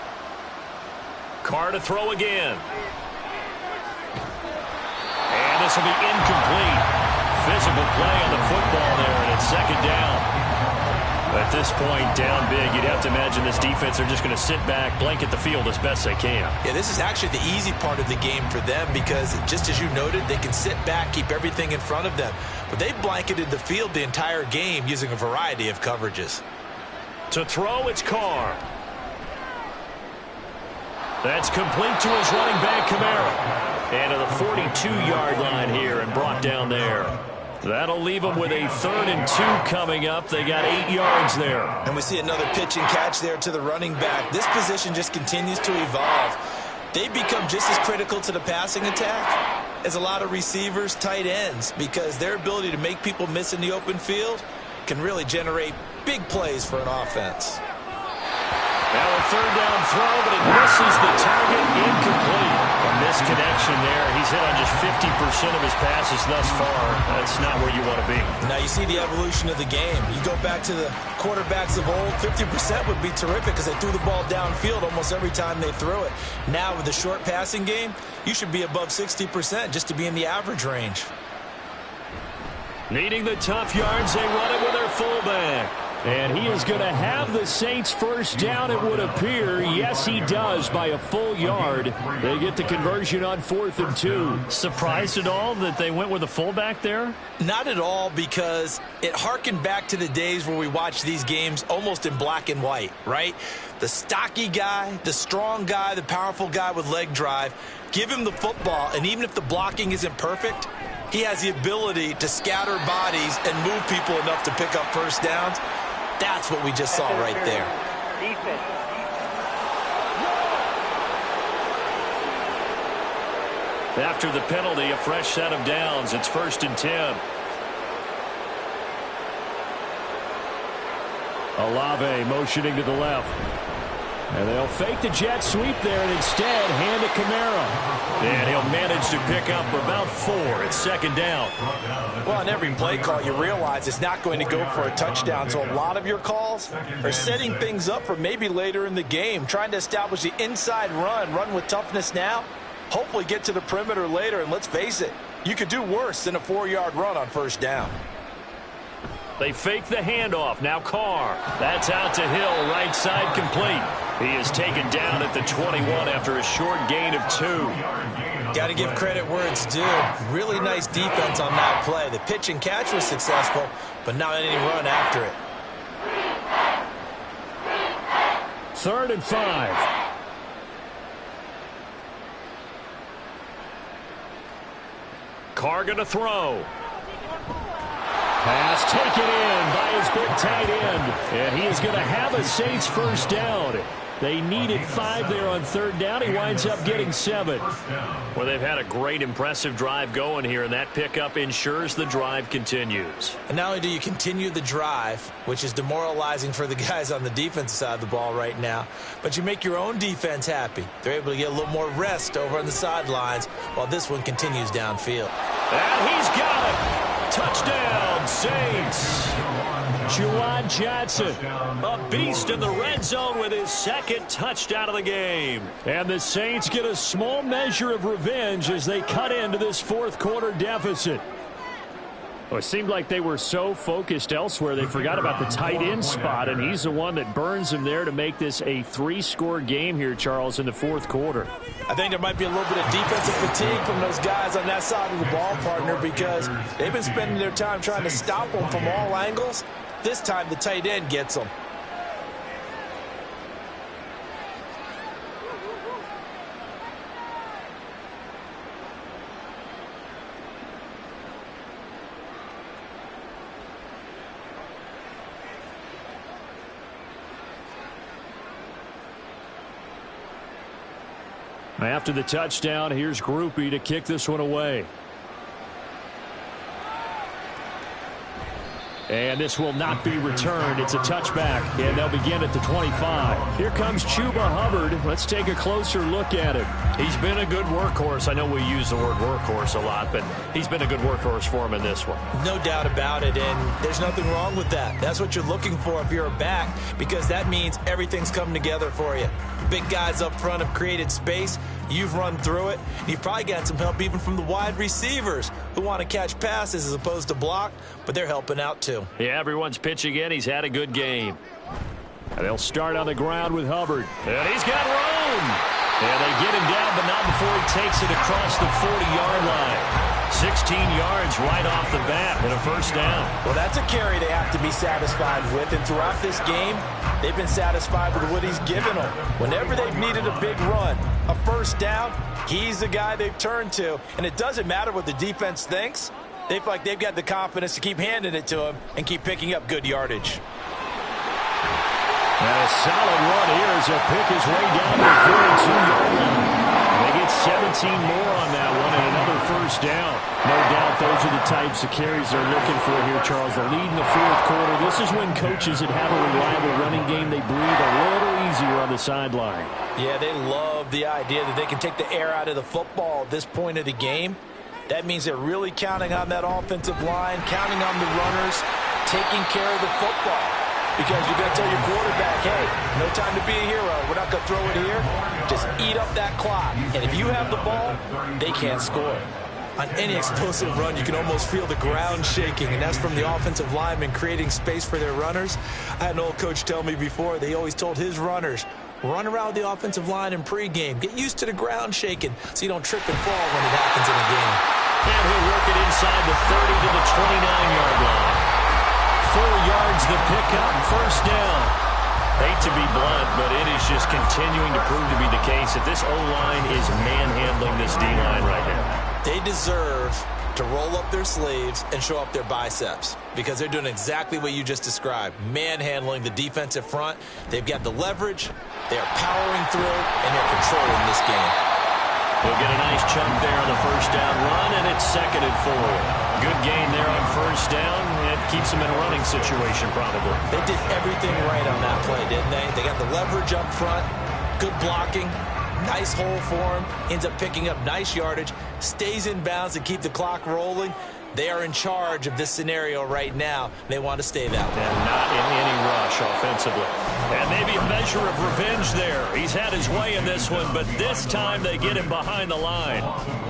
Carr to throw again. And this will be incomplete. Physical play on the football there, and it's 2nd down. At this point, down big, you'd have to imagine this defense are just going to sit back, blanket the field as best they can. Yeah, this is actually the easy part of the game for them because, just as you noted, they can sit back, keep everything in front of them. But they've blanketed the field the entire game using a variety of coverages. To throw, it's Carr. That's complete to his running back, Kamara. And to the 42-yard line here and brought down there. That'll leave them with a 3rd and 2 coming up. They got 8 yards there. And we see another pitch and catch there to the running back. This position just continues to evolve. They become just as critical to the passing attack as a lot of receivers, tight ends, because their ability to make people miss in the open field can really generate big plays for an offense. Now a 3rd down throw, but it misses the target, incomplete. A misconnection there. He's hit on just 50% of his passes thus far. That's not where you want to be. Now you see the evolution of the game. You go back to the quarterbacks of old, 50% would be terrific because they threw the ball downfield almost every time they threw it. Now with the short passing game, you should be above 60% just to be in the average range. Needing the tough yards, they run it with their fullback. And he is going to have the Saints first down, it would appear. Yes, he does, by a full yard. They get the conversion on 4th and 2. Surprised at all that they went with a fullback there? Not at all, because it harkened back to the days where we watched these games almost in black and white, right? The stocky guy, the strong guy, the powerful guy with leg drive. Give him the football, and even if the blocking isn't perfect, he has the ability to scatter bodies and move people enough to pick up first downs. That's what we just saw right there. Defense. After the penalty, a fresh set of downs. It's 1st and 10. Olave motioning to the left. And they'll fake the jet sweep there and instead hand it Kamara. And he'll manage to pick up about 4. It's 2nd down. Well, on every play call, you realize it's not going to go for a touchdown. So a lot of your calls are setting things up for maybe later in the game, trying to establish the inside run with toughness now, hopefully get to the perimeter later. And let's face it, you could do worse than a 4-yard run on first down. They fake the handoff. Now Carr. That's out to Hill. Right side complete. He is taken down at the 21 after a short gain of 2. Got to give credit where it's due. Really nice defense on that play. The pitch and catch was successful, but not any run after it. 3rd and 5. Carr going to throw. Pass taken in by his big tight end. And he is going to have a Saints first down. They needed 5 there on 3rd down. He winds up getting 7. Well, they've had a great, impressive drive going here, and that pickup ensures the drive continues. And not only do you continue the drive, which is demoralizing for the guys on the defensive side of the ball right now, but you make your own defense happy. They're able to get a little more rest over on the sidelines while this one continues downfield. And he's got it. Touchdown, Saints. Juwan Johnson, a beast in the red zone with his 2nd touchdown of the game. And the Saints get a small measure of revenge as they cut into this 4th quarter deficit. Well, it seemed like they were so focused elsewhere they forgot about the tight end spot, and he's the one that burns them there to make this a 3-score game here, Charles, in the 4th quarter. I think there might be a little bit of defensive fatigue from those guys on that side of the ball, partner, because they've been spending their time trying to stop them from all angles. This time the tight end gets them. After the touchdown, here's Groupie to kick this one away. And this will not be returned. It's a touchback, and they'll begin at the 25. Here comes Chuba Hubbard. Let's take a closer look at him. He's been a good workhorse. I know we use the word workhorse a lot, but he's been a good workhorse for him in this one. No doubt about it, and there's nothing wrong with that. That's what you're looking for if you're a back, because that means everything's coming together for you. Big guys up front have created space. You've run through it. You've probably got some help even from the wide receivers who want to catch passes as opposed to block, but they're helping out too. Yeah, everyone's pitching in. He's had a good game. And they'll start on the ground with Hubbard. And he's got room. And they get him down, but not before he takes it across the 40-yard line. 16 yards right off the bat and a first down. Well, that's a carry they have to be satisfied with, and throughout this game, they've been satisfied with what he's given them. Whenever they've needed a big run, a first down, he's the guy they've turned to. And it doesn't matter what the defense thinks. They feel like they've got the confidence to keep handing it to him and keep picking up good yardage. And a solid run here as he'll pick his way down to the 42-yard line. They get 17 more on that one and another first down. No doubt those are the types of carries they're looking for here, Charles. The lead in the fourth quarter. This is when coaches that have a reliable running game, they breathe a little easier on the sideline. Yeah, they love the idea that they can take the air out of the football at this point of the game. That means they're really counting on that offensive line, counting on the runners, taking care of the football. Because you're going to tell your quarterback, hey, no time to be a hero. We're not going to throw it here. Just eat up that clock. And if you have the ball, they can't score. On any explosive run, you can almost feel the ground shaking, and that's from the offensive linemen creating space for their runners. I had an old coach tell me before, they always told his runners, run around the offensive line in pregame. Get used to the ground shaking so you don't trip and fall when it happens in a game. And he'll work it inside the 30 to the 29-yard line. 4 yards the pickup, first down. Hate to be blunt, but it is just continuing to prove to be the case that this O-line is manhandling this D-line right now. They deserve to roll up their sleeves and show up their biceps because they're doing exactly what you just described, manhandling the defensive front. They've got the leverage, they're powering through, and they're controlling this game. We'll get a nice chunk there on the first down run, and it's 2nd and 4. Good gain there on first down. It keeps them in a running situation, probably. They did everything right on that play, didn't they? They got the leverage up front, good blocking, nice hole for him, ends up picking up nice yardage, stays in bounds to keep the clock rolling. They are in charge of this scenario right now. They want to stay that way. And not in any rush offensively. And maybe a measure of revenge there. He's had his way in this one, but this time they get him behind the line.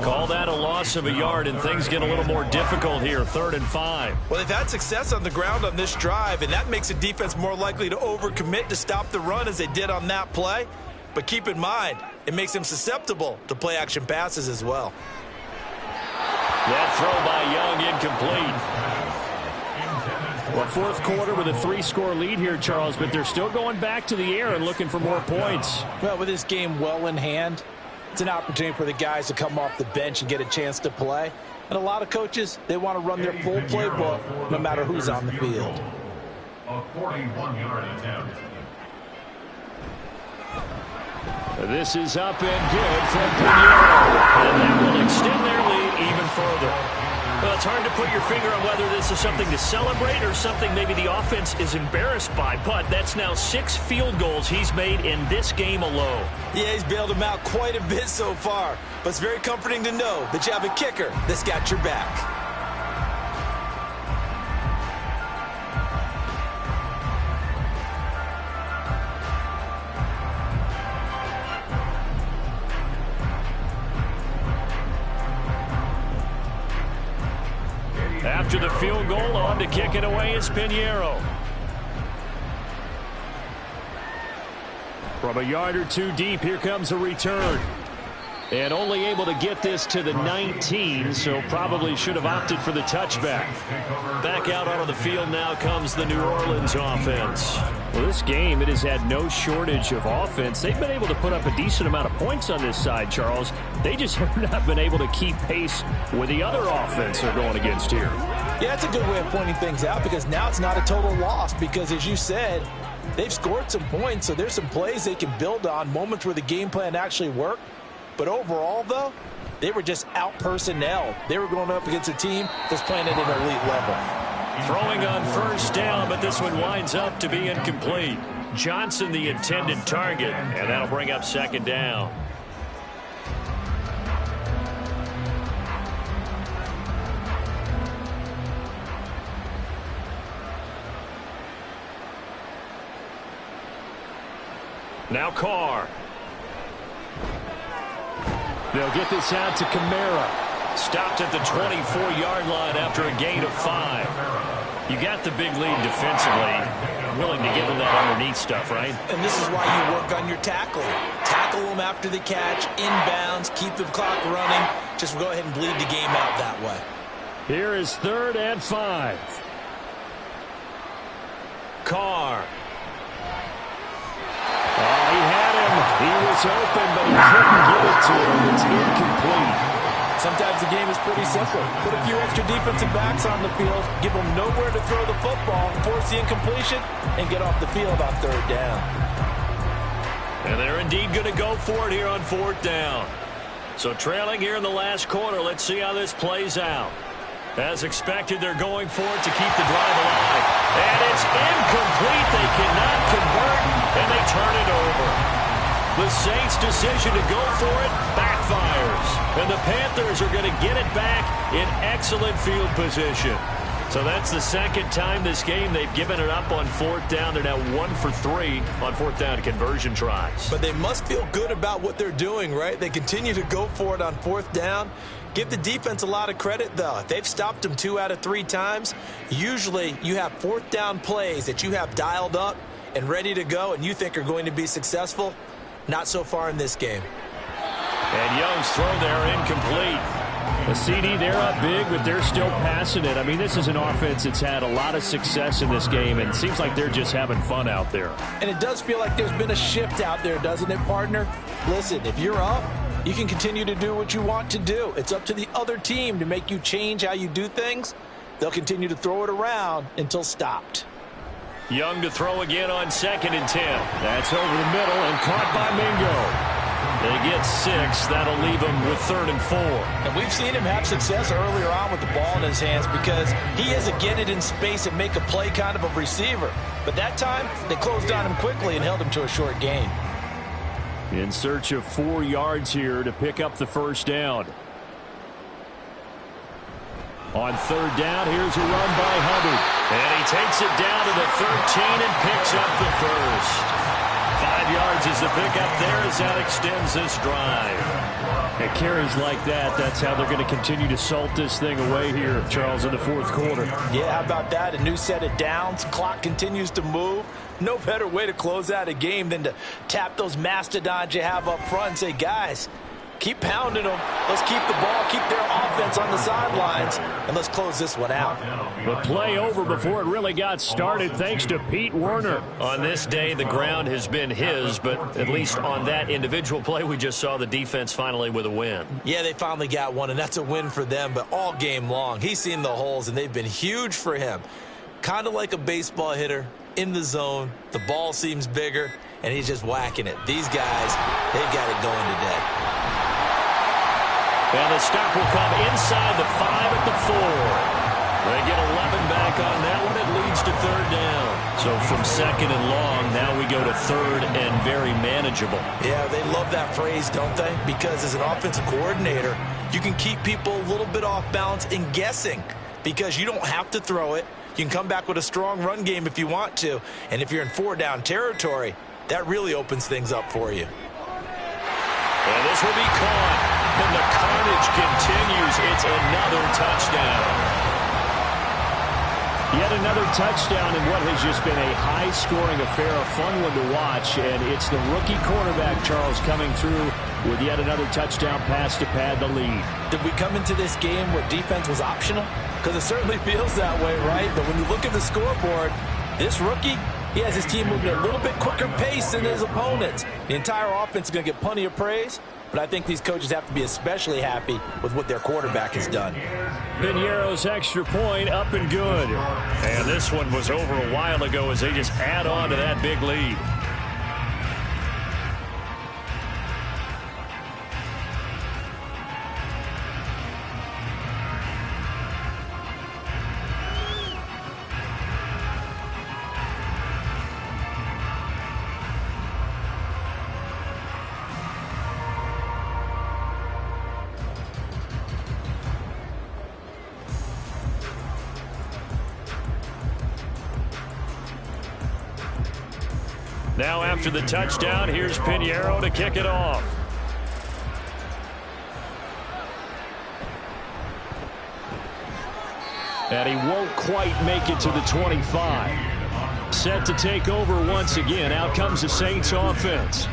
Call that a loss of a yard, and things get a little more difficult here, 3rd and 5. Well, they've had success on the ground on this drive, and that makes the defense more likely to overcommit to stop the run as they did on that play. But keep in mind, it makes them susceptible to play-action passes as well. That throw by Young incomplete. Well, fourth quarter with a 3-score lead here, Charles, but they're still going back to the air and looking for more points. Well, with this game well in hand, it's an opportunity for the guys to come off the bench and get a chance to play. And a lot of coaches, they want to run their full playbook no matter who's on the field. A 41-yard attempt. This is up and good from Pinheiro. And that will extend their lead even further. Well, it's hard to put your finger on whether this is something to celebrate or something maybe the offense is embarrassed by. But that's now 6 field goals he's made in this game alone. Yeah, he's bailed them out quite a bit so far. But it's very comforting to know that you have a kicker that's got your back. After the field goal, on to kick it away is Pinheiro. From a yard or two deep, here comes a return. And only able to get this to the 19, so probably should have opted for the touchback. Back out onto the field now comes the New Orleans offense. Well, this game, it has had no shortage of offense. They've been able to put up a decent amount of points on this side, Charles. They just have not been able to keep pace with the other offense they're going against here. Yeah, that's a good way of pointing things out because now it's not a total loss because, as you said, they've scored some points, so there's some plays they can build on, moments where the game plan actually worked. But overall, though, they were just out-personnel. They were going up against a team that's playing at an elite level. Throwing on first down, but this one winds up to be incomplete. Johnson the intended target, and that'll bring up 2nd down. Now Carr. They'll get this out to Kamara. Stopped at the 24-yard line after a gain of 5. You got the big lead defensively. Willing to give them that underneath stuff, right? And this is why you work on your tackling. Tackle them after the catch, inbounds, keep the clock running. Just go ahead and bleed the game out that way. Here is 3rd and 5. Carr. Oh, he had him. He was open, but he couldn't get it to him. It's incomplete. Sometimes the game is pretty simple. Put a few extra defensive backs on the field, give them nowhere to throw the football, force the incompletion, and get off the field on third down. And they're indeed going to go for it here on fourth down. So trailing here in the last quarter, let's see how this plays out. As expected, they're going for it to keep the drive alive. And it's incomplete. They cannot convert, and they turn it over. The Saints' decision to go for it backfires. And the Panthers are going to get it back in excellent field position. So that's the second time this game they've given it up on fourth down. They're now 1 for 3 on fourth down conversion tries. But they must feel good about what they're doing, right? They continue to go for it on fourth down. Give the defense a lot of credit, though. If they've stopped them 2 out of 3 times, usually you have fourth down plays that you have dialed up and ready to go and you think are going to be successful. Not so far in this game. And Young's throw there incomplete. The CD, they're up big, but they're still passing it. I mean, this is an offense that's had a lot of success in this game, and it seems like they're just having fun out there. And it does feel like there's been a shift out there, doesn't it, partner? Listen, if you're up, you can continue to do what you want to do. It's up to the other team to make you change how you do things. They'll continue to throw it around until stopped. Young to throw again on 2nd and 10. That's over the middle and caught by Mingo. They get 6. That'll leave them with 3rd and 4. And we've seen him have success earlier on with the ball in his hands because he is a get it in space and make a play kind of a receiver. But that time, they closed on him quickly and held him to a short gain. In search of 4 yards here to pick up the first down. On 3rd down, here's a run by Hubbard. And he takes it down to the 13 and picks up the first. 5 yards is the pickup there as that extends this drive. And carries like that, that's how they're going to continue to salt this thing away here, Charles, in the fourth quarter. Yeah, how about that? A new set of downs. Clock continues to move. No better way to close out a game than to tap those mastodons you have up front and say, guys, keep pounding them. Let's keep the ball, keep their offense on the sidelines, and let's close this one out. The play over before it really got started thanks to Pete Werner. On this day, the ground has been his, but at least on that individual play, we just saw the defense finally with a win. Yeah, they finally got one, and that's a win for them, but all game long, he's seen the holes, and they've been huge for him. Kind of like a baseball hitter in the zone. The ball seems bigger, and he's just whacking it. These guys, they've got it going today. And the stop will come inside the 5 at the 4. They get 11 back on that one. It leads to 3rd down. So from 2nd and long, now we go to 3rd and very manageable. Yeah, they love that phrase, don't they? Because as an offensive coordinator, you can keep people a little bit off balance and guessing because you don't have to throw it. You can come back with a strong run game if you want to. And if you're in 4-down territory, that really opens things up for you. And this will be caught. And the carnage continues. It's another touchdown. Yet another touchdown in what has just been a high-scoring affair, a fun one to watch. And it's the rookie quarterback, Charles, coming through with yet another touchdown pass to pad the lead. Did we come into this game where defense was optional? Because it certainly feels that way, right? But when you look at the scoreboard, this rookie, he has his team moving at a little bit quicker pace than his opponents. The entire offense is going to get plenty of praise, but I think these coaches have to be especially happy with what their quarterback has done. Piñeiro's extra point up and good. And this one was over a while ago as they just add on to that big lead. Now after the touchdown, here's Piñeiro to kick it off. And he won't quite make it to the 25. Set to take over once again. Out comes the Saints offense.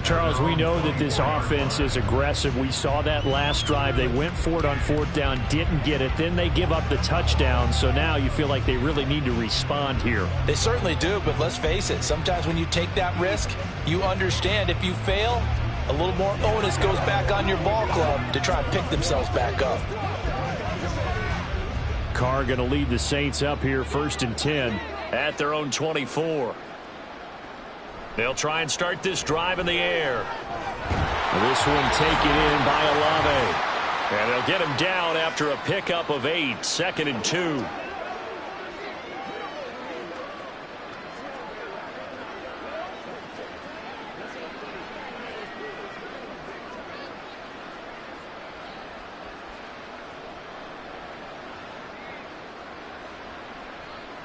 Charles, we know that this offense is aggressive. We saw that last drive. They went for it on 4th down, didn't get it. Then they give up the touchdown. So now you feel like they really need to respond here. They certainly do, but let's face it. Sometimes when you take that risk, you understand if you fail, a little more onus goes back on your ball club to try and pick themselves back up. Carr going to lead the Saints up here 1st and 10 at their own 24. They'll try and start this drive in the air. This one taken in by Olave. And they'll get him down after a pickup of 8, 2nd and 2.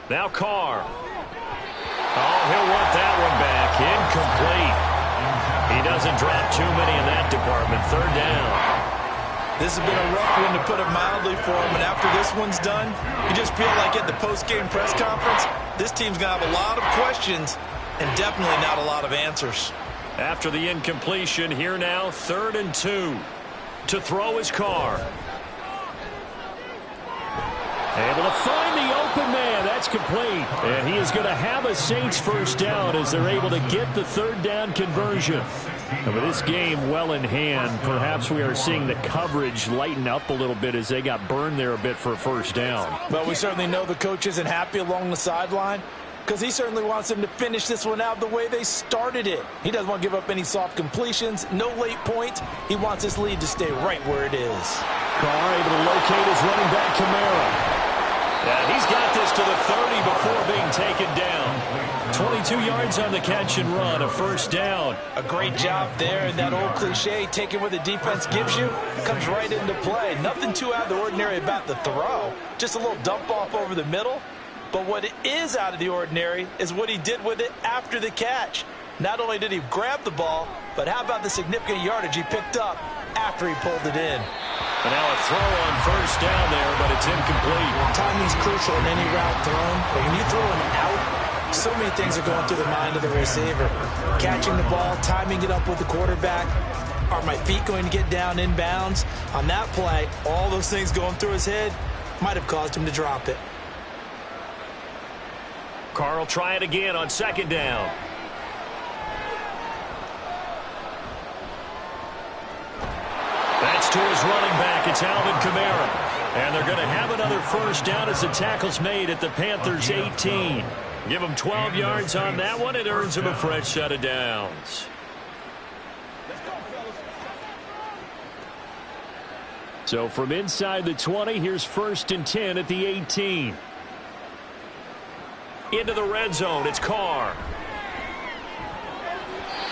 Now Carr. Oh, he'll want that one back. Incomplete. He doesn't drop too many in that department. 3rd down. This has been a rough one, to put it mildly, for him. And after this one's done, you just feel like at the post-game press conference, this team's going to have a lot of questions and definitely not a lot of answers. After the incompletion, here now, 3rd and 2. To throw his Carr. Able to find the open man. That's complete. And he is going to have a Saints 1st down as they're able to get the 3rd down conversion. And with this game well in hand, perhaps we are seeing the coverage lighten up a little bit as they got burned there a bit for a 1st down. But we certainly know the coach isn't happy along the sideline, because he certainly wants them to finish this one out the way they started it. He doesn't want to give up any soft completions, no late points. He wants his lead to stay right where it is. Carr able to locate his running back, Kamara. And he's got this to the 30 before being taken down. 22 yards on the catch and run, a 1st down. A great job there, and that old cliche, taking what the defense gives you, comes right into play. Nothing too out of the ordinary about the throw. Just a little dump off over the middle. But what is out of the ordinary is what he did with it after the catch. Not only did he grab the ball, but how about the significant yardage he picked up after he pulled it in. And now a throw on 1st down there, but it's incomplete. Timing's crucial in any route thrown, but when you throw an out, so many things are going through the mind of the receiver. Catching the ball, timing it up with the quarterback. Are my feet going to get down inbounds? On that play, all those things going through his head might have caused him to drop it. Carr will try it again on 2nd down. That's to his running back. It's Alvin Kamara. And they're going to have another 1st down as the tackle's made at the Panthers' 18. Give him 12 yards on that one. It earns him a fresh set of downs. So from inside the 20, here's 1st and 10 at the 18. Into the red zone. It's Carr.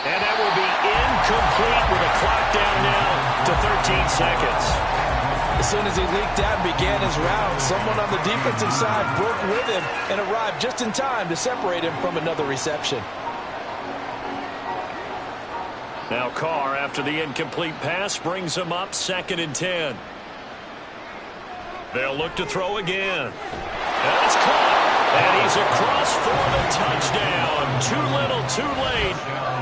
And that will be incomplete with a clock down now to 13 seconds. As soon as he leaked out and began his route, someone on the defensive side broke with him and arrived just in time to separate him from another reception. Now Carr, after the incomplete pass, brings him up 2nd and 10. They'll look to throw again. And it's caught. And he's across for the touchdown. Too little, too late.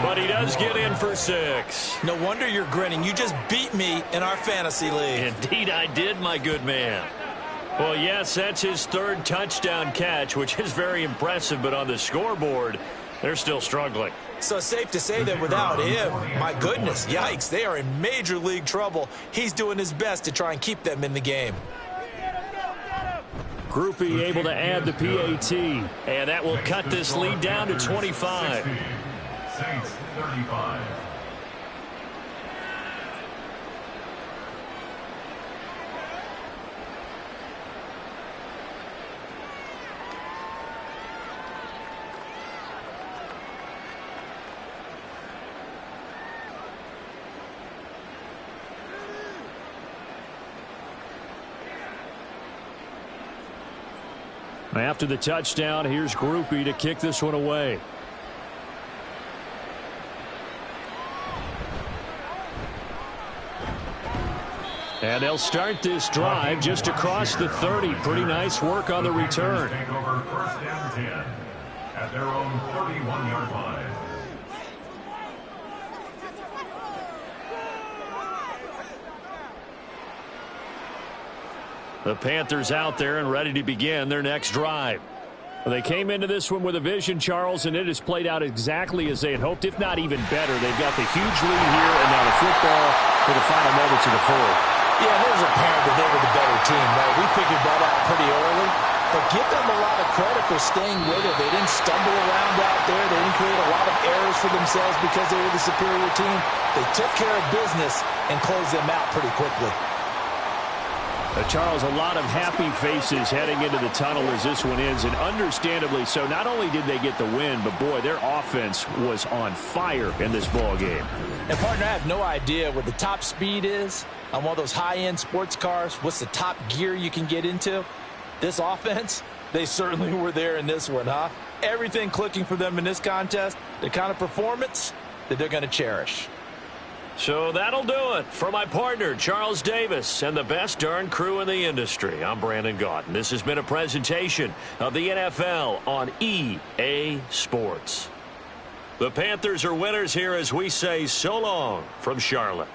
But he does get in for 6. No wonder you're grinning. You just beat me in our fantasy league. Indeed I did, my good man. Well, yes, that's his 3rd touchdown catch, which is very impressive. But on the scoreboard, they're still struggling. So safe to say that without him, my goodness, yikes, they are in major league trouble. He's doing his best to try and keep them in the game. Groupie able to add the PAT. And that will cut this lead down to 25. Saints 35. After the touchdown, here's Groupie to kick this one away. And they'll start this drive just across the 30. Pretty nice work on the return. Take over 1st and 10 at their own 31-yard line. The Panthers out there and ready to begin their next drive. Well, they came into this one with a vision, Charles, and it has played out exactly as they had hoped, if not even better. They've got the huge lead here, and now the football for the final moments of the fourth. Yeah, it was apparent that they were the better team, right? We figured that out pretty early. But give them a lot of credit for staying with it. They didn't stumble around out there. They didn't create a lot of errors for themselves because they were the superior team. They took care of business and closed them out pretty quickly. Charles, a lot of happy faces heading into the tunnel as this one ends, and understandably so. Not only did they get the win, but, boy, their offense was on fire in this ball game. And, partner, I have no idea what the top speed is on one of those high-end sports cars. What's the top gear you can get into? This offense, they certainly were there in this one, huh? Everything clicking for them in this contest, the kind of performance that they're going to cherish. So that'll do it for my partner, Charles Davis, and the best darn crew in the industry. I'm Brandon Gaunt, and this has been a presentation of the NFL on EA Sports. The Panthers are winners here as we say so long from Charlotte.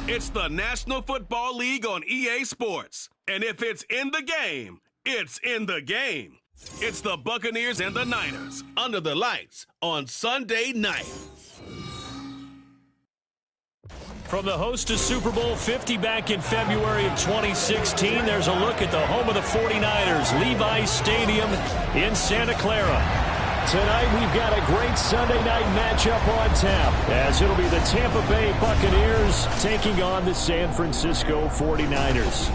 It's the National Football League on EA Sports. And if it's in the game, it's in the game. It's the Buccaneers and the Niners under the lights on Sunday night. From the host of Super Bowl 50 back in February of 2016, there's a look at the home of the 49ers, Levi's Stadium in Santa Clara. Tonight, we've got a great Sunday night matchup on tap, as it'll be the Tampa Bay Buccaneers taking on the San Francisco 49ers.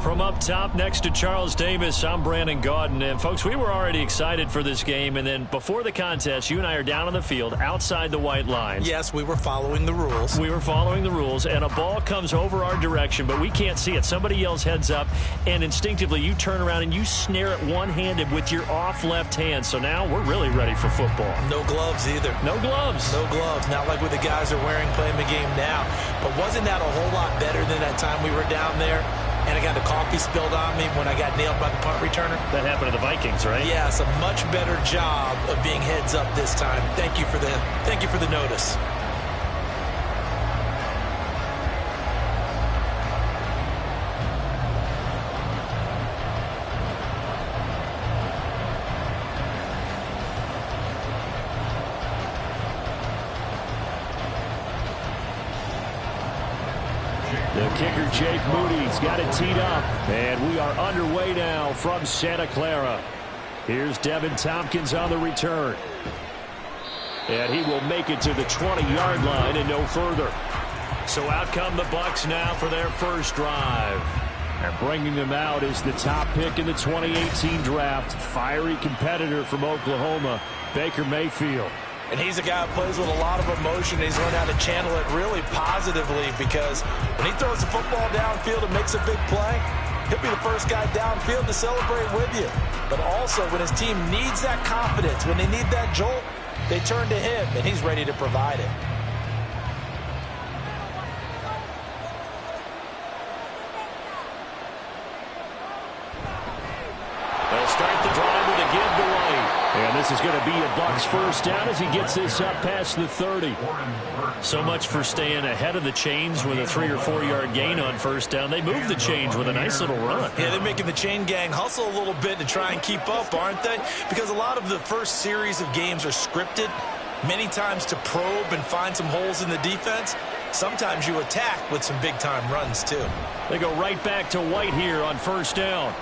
From up top next to Charles Davis, I'm Brandon Gaudin. And, folks, we were already excited for this game. And then before the contest, you and I are down on the field outside the white lines. Yes, we were following the rules. We were following the rules, and a ball comes over our direction, but we can't see it. Somebody yells heads up, and instinctively you turn around and you snare it one-handed with your off left hand. So now we're really ready for football. No gloves either. No gloves. No gloves. Not like what the guys are wearing playing the game now. But wasn't that a whole lot better than that time we were down there? And I got the coffee spilled on me when I got nailed by the punt returner. That happened to the Vikings, right? Yes, a much better job of being heads up this time. Thank you for the notice. The kicker, Jake Moody's got it teed up. And we are underway now from Santa Clara. Here's Devin Tompkins on the return. And he will make it to the 20-yard line and no further. So out come the Bucs now for their first drive. And bringing them out is the top pick in the 2018 draft. Fiery competitor from Oklahoma, Baker Mayfield. And he's a guy who plays with a lot of emotion. He's learned how to channel it really positively, because when he throws the football downfield and makes a big play, he'll be the first guy downfield to celebrate with you. But also, when his team needs that confidence, when they need that jolt, they turn to him, and he's ready to provide it. They'll start the drive with a give to White. And this is going to be a Bucs first down as he gets this up past the 30. So much for staying ahead of the chains with a 3 or 4 yard gain on first down. They move the chains with a nice little run. Yeah, they're making the chain gang hustle a little bit to try and keep up, aren't they? Because a lot of the first series of games are scripted, many times to probe and find some holes in the defense. Sometimes you attack with some big-time runs, too. They go right back to White here on first down.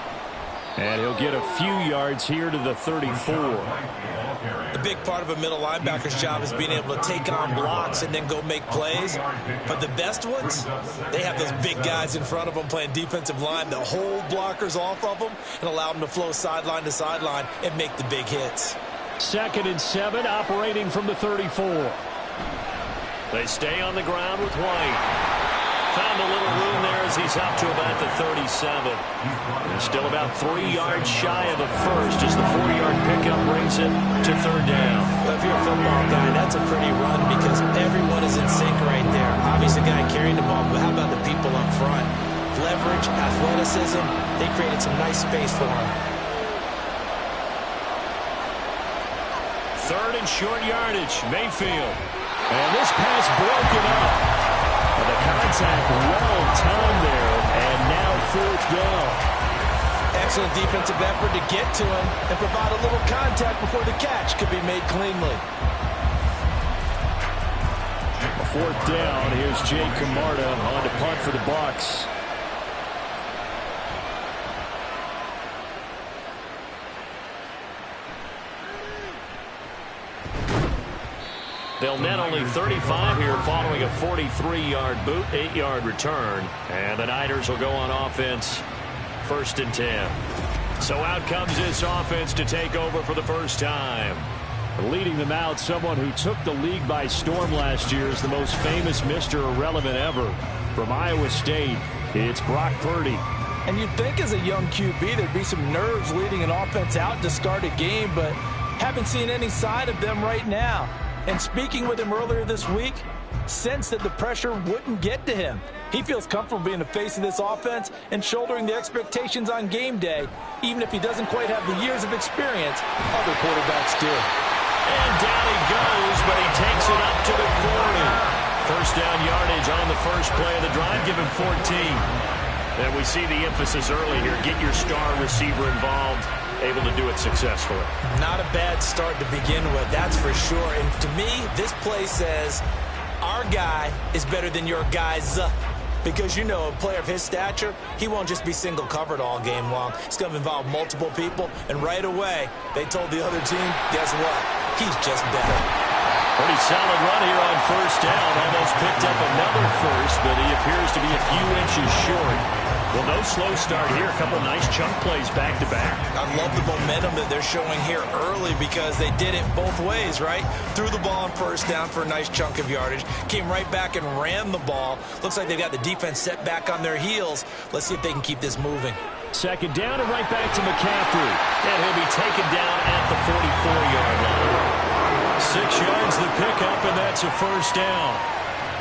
And he'll get a few yards here to the 34. The big part of a middle linebacker's job is being able to take on blocks and then go make plays. But the best ones, they have those big guys in front of them playing defensive line that hold blockers off of them and allow them to flow sideline to sideline and make the big hits. 2nd and 7, operating from the 34. They stay on the ground with White. Found a little room there as he's up to about the 37. He's still about 3 yards shy of the first as the 4-yard pickup brings it to third down. Well, if you're a football guy, that's a pretty run because everyone is in sync right there. Obviously, the guy carrying the ball, but how about the people up front? Leverage, athleticism, they created some nice space for him. 3rd and short yardage, Mayfield. And this pass broken up. The contact well timed there, and now 4th down. Excellent defensive effort to get to him and provide a little contact before the catch could be made cleanly. A 4th down. Here's Jake Camarda on to punt for the Bucs. They'll net only 35 here following a 43-yard boot, 8-yard return. And the Niners will go on offense, 1st and 10. So out comes this offense to take over for the first time. Leading them out, someone who took the league by storm last year is the most famous Mr. Irrelevant ever. From Iowa State, it's Brock Purdy. And you'd think as a young QB there'd be some nerves leading an offense out to start a game, but haven't seen any sign of them right now. And speaking with him earlier this week, sensed that the pressure wouldn't get to him. He feels comfortable being the face of this offense and shouldering the expectations on game day, even if he doesn't quite have the years of experience other quarterbacks do. And down he goes, but he takes it up to the 40. First down yardage on the first play of the drive, give him 14. And we see the emphasis early here. Get your star receiver involved, able to do it successfully. Not a bad start to begin with, that's for sure. And to me, this play says our guy is better than your guy's. Because, you know, a player of his stature, he won't just be single covered all game long. It's going to involve multiple people. And right away, they told the other team, guess what? He's just better. Pretty solid run here on first down. Almost picked up another first, but he appears to be a few inches short. Well, no slow start here. A couple nice chunk plays back-to-back. I love the momentum that they're showing here early because they did it both ways, right? Threw the ball on first down for a nice chunk of yardage. Came right back and ran the ball. Looks like they've got the defense set back on their heels. Let's see if they can keep this moving. Second down and right back to McCaffrey. And he'll be taken down at the 44-yard line. 6 yards the pickup, and that's a first down.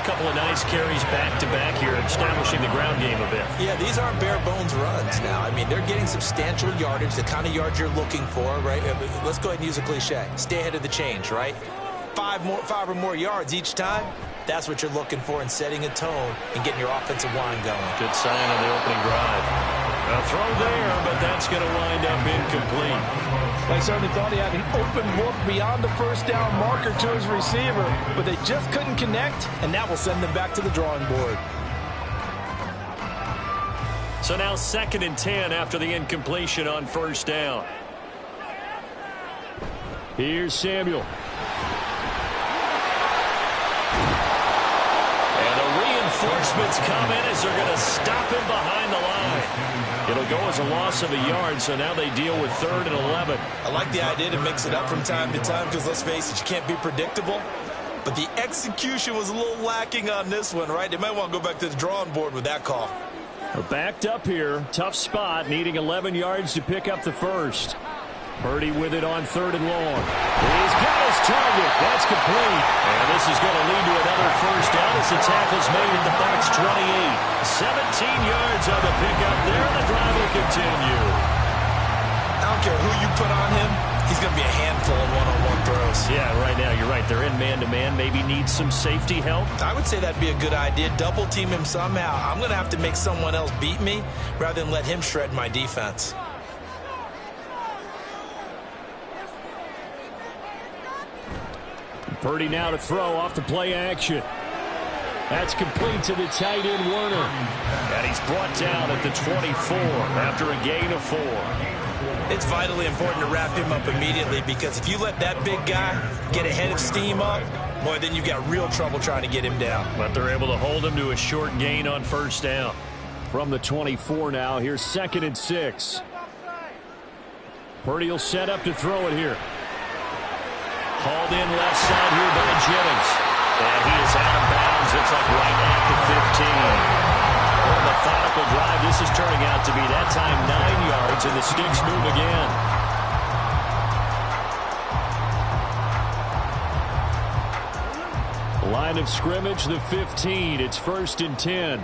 Couple of nice carries back-to-back here, establishing the ground game a bit. Yeah, these aren't bare-bones runs now. I mean, they're getting substantial yardage, the kind of yards you're looking for, right? Let's go ahead and use a cliche. Stay ahead of the change, right? 5 or more yards each time. That's what you're looking for in setting a tone and getting your offensive line going. Good sign on the opening drive. A throw there, but that's going to wind up incomplete. I certainly thought he had an open look beyond the first down marker to his receiver, but they just couldn't connect, and that will send them back to the drawing board. So now 2nd and 10 after the incompletion on first down. Here's Samuel. And the reinforcements come in as they're going to stop him behind the line. It'll go as a loss of a yard, so now they deal with 3rd and 11. I like the idea to mix it up from time to time because, let's face it, you can't be predictable. But the execution was a little lacking on this one, right? They might want to go back to the drawing board with that call. We're backed up here. Tough spot, needing 11 yards to pick up the first. Purdy with it on 3rd and long. He's got his target. That's complete. And this is going to lead to another first down as the tackle's made at the Bucs 28. 17 yards on the pickup there, and the drive will continue. I don't care who you put on him. He's going to be a handful of one-on-one throws. Yeah, right now, you're right. They're in man-to-man. Maybe needs some safety help. I would say that'd be a good idea. Double team him somehow. I'm going to have to make someone else beat me rather than let him shred my defense. Purdy now to throw off the play action. That's complete to the tight end, Werner. And he's brought down at the 24 after a gain of 4. It's vitally important to wrap him up immediately because if you let that big guy get ahead of steam up, boy, then you've got real trouble trying to get him down. But they're able to hold him to a short gain on first down. From the 24 now, here's 2nd and 6. Purdy will set up to throw it here. Hauled in left side here by Jennings. And he is out of bounds. It's like right at the 15. A methodical drive. This is turning out to be that time 9 yards, and the sticks move again. Line of scrimmage, the 15. It's 1st and 10.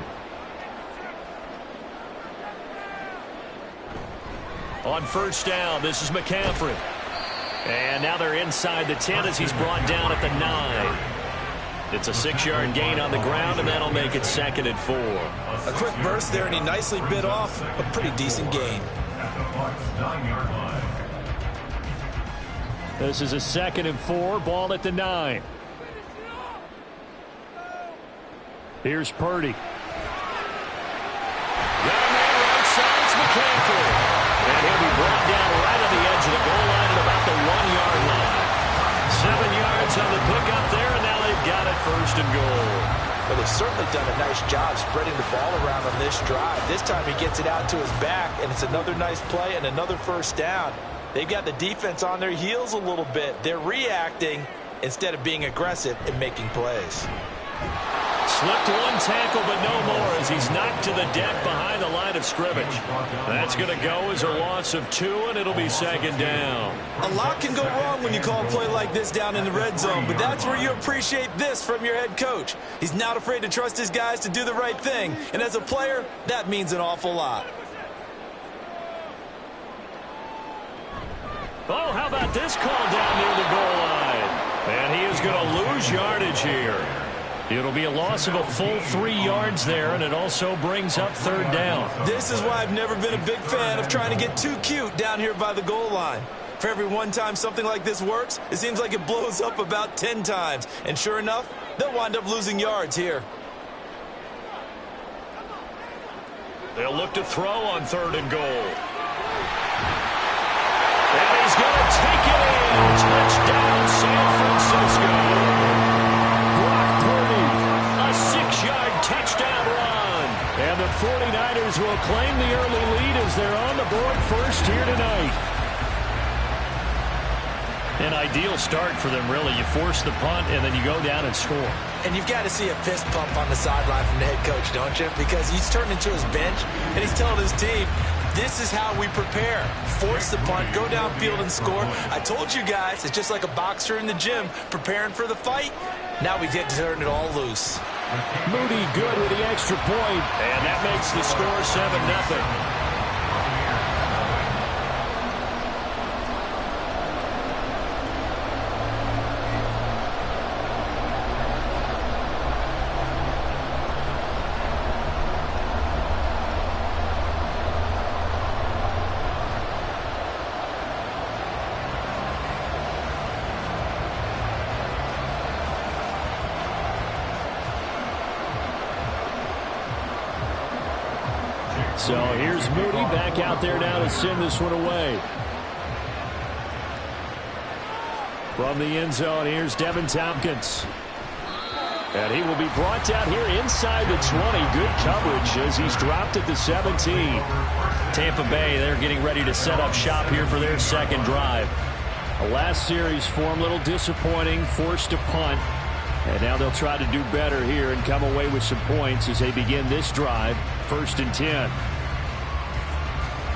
On first down, this is McCaffrey. And now they're inside the 10 as he's brought down at the 9. It's a 6-yard gain on the ground, and that'll make it 2nd and 4. A quick burst there, and he nicely bit off a pretty decent gain. This is a 2nd and 4, ball at the 9. Here's Purdy. Got a man right side, it's McCaffrey. And he'll be brought down right on the edge of the goal line at about the 1-yard line. 7 yards on the pickup there, and first and goal. Well, they've certainly done a nice job spreading the ball around on this drive. This time he gets it out to his back, and it's another nice play and another first down. They've got the defense on their heels a little bit. They're reacting instead of being aggressive and making plays. Slipped one tackle, but no more as he's knocked to the deck behind the line of scrimmage. That's going to go as a loss of 2, and it'll be second down. A lot can go wrong when you call a play like this down in the red zone, but that's where you appreciate this from your head coach. He's not afraid to trust his guys to do the right thing, and as a player, that means an awful lot. Oh, how about this call down near the goal line? And he is going to lose yardage here. It'll be a loss of a full 3 yards there, and it also brings up third down. This is why I've never been a big fan of trying to get too cute down here by the goal line. For every one time something like this works, it seems like it blows up about 10 times. And sure enough, they'll wind up losing yards here. They'll look to throw on third and goal. And he's going to take it in. Touchdown, San Francisco. A 6-yard touchdown run. And the 49ers will claim the early lead as they're on the board first here tonight. An ideal start for them, really. You force the punt, and then you go down and score. And you've got to see a fist pump on the sideline from the head coach, don't you? Because he's turned into his bench, and he's telling his team, this is how we prepare. Force the punt, go downfield and score. I told you guys, it's just like a boxer in the gym preparing for the fight. Now we get to turn it all loose. Moody good with the extra point, and that makes the score 7-0. So here's Moody back out there now to send this one away. From the end zone, here's Devin Tompkins. And he will be brought down here inside the 20. Good coverage as he's dropped at the 17. Tampa Bay, they're getting ready to set up shop here for their second drive. The last series for them, a little disappointing, forced to punt. And now they'll try to do better here and come away with some points as they begin this drive. 1st and 10.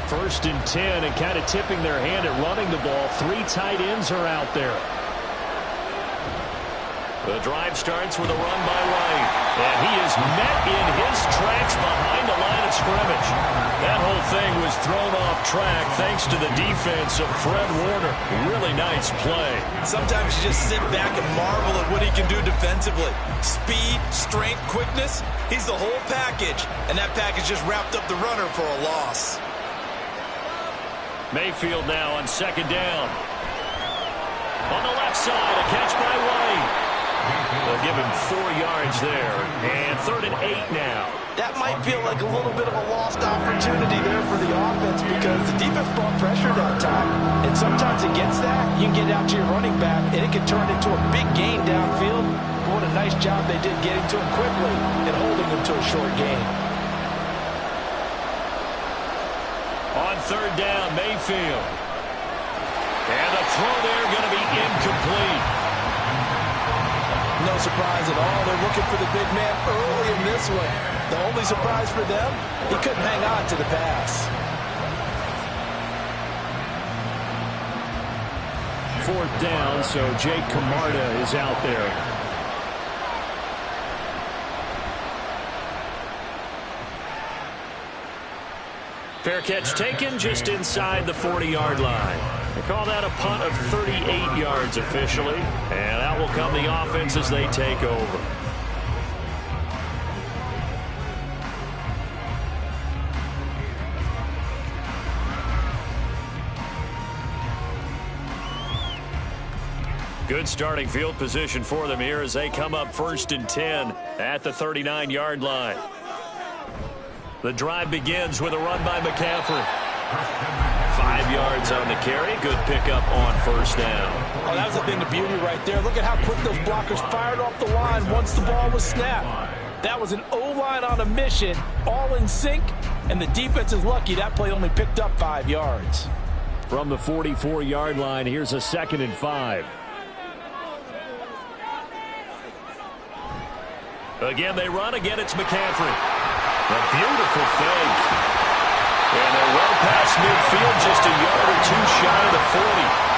1st and 10, and kind of tipping their hand at running the ball. 3 tight ends are out there. The drive starts with a run by White. And he is met in his tracks behind the line of scrimmage. That whole thing was thrown off track thanks to the defense of Fred Warner. Really nice play. Sometimes you just sit back and marvel at what he can do defensively. Speed, strength, quickness. He's the whole package. And that package just wrapped up the runner for a loss. Mayfield now on 2nd down. On the left side, a catch by White. They'll give him 4 yards there. And 3rd and 8 now. That might feel like a little bit of a lost opportunity there for the offense because the defense brought pressure that time. And sometimes against that, you can get out to your running back, and it can turn into a big gain downfield. But what a nice job they did getting to him quickly and holding him to a short gain. On 3rd down, Mayfield. And the throw there going to be incomplete. No surprise at all. They're looking for the big man early in this one. The only surprise for them, he couldn't hang on to the pass. 4th down, so Jake Camarda is out there. Fair catch taken just inside the 40-yard line. They call that a punt of 38 yards officially, and out will come the offense as they take over. Good starting field position for them here as they come up 1st and 10 at the 39-yard line. The drive begins with a run by McCaffrey. 5 5 yards on the carry. Good pickup on first down. Oh, that was a thing of beauty right there. Look at how quick those blockers fired off the line once the ball was snapped. That was an O-line on a mission, all in sync, and the defense is lucky that play only picked up 5 yards. From the 44-yard line, here's a 2nd and 5. Again, they run. Again, it's McCaffrey. A beautiful fake. And they're well past midfield, just a yard or two shy of the 40.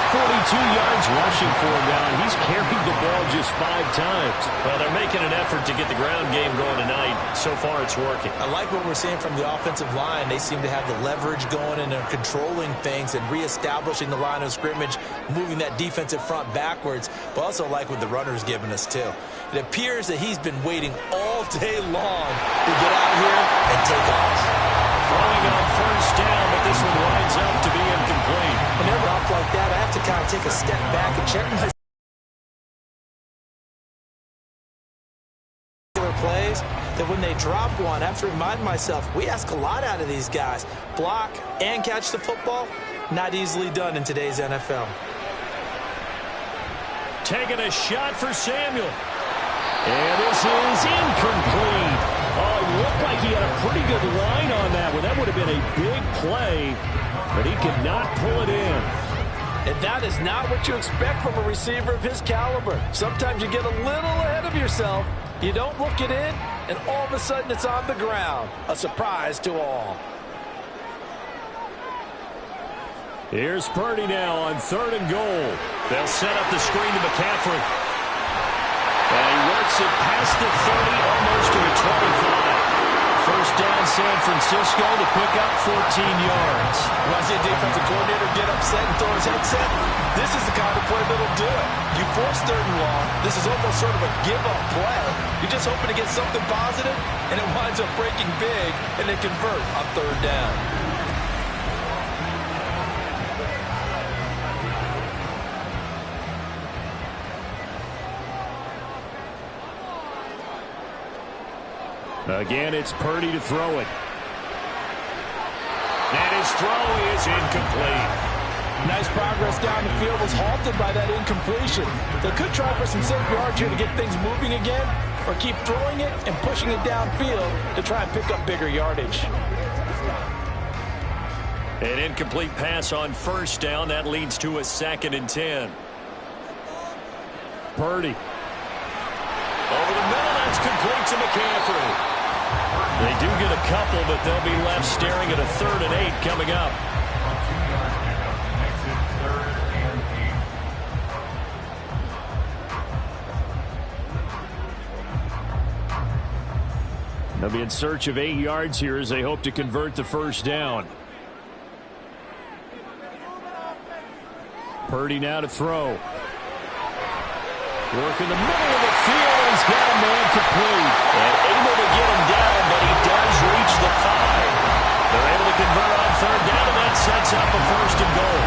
42 yards rushing for him now, and he's carried the ball just 5 times. Well, they're making an effort to get the ground game going tonight. So far, it's working. I like what we're seeing from the offensive line. They seem to have the leverage going, and they're controlling things and reestablishing the line of scrimmage, moving that defensive front backwards. But also like what the runner's giving us, too. It appears that he's been waiting all day long to get out here and take off. Throwing on first down, but this one winds up to be incomplete. Whenever off like that, I have to kind of take a step back and check my plays, that when they drop one, I have to remind myself, we ask a lot out of these guys. Block and catch the football, not easily done in today's NFL. Taking a shot for Samuel. And this is incomplete. Oh, it looked like he had a pretty good line on that one. That would have been a big play, but he could not pull it in. And that is not what you expect from a receiver of his caliber. Sometimes you get a little ahead of yourself. You don't look it in, and all of a sudden it's on the ground. A surprise to all. Here's Purdy now on 3rd and goal. They'll set up the screen to McCaffrey. And he works it past the 30, almost to the 25. First down, San Francisco to pick up 14 yards. When I see a defensive coordinator get upset and throw his headset, this is the kind of play that'll do it. You force 3rd and long. This is almost sort of a give-up play. You're just hoping to get something positive, and it winds up breaking big, and they convert on 3rd down. Again, it's Purdy to throw it. And his throw is incomplete. Nice progress down the field was halted by that incompletion. They could try for some safe yards here to get things moving again, or keep throwing it and pushing it downfield to try and pick up bigger yardage. An incomplete pass on first down. That leads to a 2nd and 10. Purdy. Over the middle, that's complete to McCaffrey. They do get a couple, but they'll be left staring at a 3rd and 8 coming up. They'll be in search of 8 yards here as they hope to convert the first down. Purdy now to throw. Work in the middle of the field. He's got a man complete. And able to get him down, but he does reach the 5. They're able to convert on 3rd down, and that sets up a 1st and goal.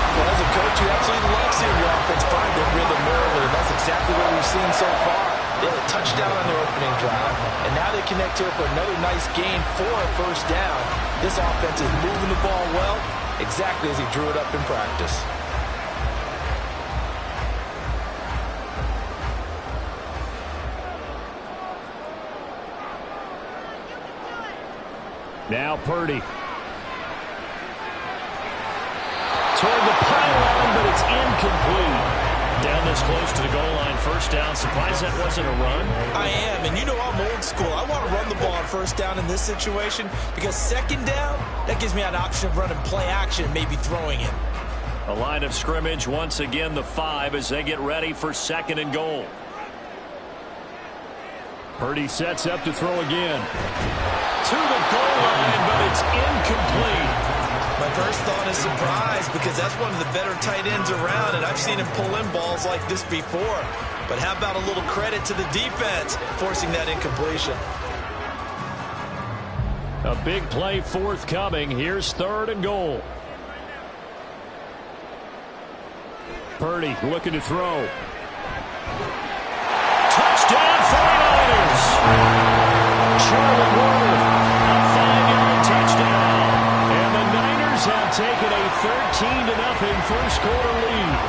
Well, as a coach, you absolutely love seeing the offense find their rhythm early, and that's exactly what we've seen so far. They had a touchdown on their opening drive, and now they connect here for another nice gain for a 1st down. This offense is moving the ball well, exactly as he drew it up in practice. Now Purdy. Toward the pylon, but it's incomplete. Down this close to the goal line, first down. Surprised that wasn't a run? I am, and you know I'm old school. I want to run the ball on first down in this situation because 2nd down, that gives me an option of running play action, maybe throwing it. A line of scrimmage, once again the 5 as they get ready for 2nd and goal. Purdy sets up to throw again. To the goal line, but it's incomplete. My first thought is surprise because that's one of the better tight ends around, and I've seen him pull in balls like this before. But how about a little credit to the defense forcing that incompletion? A big play forthcoming. Here's 3rd and goal. Purdy looking to throw. Touchdown 49ers! Charlie Warner, a 5-yard touchdown. And the Niners have taken a first quarter lead.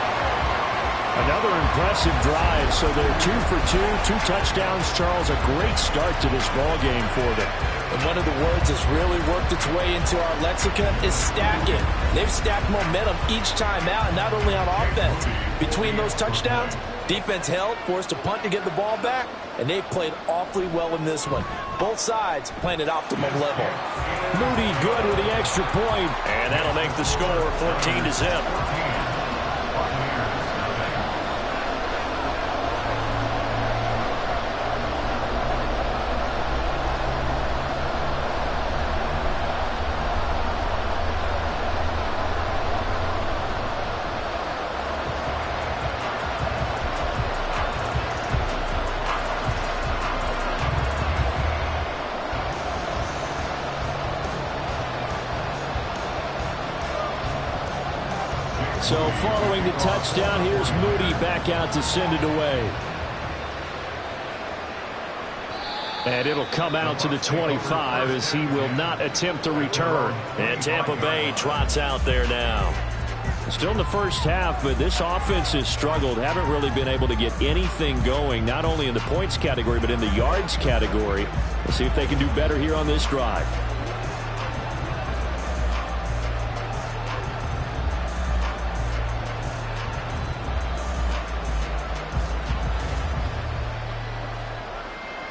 Another impressive drive, so they're 2 for 2, 2 touchdowns. Charles, a great start to this ball game for them. And one of the words that's really worked its way into our lexicon is stacking. They've stacked momentum each time out, and not only on offense. Between those touchdowns, defense held, forced a punt to get the ball back, and they've played awfully well in this one. Both sides playing at optimum level. Moody good with the extra point, and that'll make the score 14-0. So following the touchdown, here's Moody back out to send it away. And it'll come out to the 25 as he will not attempt to return. And Tampa Bay trots out there now. Still in the first half, but this offense has struggled. Haven't really been able to get anything going, not only in the points category, but in the yards category. We'll see if they can do better here on this drive.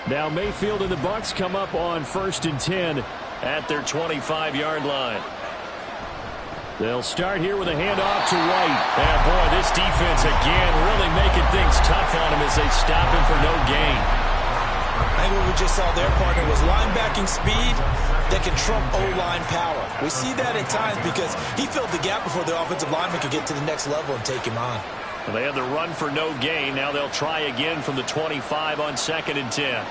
Now Mayfield and the Bucs come up on 1st and 10 at their 25-yard line. They'll start here with a handoff to White. And boy, this defense again really making things tough on him as they stop him for no gain. I think what we just saw there, partner, was linebacking speed that can trump O-line power. We see that at times because he filled the gap before the offensive lineman could get to the next level and take him on. Well, they had the run for no gain. Now they'll try again from the 25 on 2nd and 10.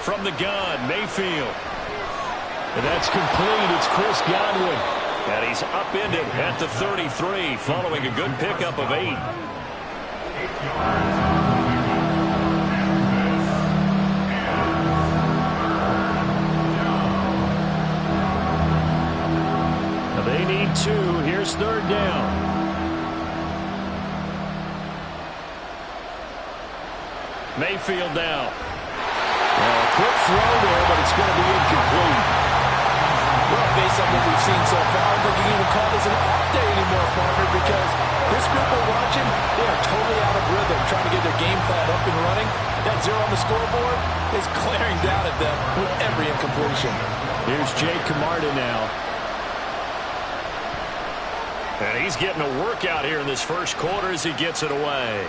From the gun, Mayfield. And that's complete. It's Chris Godwin. And he's upended at the 33 following a good pickup of 8. Now they need 2. Here's 3rd down. Mayfield now. Quick throw there, but it's going to be incomplete. Well, based on what we've seen so far, I don't think you can even call this an off day anymore, partner, because this group we're watching, they are totally out of rhythm, trying to get their game plan up and running. That 0 on the scoreboard is glaring down at them with every incompletion. Here's Jake Camarda now. And he's getting a workout here in this first quarter as he gets it away.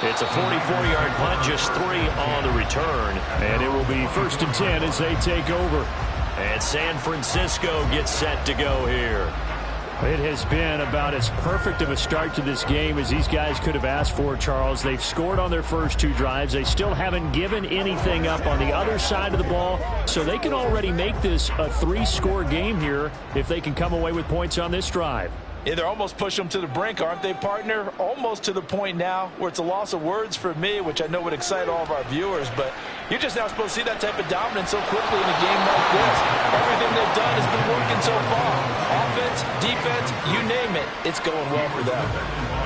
It's a 44-yard punt, just 3 on the return. And it will be 1st and 10 as they take over. And San Francisco gets set to go here. It has been about as perfect of a start to this game as these guys could have asked for, Charles. They've scored on their first 2 drives. They still haven't given anything up on the other side of the ball, so they can already make this a 3-score game here if they can come away with points on this drive. Yeah, they're almost pushing them to the brink, aren't they, partner? Almost to the point now where it's a loss of words for me, which I know would excite all of our viewers, but you're just now supposed to see that type of dominance so quickly in a game like this. Everything they've done has been working so far. Offense, defense, you name it, it's going well for them.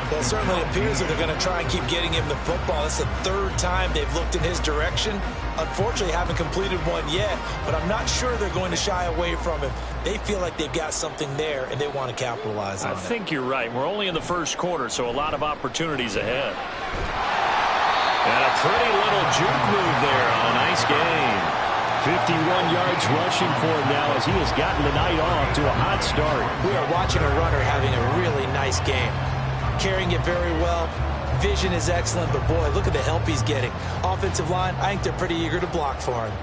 Well, it certainly appears that they're going to try and keep getting him the football. It's the 3rd time they've looked in his direction. Unfortunately, haven't completed one yet, but I'm not sure they're going to shy away from him. They feel like they've got something there, and they want to capitalize on it. I think you're right. We're only in the first quarter, so a lot of opportunities ahead. And a pretty little juke move there on a nice game. 51 yards rushing for him now as he has gotten the night off to a hot start. We are watching a runner having a really nice game. Carrying it very well. Vision is excellent, but boy, look at the help he's getting. Offensive line, I think they're pretty eager to block for him.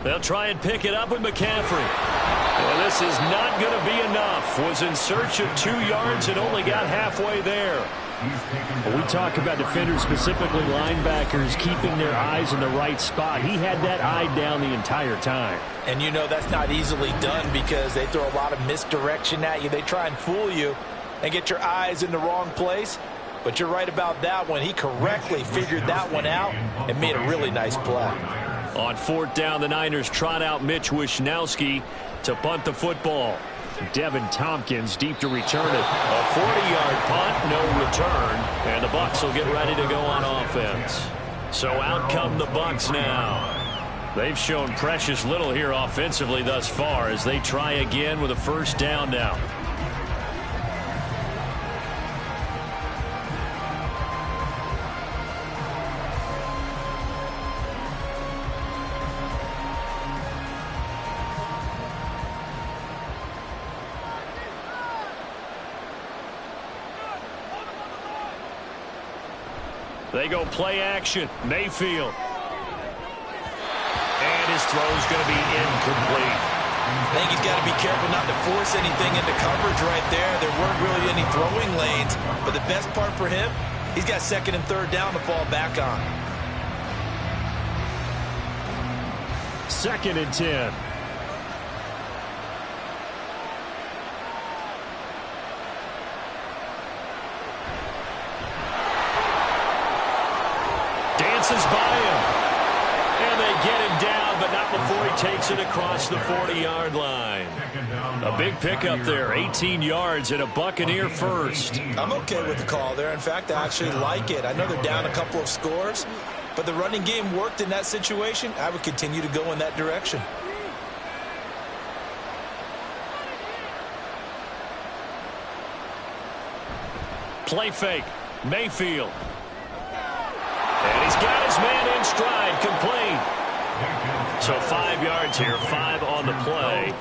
They'll try and pick it up with McCaffrey. Well, this is not going to be enough. Was in search of 2 yards and only got halfway there. We talk about defenders, specifically linebackers, keeping their eyes in the right spot. He had that eye down the entire time. And you know that's not easily done because they throw a lot of misdirection at you. They try and fool you and get your eyes in the wrong place. But you're right about that one. He correctly figured that one out and made a really nice play. On 4th down, the Niners trot out Mitch Wishnowski to punt the football. Devin Tompkins deep to return it. A 40-yard punt, no return, and the Bucs will get ready to go on offense. So out come the Bucs now. They've shown precious little here offensively thus far as they try again with a 1st down now. They go play action. Mayfield. And his throw's going to be incomplete. I think he's got to be careful not to force anything into coverage right there. There weren't really any throwing lanes. But the best part for him, he's got 2nd and 3rd down to fall back on. 2nd and 10. Dances by him. And they get him down, but not before he takes it across the 40-yard line. A big pickup there, 18 yards and a Buccaneer first. I'm okay with the call there. In fact, I actually like it. I know they're down a couple of scores, but the running game worked in that situation. I would continue to go in that direction. Play fake. Mayfield. And he's got his man in stride, complete. So 5 yards here, 5 on the play,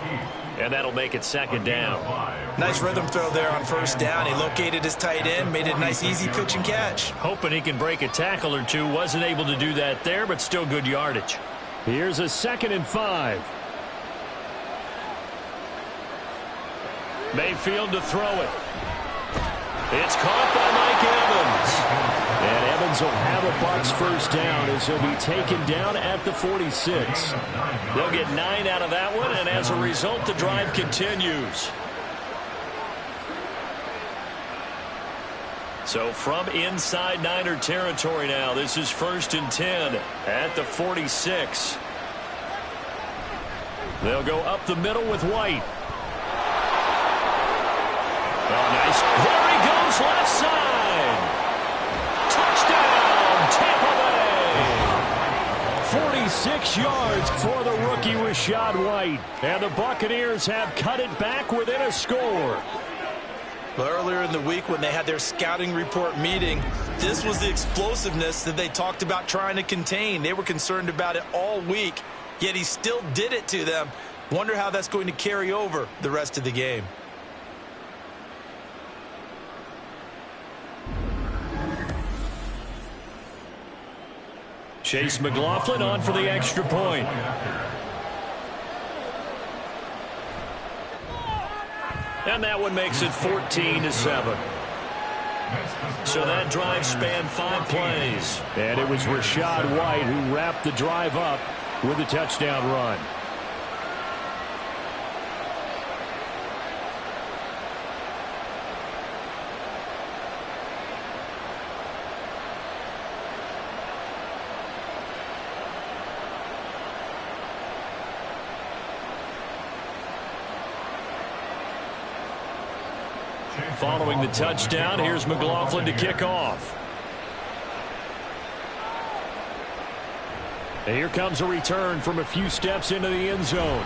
and that'll make it 2nd down. Nice rhythm throw there on 1st down. He located his tight end, made it a nice easy pitch and catch. Hoping he can break a tackle or two. Wasn't able to do that there, but still good yardage. Here's a 2nd and 5. Mayfield to throw it. It's caught by Mike Evans. And Evans will have a Bucs 1st down as he'll be taken down at the 46. They'll get 9 out of that one, and as a result, the drive continues. So from inside Niner territory now, this is 1st and 10 at the 46. They'll go up the middle with White. Oh, nice. There he goes, left side. Touchdown, Tampa Bay. 46 yards for the rookie Rachaad White. And the Buccaneers have cut it back within a score. Well, earlier in the week when they had their scouting report meeting, this was the explosiveness that they talked about trying to contain. They were concerned about it all week, yet he still did it to them. Wonder how that's going to carry over the rest of the game. Chase McLaughlin on for the extra point. And that one makes it 14-7. So that drive spanned 5 plays. And it was Rachaad White who wrapped the drive up with a touchdown run. Following the touchdown, here's McLaughlin to kick off. And here comes a return from a few steps into the end zone.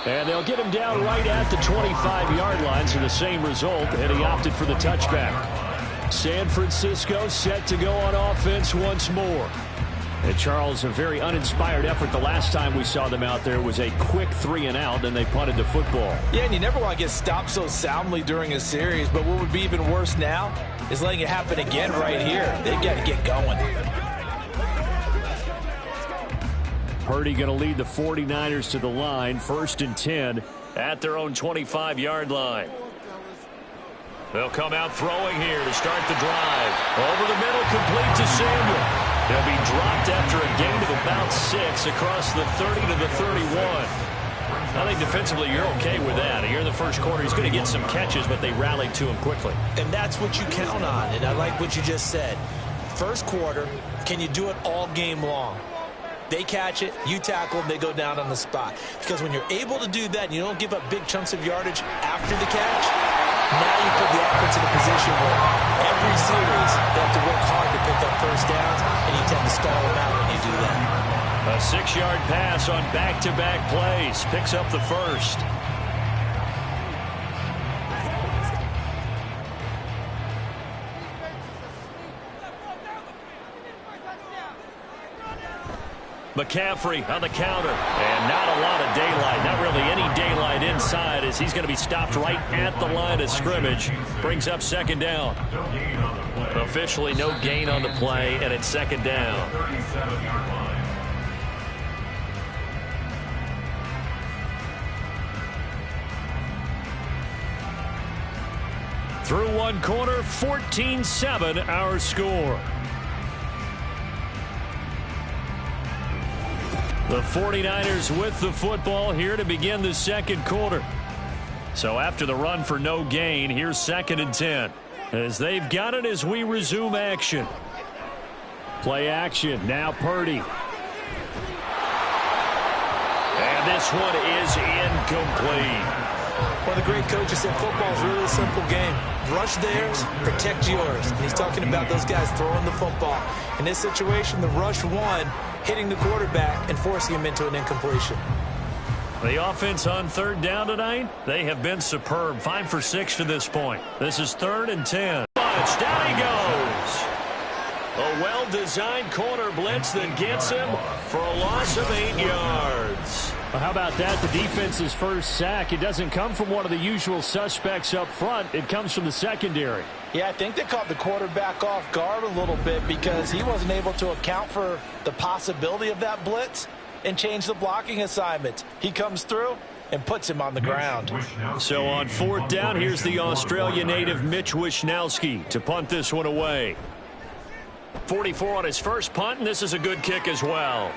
And they'll get him down right at the 25-yard line, so the same result, and he opted for the touchback. San Francisco set to go on offense once more. And Charles, a very uninspired effort the last time we saw them out there was a quick 3-and-out, and they punted the football. Yeah, and you never want to get stopped so soundly during a series, but what would be even worse now is letting it happen again right here. They've got to get going. Purdy going to lead the 49ers to the line, 1st and 10 at their own 25-yard line. They'll come out throwing here to start the drive. Over the middle, complete to Samuel. They'll be dropped after a gain of about 6 across the 30 to the 31. I think defensively you're okay with that. Here in the first quarter, he's going to get some catches, but they rallied to him quickly. And that's what you count on, and I like what you just said. First quarter, can you do it all game long? They catch it, you tackle them, they go down on the spot. Because when you're able to do that and you don't give up big chunks of yardage after the catch, now you put the offense in a position where every series they have to work hard to pick up first downs, and you tend to stall them out when you do that. A 6-yard pass on back-to-back plays. Picks up the first. McCaffrey on the counter. And not a lot of daylight. Not really any daylight inside as he's going to be stopped right at the line of scrimmage. Brings up second down. Officially no gain on the play, and it's second down. 37-yard line. Through one quarter, 14-7 our score. The 49ers with the football here to begin the second quarter. So after the run for no gain, here's 2nd and 10. As they've got it as we resume action. Play action, now Purdy. And this one is incomplete. One of the great coaches said football is really a simple game. Rush theirs, protect yours. And he's talking about those guys throwing the football. In this situation, the rush won, hitting the quarterback and forcing him into an incompletion. The offense on 3rd down tonight, they have been superb. 5 for 6 to this point. This is 3rd and 10. Down he goes. A well-designed corner blitz that gets him for a loss of 8 yards. Well, how about that? The defense's first sack. It doesn't come from one of the usual suspects up front. It comes from the secondary. Yeah, I think they caught the quarterback off guard a little bit because he wasn't able to account for the possibility of that blitz and change the blocking assignments. He comes through and puts him on the ground. So on 4th down, here's the Australia native Mitch Wishnowsky to punt this one away. 44 on his first punt, and this is a good kick as well.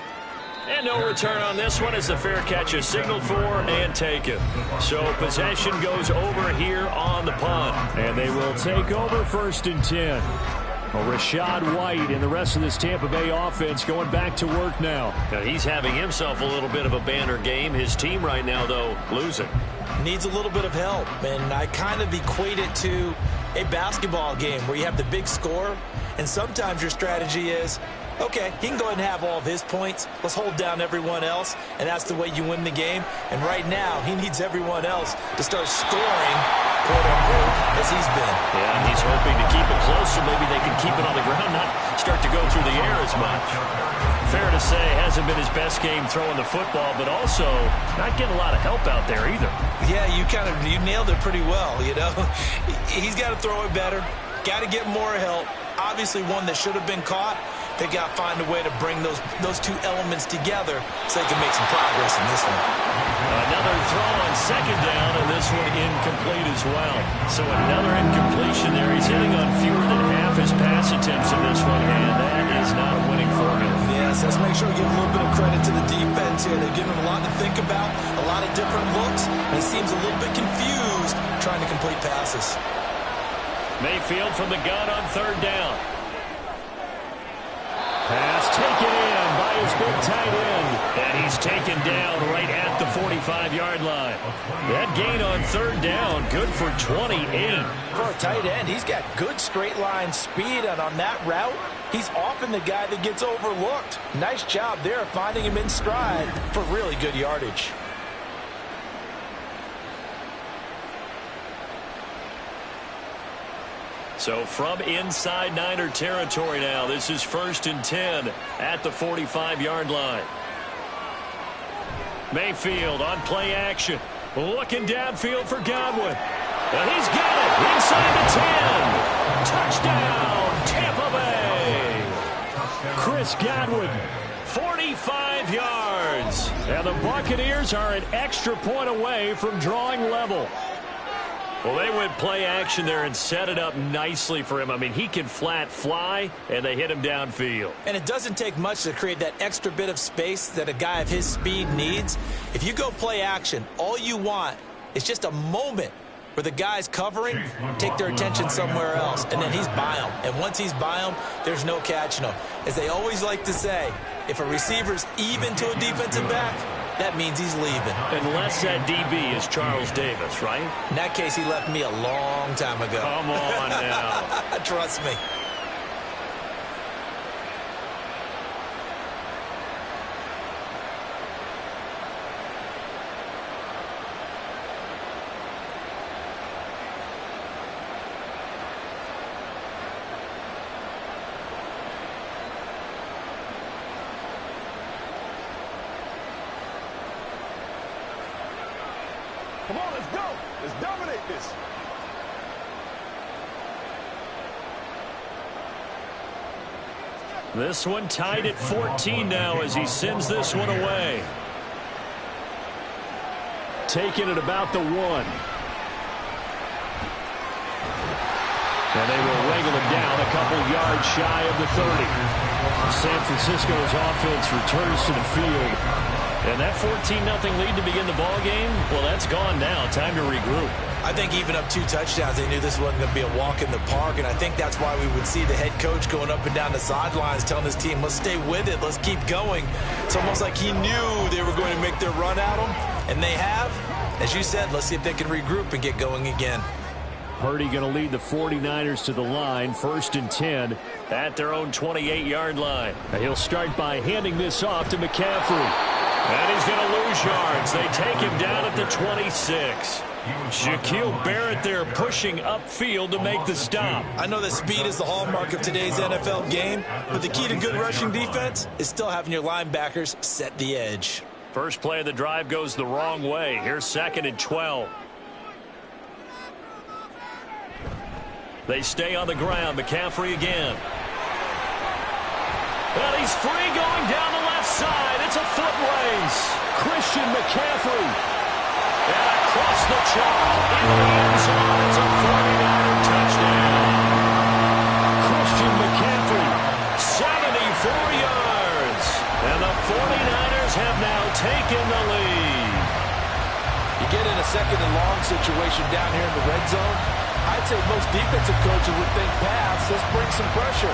And no return on this one as the fair catch is signaled for and taken. So possession goes over here on the punt. And they will take over 1st and 10. Well, Rachaad White and the rest of this Tampa Bay offense going back to work now. He's having himself a little bit of a banner game. His team right now, though, losing. Needs a little bit of help, and I kind of equate it to a basketball game where you have the big score, and sometimes your strategy is, okay, he can go ahead and have all of his points. Let's hold down everyone else, and that's the way you win the game. And right now, he needs everyone else to start scoring, quote-unquote, as he's been. Yeah, and he's hoping to keep it close so maybe they can keep it on the ground, not start to go through the air as much. Fair to say, hasn't been his best game throwing the football, but also not getting a lot of help out there either. Yeah, you nailed it pretty well, you know. He's got to throw it better, got to get more help. Obviously one that should have been caught. They got to find a way to bring those two elements together so they can make some progress in this one. Another throw on 2nd down, and this one incomplete as well. So another incompletion there. He's hitting on fewer than half his pass attempts in this one, and that is not a winning formula. Yes, let's make sure we give a little bit of credit to the defense here. They've given him a lot to think about, a lot of different looks, and he seems a little bit confused trying to complete passes. Mayfield from the gun on 3rd down. Pass taken in by his big tight end. And he's taken down right at the 45-yard line. That gain on 3rd down, good for 28. For a tight end, he's got good straight line speed, and on that route, he's often the guy that gets overlooked. Nice job there finding him in stride for really good yardage. So from inside Niner territory now, this is 1st and 10 at the 45-yard line. Mayfield on play action. Looking downfield for Godwin. And he's got it inside the 10. Touchdown, Tampa Bay. Chris Godwin, 45 yards. And the Buccaneers are an extra point away from drawing level. Well, they went play action there and set it up nicely for him. I mean, he can flat fly, and they hit him downfield. And it doesn't take much to create that extra bit of space that a guy of his speed needs. If you go play action, all you want is just a moment where the guys covering take their attention somewhere else, and then he's by him. And once he's by him, there's no catching him. As they always like to say, If a receiver's even to a defensive back, that means he's leaving. Unless that DB is Charles Davis, right? In that case, he left me a long time ago. Come on now. Trust me. Come on, let's go. Let's dominate this. This one tied at 14 now as he sends this one away. Taking it about the 1. And they will wrangle him down a couple yards shy of the 30. San Francisco's offense returns to the field. And that 14-0 lead to begin the ball game, well, that's gone now. Time to regroup. I think even up 2 touchdowns, they knew this wasn't going to be a walk in the park, and I think that's why we would see the head coach going up and down the sidelines telling his team, let's stay with it, let's keep going. It's almost like he knew they were going to make their run at him, and they have. As you said, let's see if they can regroup and get going again. Purdy going to lead the 49ers to the line, 1st and 10 at their own 28-yard line. And he'll start by handing this off to McCaffrey. And he's going to lose yards. They take him down at the 26. Shaquille Barrett there pushing upfield to make the stop. I know that speed is the hallmark of today's NFL game, but the key to good rushing defense is still having your linebackers set the edge. First play of the drive goes the wrong way. Here's 2nd and 12. They stay on the ground. McCaffrey again. And he's free going down the left side. It's a foot race. Christian McCaffrey. And across the chalk into the end zone. It's a 49er touchdown. Christian McCaffrey, 74 yards. And the 49ers have now taken the lead. You get in a 2nd and long situation down here in the red zone. I'd say most defensive coaches would think pass. Let's bring some pressure.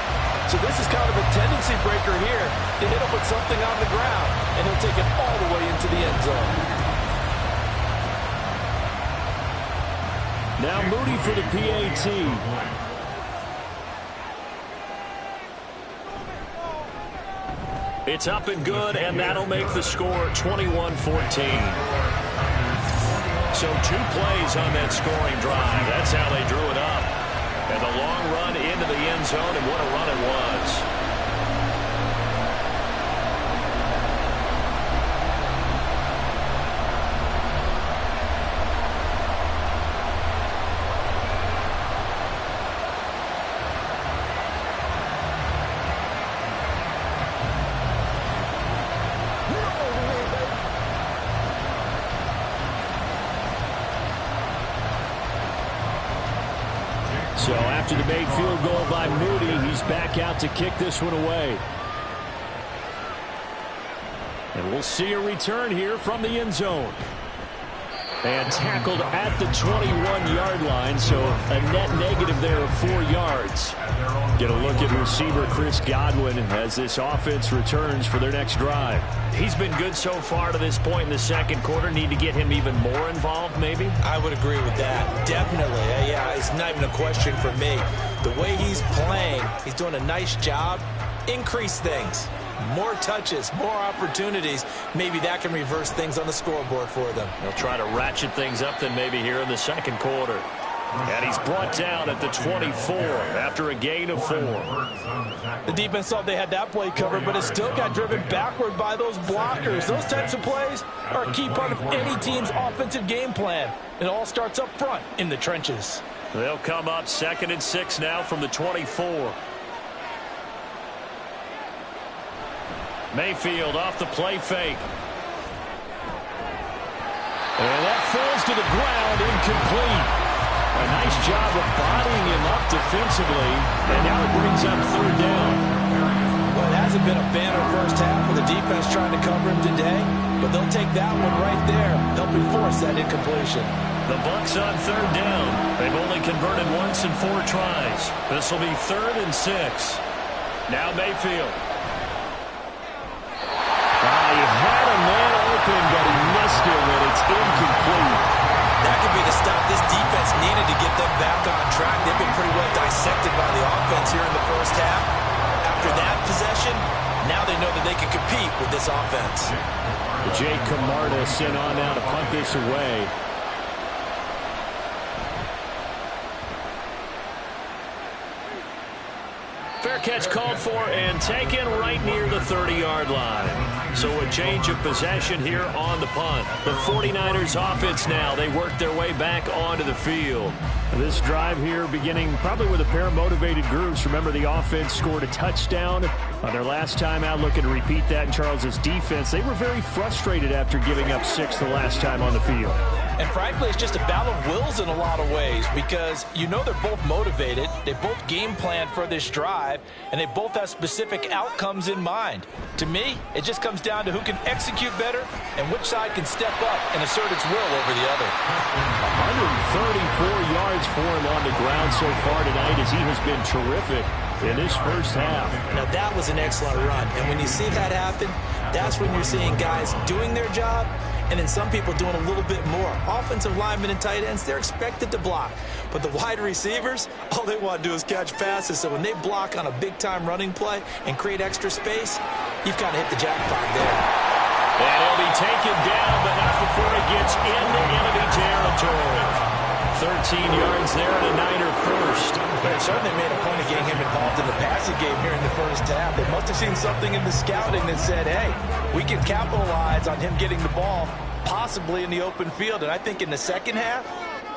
So this is kind of a tendency breaker here to hit him with something on the ground, and he'll take it all the way into the end zone. Now Moody for the PAT. It's up and good, and that'll make the score 21-14. So 2 plays on that scoring drive. That's how they drew it up. And the long run into the end zone, and what a run it was. So after the made field goal by Moody, he's back out to kick this one away. And we'll see a return here from the end zone. And tackled at the 21-yard line, so a net negative there of 4 yards. Get a look at receiver Chris Godwin as this offense returns for their next drive. He's been good so far to this point in the 2nd quarter. Need to get him even more involved, maybe? I would agree with that. Definitely. Yeah, it's not even a question for me. The way he's playing, he's doing a nice job. Increase things. More touches, more opportunities. Maybe that can reverse things on the scoreboard for them. They'll try to ratchet things up then maybe here in the 2nd quarter. And he's brought down at the 24 after a gain of 4. The defense thought they had that play covered, but it still got driven backward by those blockers. Those types of plays are a key part of any team's offensive game plan. It all starts up front in the trenches. They'll come up 2nd and 6 now from the 24. Mayfield off the play fake. And that falls to the ground, incomplete. A nice job of bodying him up defensively, and now it brings up 3rd down. Well, it hasn't been a banner first half for the defense trying to cover him today, but they'll take that one right there, helping force that incompletion. The Bucs on 3rd down. They've only converted once in 4 tries. This will be 3rd and 6. Now Mayfield. to stop this defense needed to get them back on track. They've been pretty well dissected by the offense here in the first half. After that possession, now they know that they can compete with this offense. Jake Camarda sent on now to punt this away. Fair catch called for and taken right near the 30-yard line. So a change of possession here on the punt. The 49ers offense now, they work their way back onto the field. This drive here beginning probably with a pair of motivated groups. Remember, the offense scored a touchdown on their last time out. Looking to repeat that in Charles's defense. They were very frustrated after giving up 6 the last time on the field. And frankly, it's just a battle of wills in a lot of ways because you know they're both motivated. They both game plan for this drive, and they both have specific outcomes in mind. To me, it just comes down to who can execute better and which side can step up and assert its will over the other. 134 yards for him on the ground so far tonight as he has been terrific in this first half. Now, that was an excellent run. And when you see that happen, that's when you're seeing guys doing their job and then some people doing a little bit more. Offensive linemen and tight ends, they're expected to block. But the wide receivers, all they want to do is catch passes. So when they block on a big-time running play and create extra space, you've kind of hit the jackpot there. And he'll be taken down, but not before he gets into enemy territory. 13 yards there and a Niner first. But it certainly made a point of getting him involved in the passing game here in the first half. They must have seen something in the scouting that said, hey, we can capitalize on him getting the ball possibly in the open field. And I think in the second half,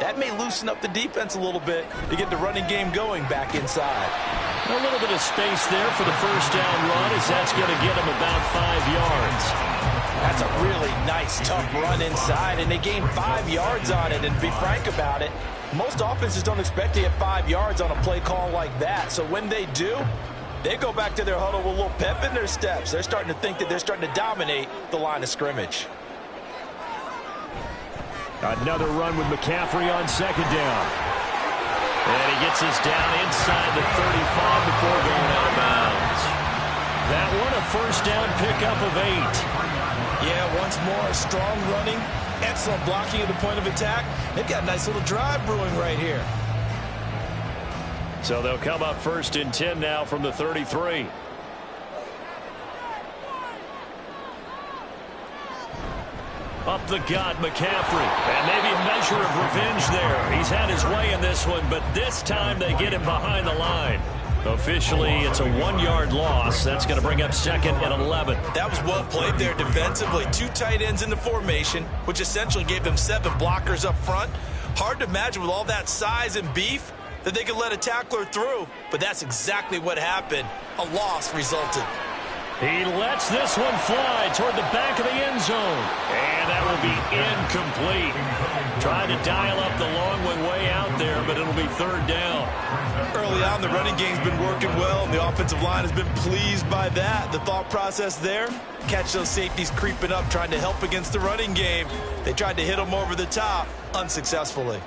that may loosen up the defense a little bit to get the running game going back inside. A little bit of space there for the first down run as that's going to get him about 5 yards. That's a really nice, tough run inside, and they gained 5 yards on it. And to be frank about it, most offenses don't expect to get 5 yards on a play call like that. So when they do, they go back to their huddle with a little pep in their steps. They're starting to think that they're starting to dominate the line of scrimmage. Another run with McCaffrey on second down. And he gets us down inside the 35 before going out of bounds. That one, a first down pickup of 8. Yeah, once more, strong running, excellent blocking at the point of attack. They've got a nice little drive brewing right here. So they'll come up first and 10 now from the 33. Up the gut, McCaffrey. And maybe a measure of revenge there. He's had his way in this one, but this time they get him behind the line. Officially, it's a 1-yard loss. That's going to bring up second and 11. That was well played there defensively. 2 tight ends in the formation, which essentially gave them 7 blockers up front. Hard to imagine with all that size and beef that they could let a tackler through, but that's exactly what happened. A loss resulted. He lets this one fly toward the back of the end zone. And that will be incomplete. Trying to dial up the long one way out there, but it'll be third down. Early on, the running game's been working well, and the offensive line has been pleased by that. The thought process there, catch those safeties creeping up, trying to help against the running game. They tried to hit them over the top, unsuccessfully.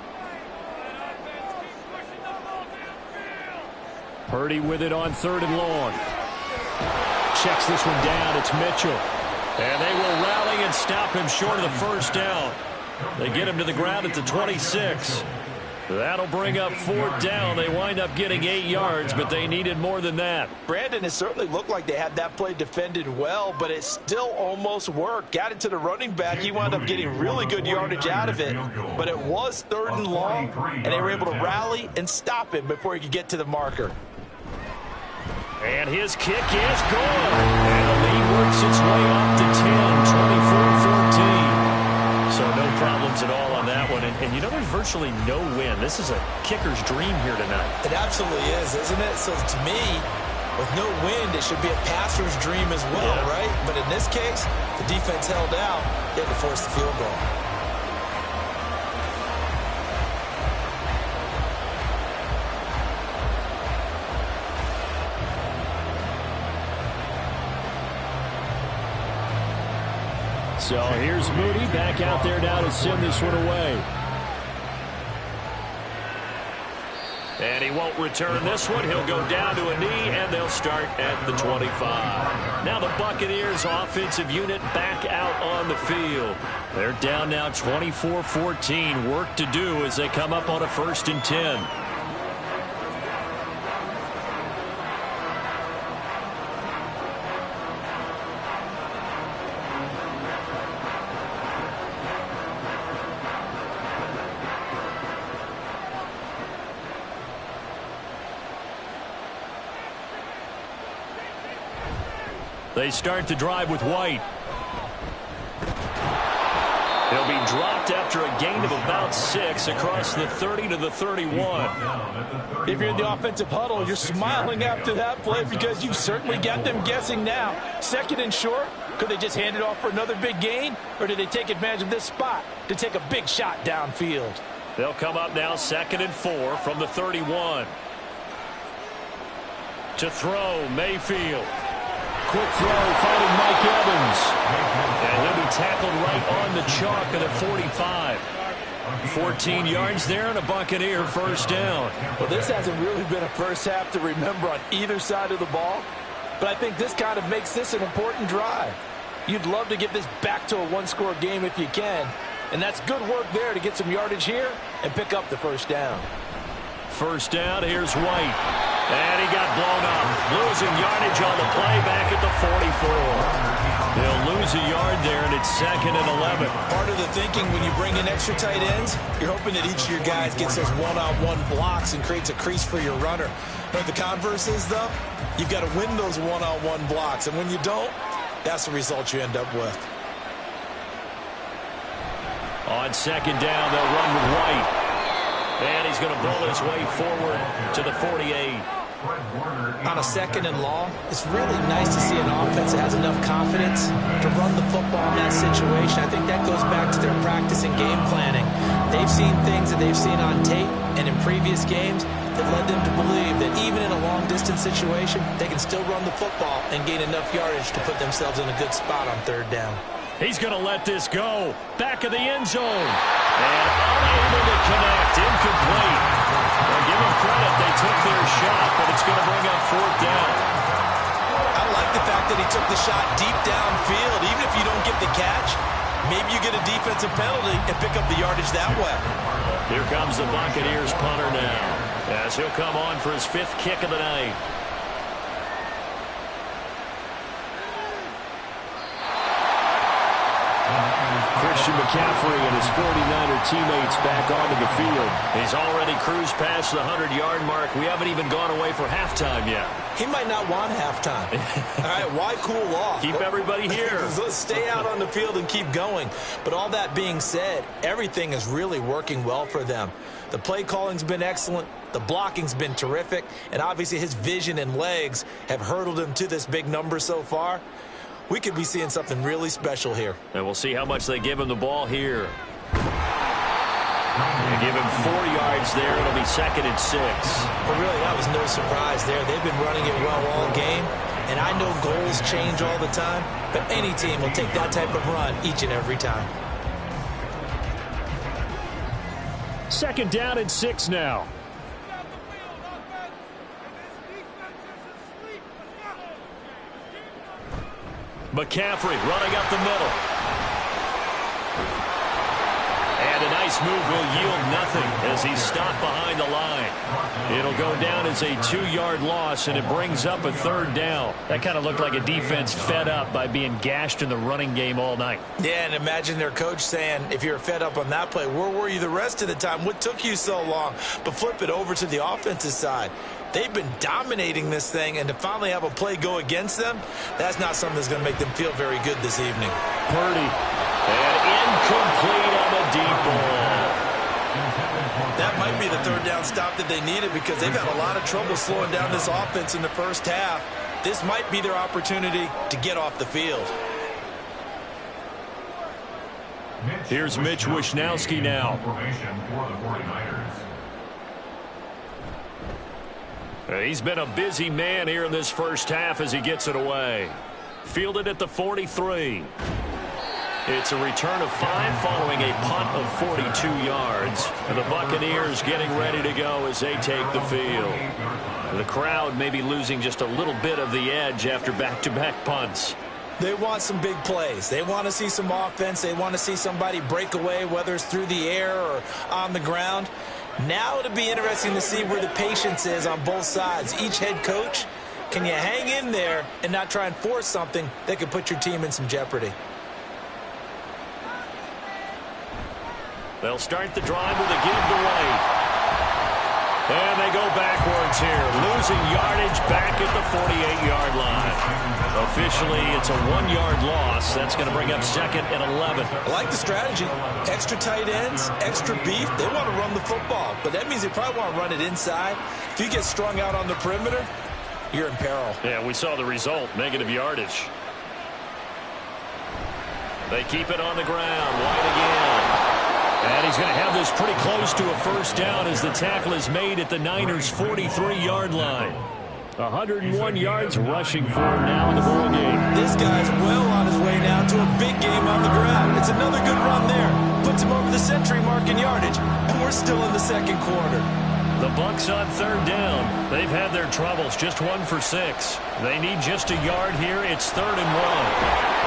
Purdy with it on third and long. Checks this one down. It's Mitchell. And they will rally and stop him short of the first down. They get him to the ground at the 26. That'll bring up fourth down. They wind up getting 8 yards, but they needed more than that. Brandon, it certainly looked like they had that play defended well, but it still almost worked. Got it to the running back. He wound up getting really good yardage out of it, but it was third and long, and they were able to rally and stop him before he could get to the marker. And his kick is good. And the lead works its way up to 10, 24-14. So no problems at all on that one. And you know, there's virtually no win. This is a kicker's dream here tonight. It absolutely is, isn't it? So to me, with no wind, it should be a passer's dream as well, right? But in this case, the defense held out. They had to force the field goal. So here's Moody back out there now to send this one away. And he won't return this one. He'll go down to a knee, and they'll they'll start at the 25. Now the Buccaneers offensive unit back out on the field. They're down now 24-14. Work to do as they come up on a 1st and 10. They start the drive with White. He'll be dropped after a gain of about 6 across the 30 to the 31. If you're in the offensive huddle, you're smiling after that play because you've certainly got them guessing now. 2nd and short, could they just hand it off for another big gain? Or did they take advantage of this spot to take a big shot downfield? They'll come up now 2nd and 4 from the 31. To throw, Mayfield. Quick throw, finding Mike Evans. And he'll be tackled right on the chalk of the 45. 14 yards there and a Buccaneer 1st down. Well, this hasn't really been a first half to remember on either side of the ball. But I think this kind of makes this an important drive. You'd love to get this back to a one-score game if you can. And that's good work there to get some yardage here and pick up the 1st down. 1st down, here's White. And he got blown up. Losing yardage on the play back at the 44. They'll lose a yard there, and it's 2nd and 11. Part of the thinking when you bring in extra tight ends, you're hoping that each of your guys gets those one-on-one blocks and creates a crease for your runner. But the converse is, though, you've got to win those one-on-one blocks. And when you don't, that's the result you end up with. On 2nd down, they'll run with White. And he's going to bull his way forward to the 48. On a 2nd and long, it's really nice to see an offense that has enough confidence to run the football in that situation. I think that goes back to their practice and game planning. They've seen things that they've seen on tape and in previous games that led them to believe that even in a long-distance situation, they can still run the football and gain enough yardage to put themselves in a good spot on 3rd down. He's going to let this go. Back of the end zone. And unable to connect. Incomplete. Well, give them credit. They took their shot, but it's going to bring up 4th down. I like the fact that he took the shot deep downfield. Even if you don't get the catch, maybe you get a defensive penalty and pick up the yardage that way. Here comes the Buccaneers punter now, as he'll come on for his 5th kick of the night. Christian McCaffrey and his 49er teammates back onto the field. He's already cruised past the 100-yard mark. We haven't even gone away for halftime yet. He might not want halftime. All right, why cool off? Keep everybody here. Let's stay out on the field and keep going. But all that being said, everything is really working well for them. The play calling's been excellent. The blocking's been terrific. And obviously his vision and legs have hurdled him to this big number so far. We could be seeing something really special here. And we'll see how much they give him the ball here. They give him 4 yards there. It'll be 2nd and 6. But really, that was no surprise there. They've been running it well all game. And I know goals change all the time, but any team will take that type of run each and every time. 2nd down and 6 now. McCaffrey running up the middle. And a nice move will yield nothing as he's stopped behind the line. It'll go down as a 2-yard loss, and it brings up a 3rd down. That kind of looked like a defense fed up by being gashed in the running game all night. Yeah, and imagine their coach saying, if you're fed up on that play, where were you the rest of the time? What took you so long? But flip it over to the offensive side. They've been dominating this thing, and to finally have a play go against them, that's not something that's going to make them feel very good this evening. Purdy. And incomplete on the deep ball. That might be the 3rd down stop that they needed because they've had a lot of trouble slowing down this offense in the first half. This might be their opportunity to get off the field. Here's Mitch Wishnowsky now. He's been a busy man here in this first half as he gets it away. Fielded at the 43. It's a return of 5 following a punt of 42 yards. And the Buccaneers getting ready to go as they take the field. The crowd may be losing just a little bit of the edge after back-to-back punts. They want some big plays. They want to see some offense. They want to see somebody break away, whether it's through the air or on the ground. Now it'll be interesting to see where the patience is on both sides. Each head coach, can you hang in there and not try and force something that could put your team in some jeopardy? They'll start the drive with a give to White. And they go backwards here, losing yardage back at the 48-yard line. Officially, it's a 1-yard loss. That's going to bring up second and 11. I like the strategy. Extra tight ends, extra beef. They want to run the football, but that means they probably want to run it inside. If you get strung out on the perimeter, you're in peril. Yeah, we saw the result, negative yardage. They keep it on the ground. White again. And he's going to have this pretty close to a first down as the tackle is made at the Niners' 43-yard line. 101 yards rushing for him now in the ball game. This guy's well on his way now to a big game on the ground. It's another good run there. Puts him over the century mark in yardage. And we're still in the second quarter. The Bucs on third down. They've had their troubles, just 1 for 6. They need just a yard here. It's 3rd and 1.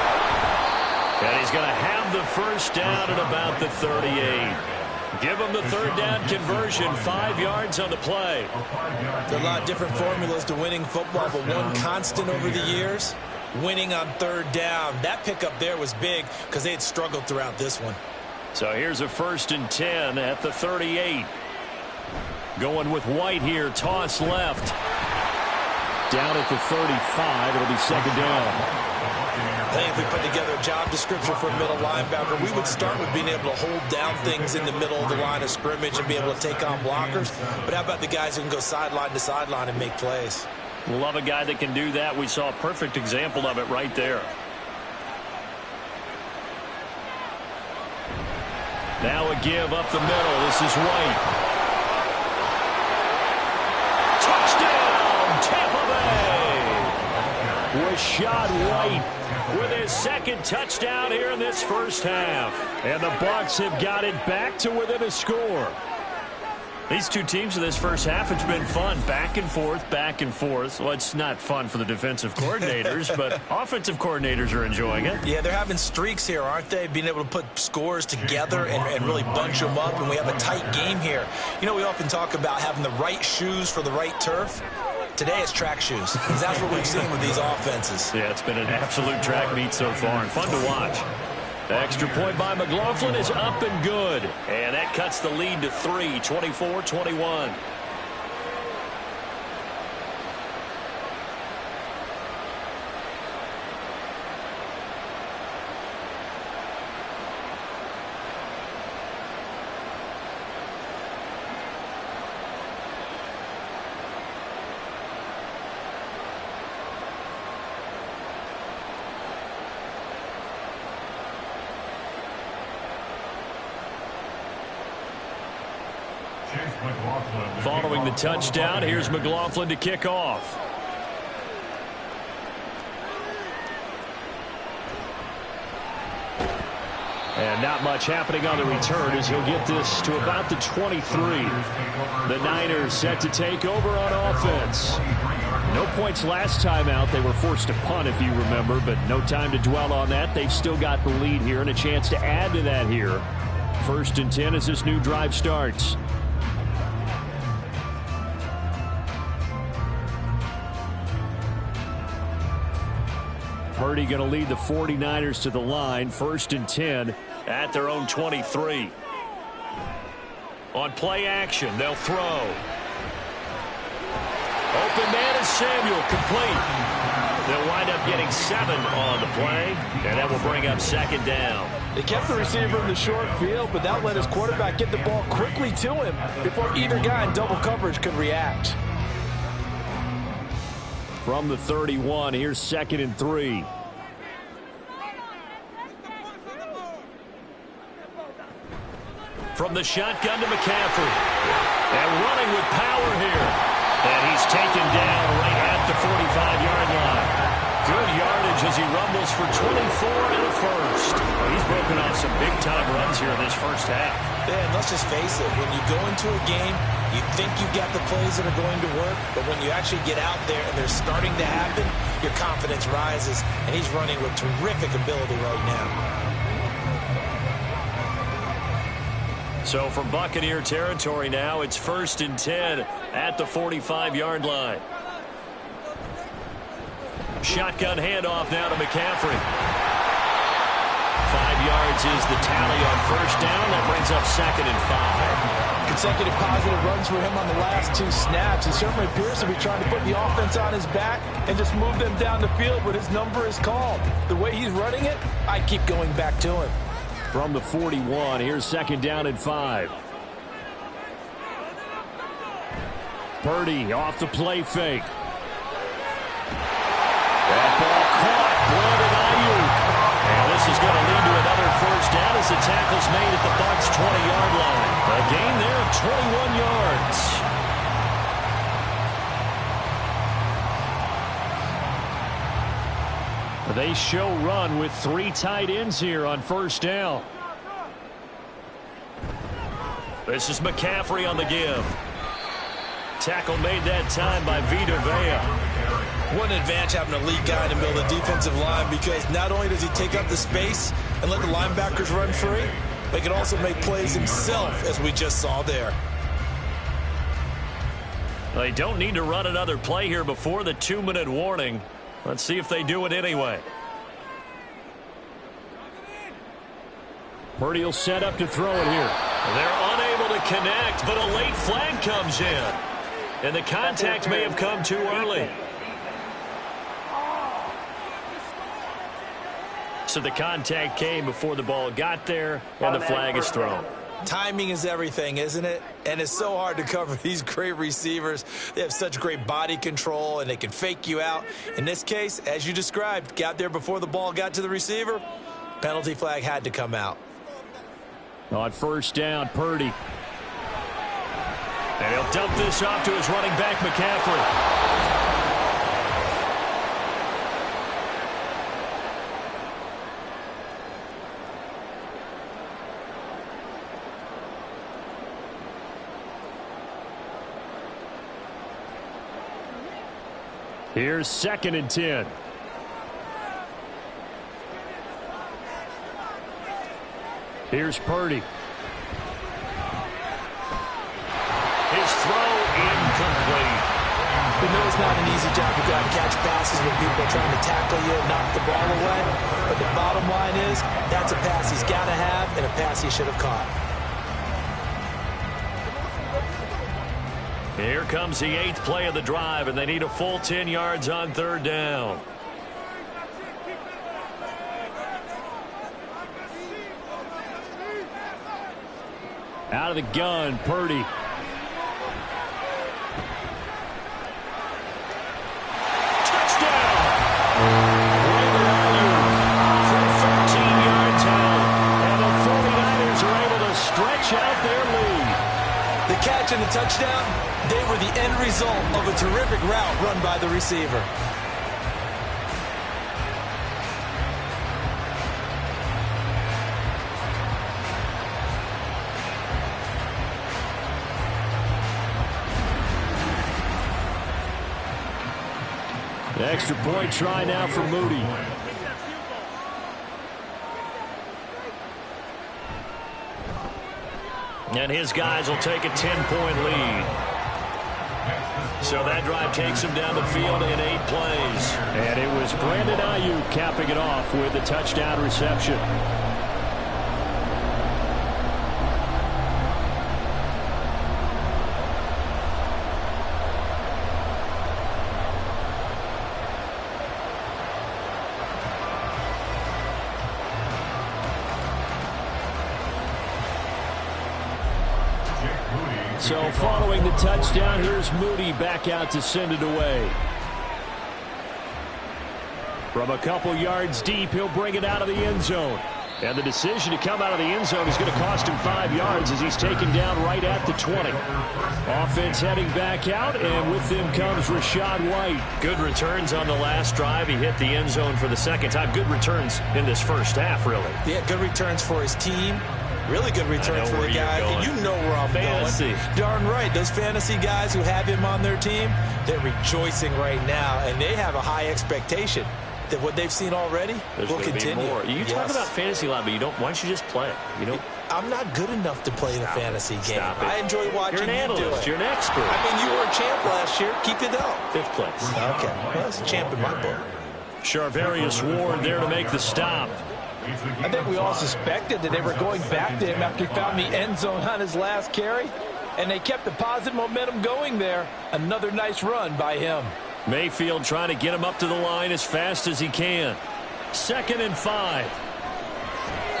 And he's going to have the first down at about the 38. Give him the third down conversion, 5 yards on the play. There are a lot of different formulas to winning football, but one constant over the years, winning on third down. That pickup there was big because they had struggled throughout this one. So here's a 1st and 10 at the 38. Going with White here, toss left. Down at the 35, it'll be second down. I think if we put together a job description for a middle linebacker, we would start with being able to hold down things in the middle of the line of scrimmage and be able to take on blockers. But how about the guys who can go sideline to sideline and make plays? Love a guy that can do that. We saw a perfect example of it right there. Now a give up the middle. This is White. Touchdown, Tampa Bay! Rashad White with his second touchdown here in this first half. And the Bucs have got it back to within a score. These two teams in this first half, it's been fun. Back and forth, back and forth. Well, it's not fun for the defensive coordinators, but offensive coordinators are enjoying it. Yeah, they're having streaks here, aren't they? Being able to put scores together and really bunch them up, and we have a tight game here. You know, we often talk about having the right shoes for the right turf. Today it's track shoes. That's what we've seen with these offenses. Yeah, it's been an absolute track meet so far and fun to watch. The extra point by McLaughlin is up and good. And that cuts the lead to 3, 24-21. Following the touchdown, here's McLaughlin to kick off. And not much happening on the return as he'll get this to about the 23. The Niners set to take over on offense. No points last time out. They were forced to punt, if you remember, but no time to dwell on that. They've still got the lead here and a chance to add to that here. 1st and 10 as this new drive starts. Purdy going to lead the 49ers to the line. 1st and 10 at their own 23. On play action, they'll throw. Open man is Samuel, complete. They'll wind up getting 7 on the play, and that will bring up second down. They kept the receiver in the short field, but that let his quarterback get the ball quickly to him before either guy in double coverage could react. From the 31, here's 2nd and 3. From the shotgun to McCaffrey. And running with power here. And he's taken down right at the 45-yard line. Good yardage as he rumbles for 24 and a first. Well, he's broken off some big-time runs here in this first half. Yeah, and let's just face it, when you go into a game, you think you've got the plays that are going to work, but when you actually get out there and they're starting to happen, your confidence rises, and he's running with terrific ability right now. So from Buccaneer territory now, it's 1st and 10 at the 45-yard line. Shotgun handoff now to McCaffrey. 5 yards is the tally on first down. That brings up 2nd and 5. Consecutive positive runs for him on the last 2 snaps. He certainly appears to be trying to put the offense on his back and just move them down the field when his number is called. The way he's running it, I keep going back to him. From the 41, here's 2nd down and 5. Purdy off the play fake. That ball caught. Brandon Ayuk. And this is going to lead to another first down as the tackle's made at the Bucs' 20-yard line. A gain there of 21 yards. They show run with 3 tight ends here on first down. This is McCaffrey on the give. Tackle made that time by Vita Vea. What an advantage having a lead guy in the middle of the defensive line, because not only does he take up the space and let the linebackers run free, but he can also make plays himself, as we just saw there. They don't need to run another play here before the 2-minute warning. Let's see if they do it anyway. Purdy will set up to throw it here. They're unable to connect, but a late flag comes in. And the contact may have come too early. So the contact came before the ball got there, and the flag is thrown. Timing is everything, isn't it? And it's so hard to cover these great receivers. They have such great body control, and they can fake you out. In this case, as you described, got there before the ball got to the receiver. Penalty flag had to come out. On first down, Purdy. And he'll dump this off to his running back, McCaffrey. Here's 2nd and 10. Here's Purdy. His throw incomplete. We know it's not an easy job to go out and catch passes when people are trying to tackle you and knock the ball away. But the bottom line is, that's a pass he's got to have and a pass he should have caught. Here comes the 8th play of the drive, and they need a full 10 yards on 3rd down. Out of the gun, Purdy. Touchdown! From 13 yards out, and the 49ers are able to stretch out their lead. The catch and the touchdown, they were the end result of a terrific route run by the receiver. The extra point try now for Moody. And his guys will take a 10-point lead. So that drive takes him down the field in 8 plays. And it was Brandon Ayuk capping it off with a touchdown reception. So following the touchdown, here's Moody back out to send it away. From a couple yards deep, he'll bring it out of the end zone. And the decision to come out of the end zone is going to cost him 5 yards as he's taken down right at the 20. Offense heading back out, and with them comes Rachaad White. Good returns on the last drive. He hit the end zone for the second time. Good returns in this first half, really. Yeah, good returns for his team. Really good returns for the guy. And you know where I'm fantasy going. Darn right. Those fantasy guys who have him on their team, they're rejoicing right now, and they have a high expectation that what they've seen already will continue. More. You talk about fantasy a lot, but why don't you just play it? I'm not good enough to play in a fantasy game. I enjoy watching You're an analyst. Do it. You're an expert. I mean, you were a champ last year. Keep it up. 5th place. Okay. Well, that's a champ in my book. Charvarius Ward there to make the stop. I think we all suspected that they were going back to him after he found the end zone on his last carry, and they kept the positive momentum going there. Another nice run by him. Mayfield trying to get him up to the line as fast as he can. 2nd and 5.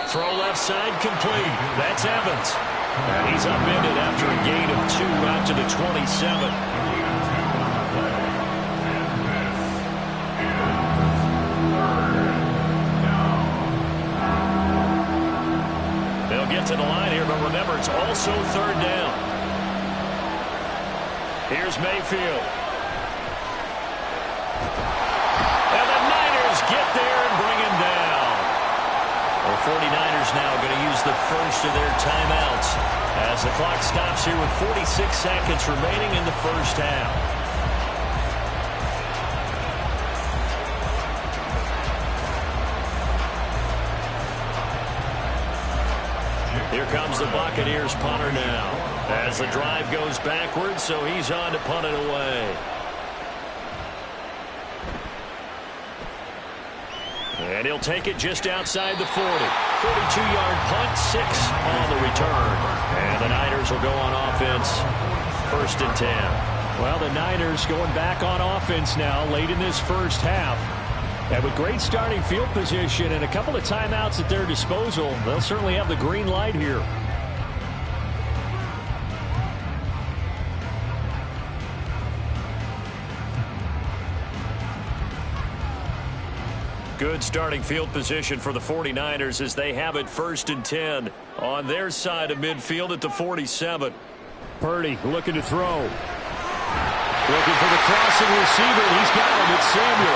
Throw left side complete. That's Evans. And he's upended after a gain of 2 out to the 27. They'll get to the line here, but remember, it's also 3rd down. Here's Mayfield. And the Niners get there and bring him down. The 49ers now going to use the first of their timeouts as the clock stops here with 46 seconds remaining in the first half. Here comes the Buccaneers punter now as the drive goes backwards, so he's on to punt it away. And he'll take it just outside the 40. 42-yard punt, 6 on the return. And the Niners will go on offense, 1st and 10. Well, the Niners going back on offense now late in this first half. And with great starting field position and a couple of timeouts at their disposal, they'll certainly have the green light here. Good starting field position for the 49ers as they have it 1st and 10 on their side of midfield at the 47. Purdy looking to throw. Looking for the crossing receiver. He's got him. It's Samuel.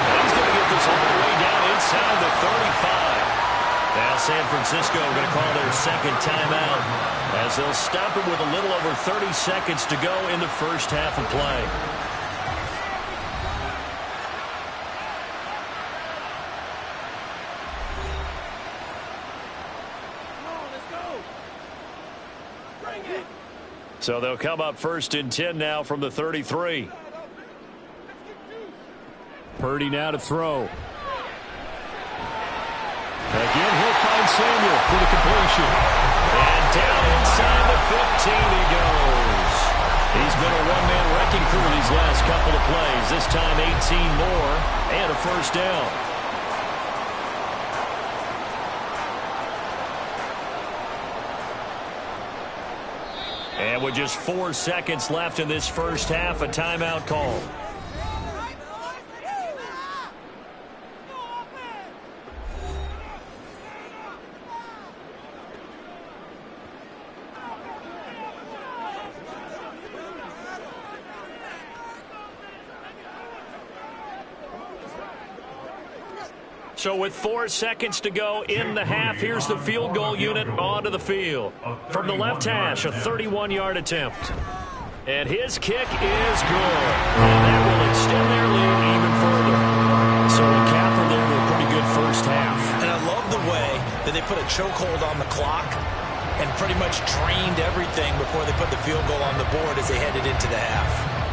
And he's going to get this all the way down inside the 35. Now San Francisco going to call their 2nd timeout as they'll stop it with a little over 30 seconds to go in the first half of play. So they'll come up 1st and 10 now from the 33. Purdy now to throw. Again, he'll find Samuel for the completion. And down inside the 15 he goes. He's been a one-man wrecking crew these last couple of plays. This time 18 more and a 1st down. And with just 4 seconds left in this first half, a timeout call. So with 4 seconds to go in the half, here's the field goal unit onto the field. From the left hash, a 31-yard attempt. And his kick is good. And that will extend their lead even further. So a capper there with a pretty good first half. And I love the way that they put a chokehold on the clock and pretty much drained everything before they put the field goal on the board as they headed into the half.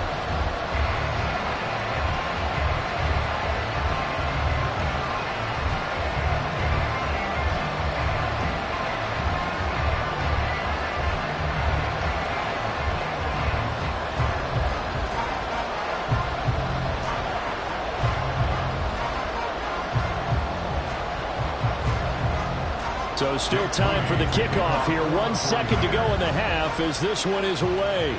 So still time for the kickoff here. 1 second to go in the half as this one is away.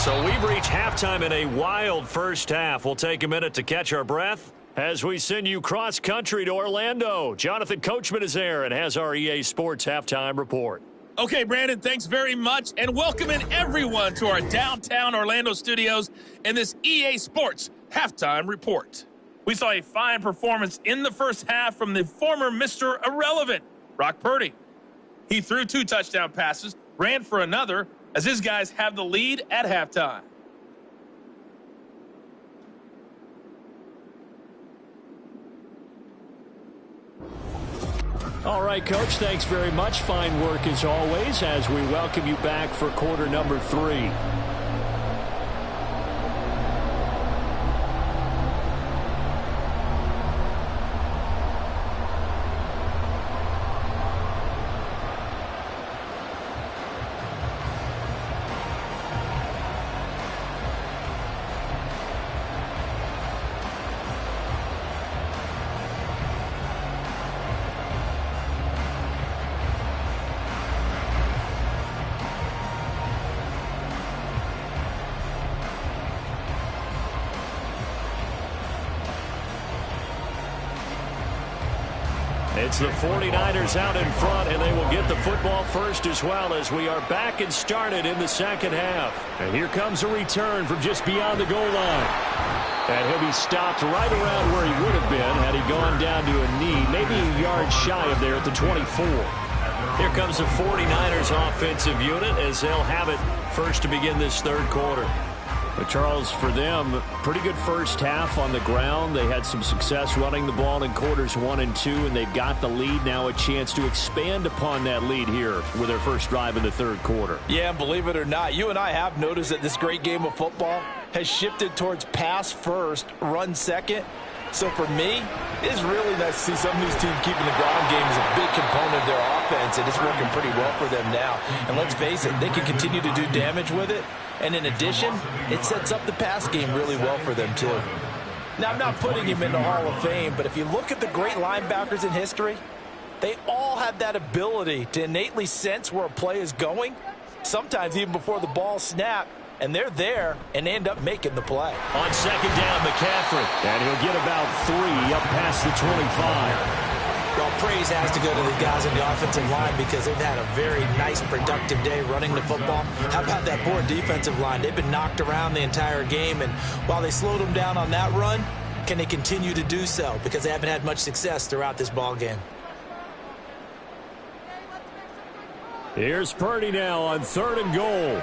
So we've reached halftime in a wild first half. We'll take a minute to catch our breath as we send you cross-country to Orlando. Jonathan Coachman is there and has our EA Sports halftime report. Okay, Brandon, thanks very much, and welcome in everyone to our downtown Orlando studios and this EA Sports halftime report. We saw a fine performance in the first half from the former Mr. Irrelevant, Brock Purdy. He threw 2 touchdown passes, ran for another, as his guys have the lead at halftime. All right, Coach, thanks very much. Fine work as always as we welcome you back for quarter number 3. It's the 49ers out in front, and they will get the football first as well as we are back and started in the second half. And here comes a return from just beyond the goal line. And he'll be stopped right around where he would have been had he gone down to a knee, maybe a yard shy of there at the 24. Here comes the 49ers offensive unit as they'll have it first to begin this third quarter. But Charles, for them, pretty good first half on the ground. They had some success running the ball in quarters 1 and 2, and they've got the lead. Now a chance to expand upon that lead here with their first drive in the third quarter. Yeah, and believe it or not, you and I have noticed that this great game of football has shifted towards pass first, run second. So for me, it's really nice to see some of these teams keeping the ground game as a big component of their offense, and it's working pretty well for them now. And let's face it, they can continue to do damage with it. And in addition, it sets up the pass game really well for them, too. Now, I'm not putting him in the Hall of Fame, but if you look at the great linebackers in history, they all have that ability to innately sense where a play is going, sometimes even before the ball snapped, and they're there and end up making the play. On second down, McCaffrey, and he'll get about 3 up past the 25. Well, praise has to go to the guys in the offensive line because they've had a very nice, productive day running the football. How about that poor defensive line? They've been knocked around the entire game, and while they slowed them down on that run, can they continue to do so? Because they haven't had much success throughout this ball game. Here's Purdy now on 3rd and goal.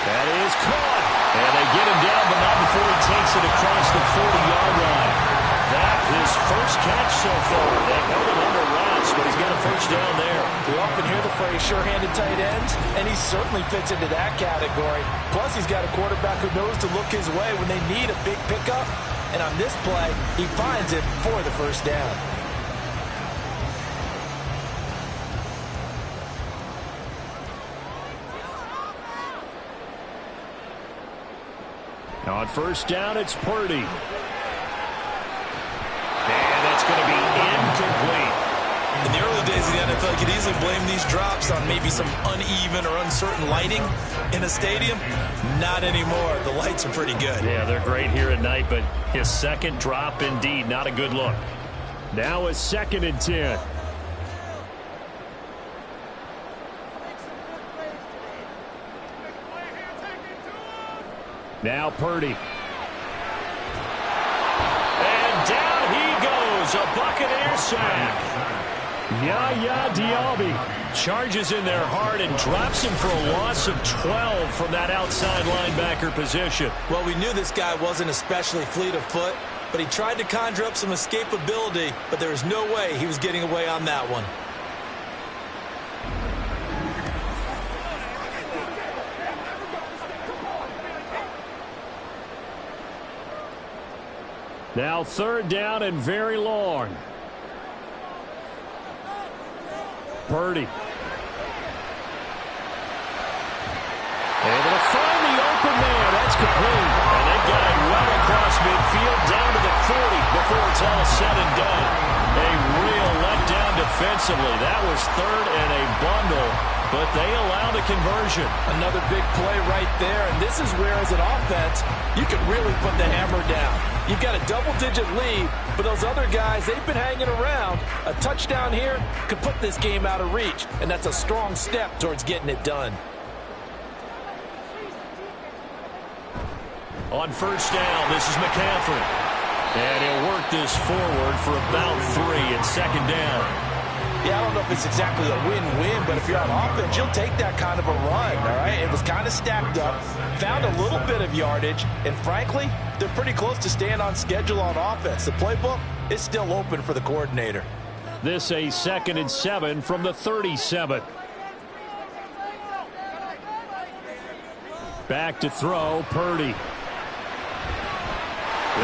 That is caught. And they get him down, but not before he takes it across the 40-yard line. That his first catch so far. They held him under wraps, but he's got a first down there. We often hear the phrase sure-handed tight ends, and he certainly fits into that category. Plus, he's got a quarterback who knows to look his way when they need a big pickup. And on this play, he finds it for the first down. On first down, it's Purdy. And that's going to be incomplete. In the early days of the NFL, you could easily blame these drops on maybe some uneven or uncertain lighting in a stadium. Not anymore. The lights are pretty good. Yeah, they're great here at night, but his second drop, indeed, not a good look. Now a 2nd and 10. Now Purdy. And down he goes. A Buccaneer sack. Yaya Diaby charges in there hard and drops him for a loss of 12 from that outside linebacker position. Well, we knew this guy wasn't especially fleet of foot, but he tried to conjure up some escapability, but there was no way he was getting away on that one. Now 3rd down and very long. Purdy. Able to find the open man. That's complete. And they got it well across midfield down to the 40 before it's all said and done. A real letdown defensively. That was 3rd and a bundle. but they allow the conversion. Another big play right there, and this is where, as an offense, you can really put the hammer down. You've got a double-digit lead, but those other guys, they've been hanging around. A touchdown here could put this game out of reach, and that's a strong step towards getting it done. On first down, this is McCaffrey. And he'll work this forward for about 3 and second down. Yeah, I don't know if it's exactly a win-win, but if you're on offense, you'll take that kind of a run, all right? It was kind of stacked up, found a little bit of yardage, and frankly, they're pretty close to staying on schedule on offense. The playbook is still open for the coordinator. This a 2nd and 7 from the 37. Back to throw, Purdy.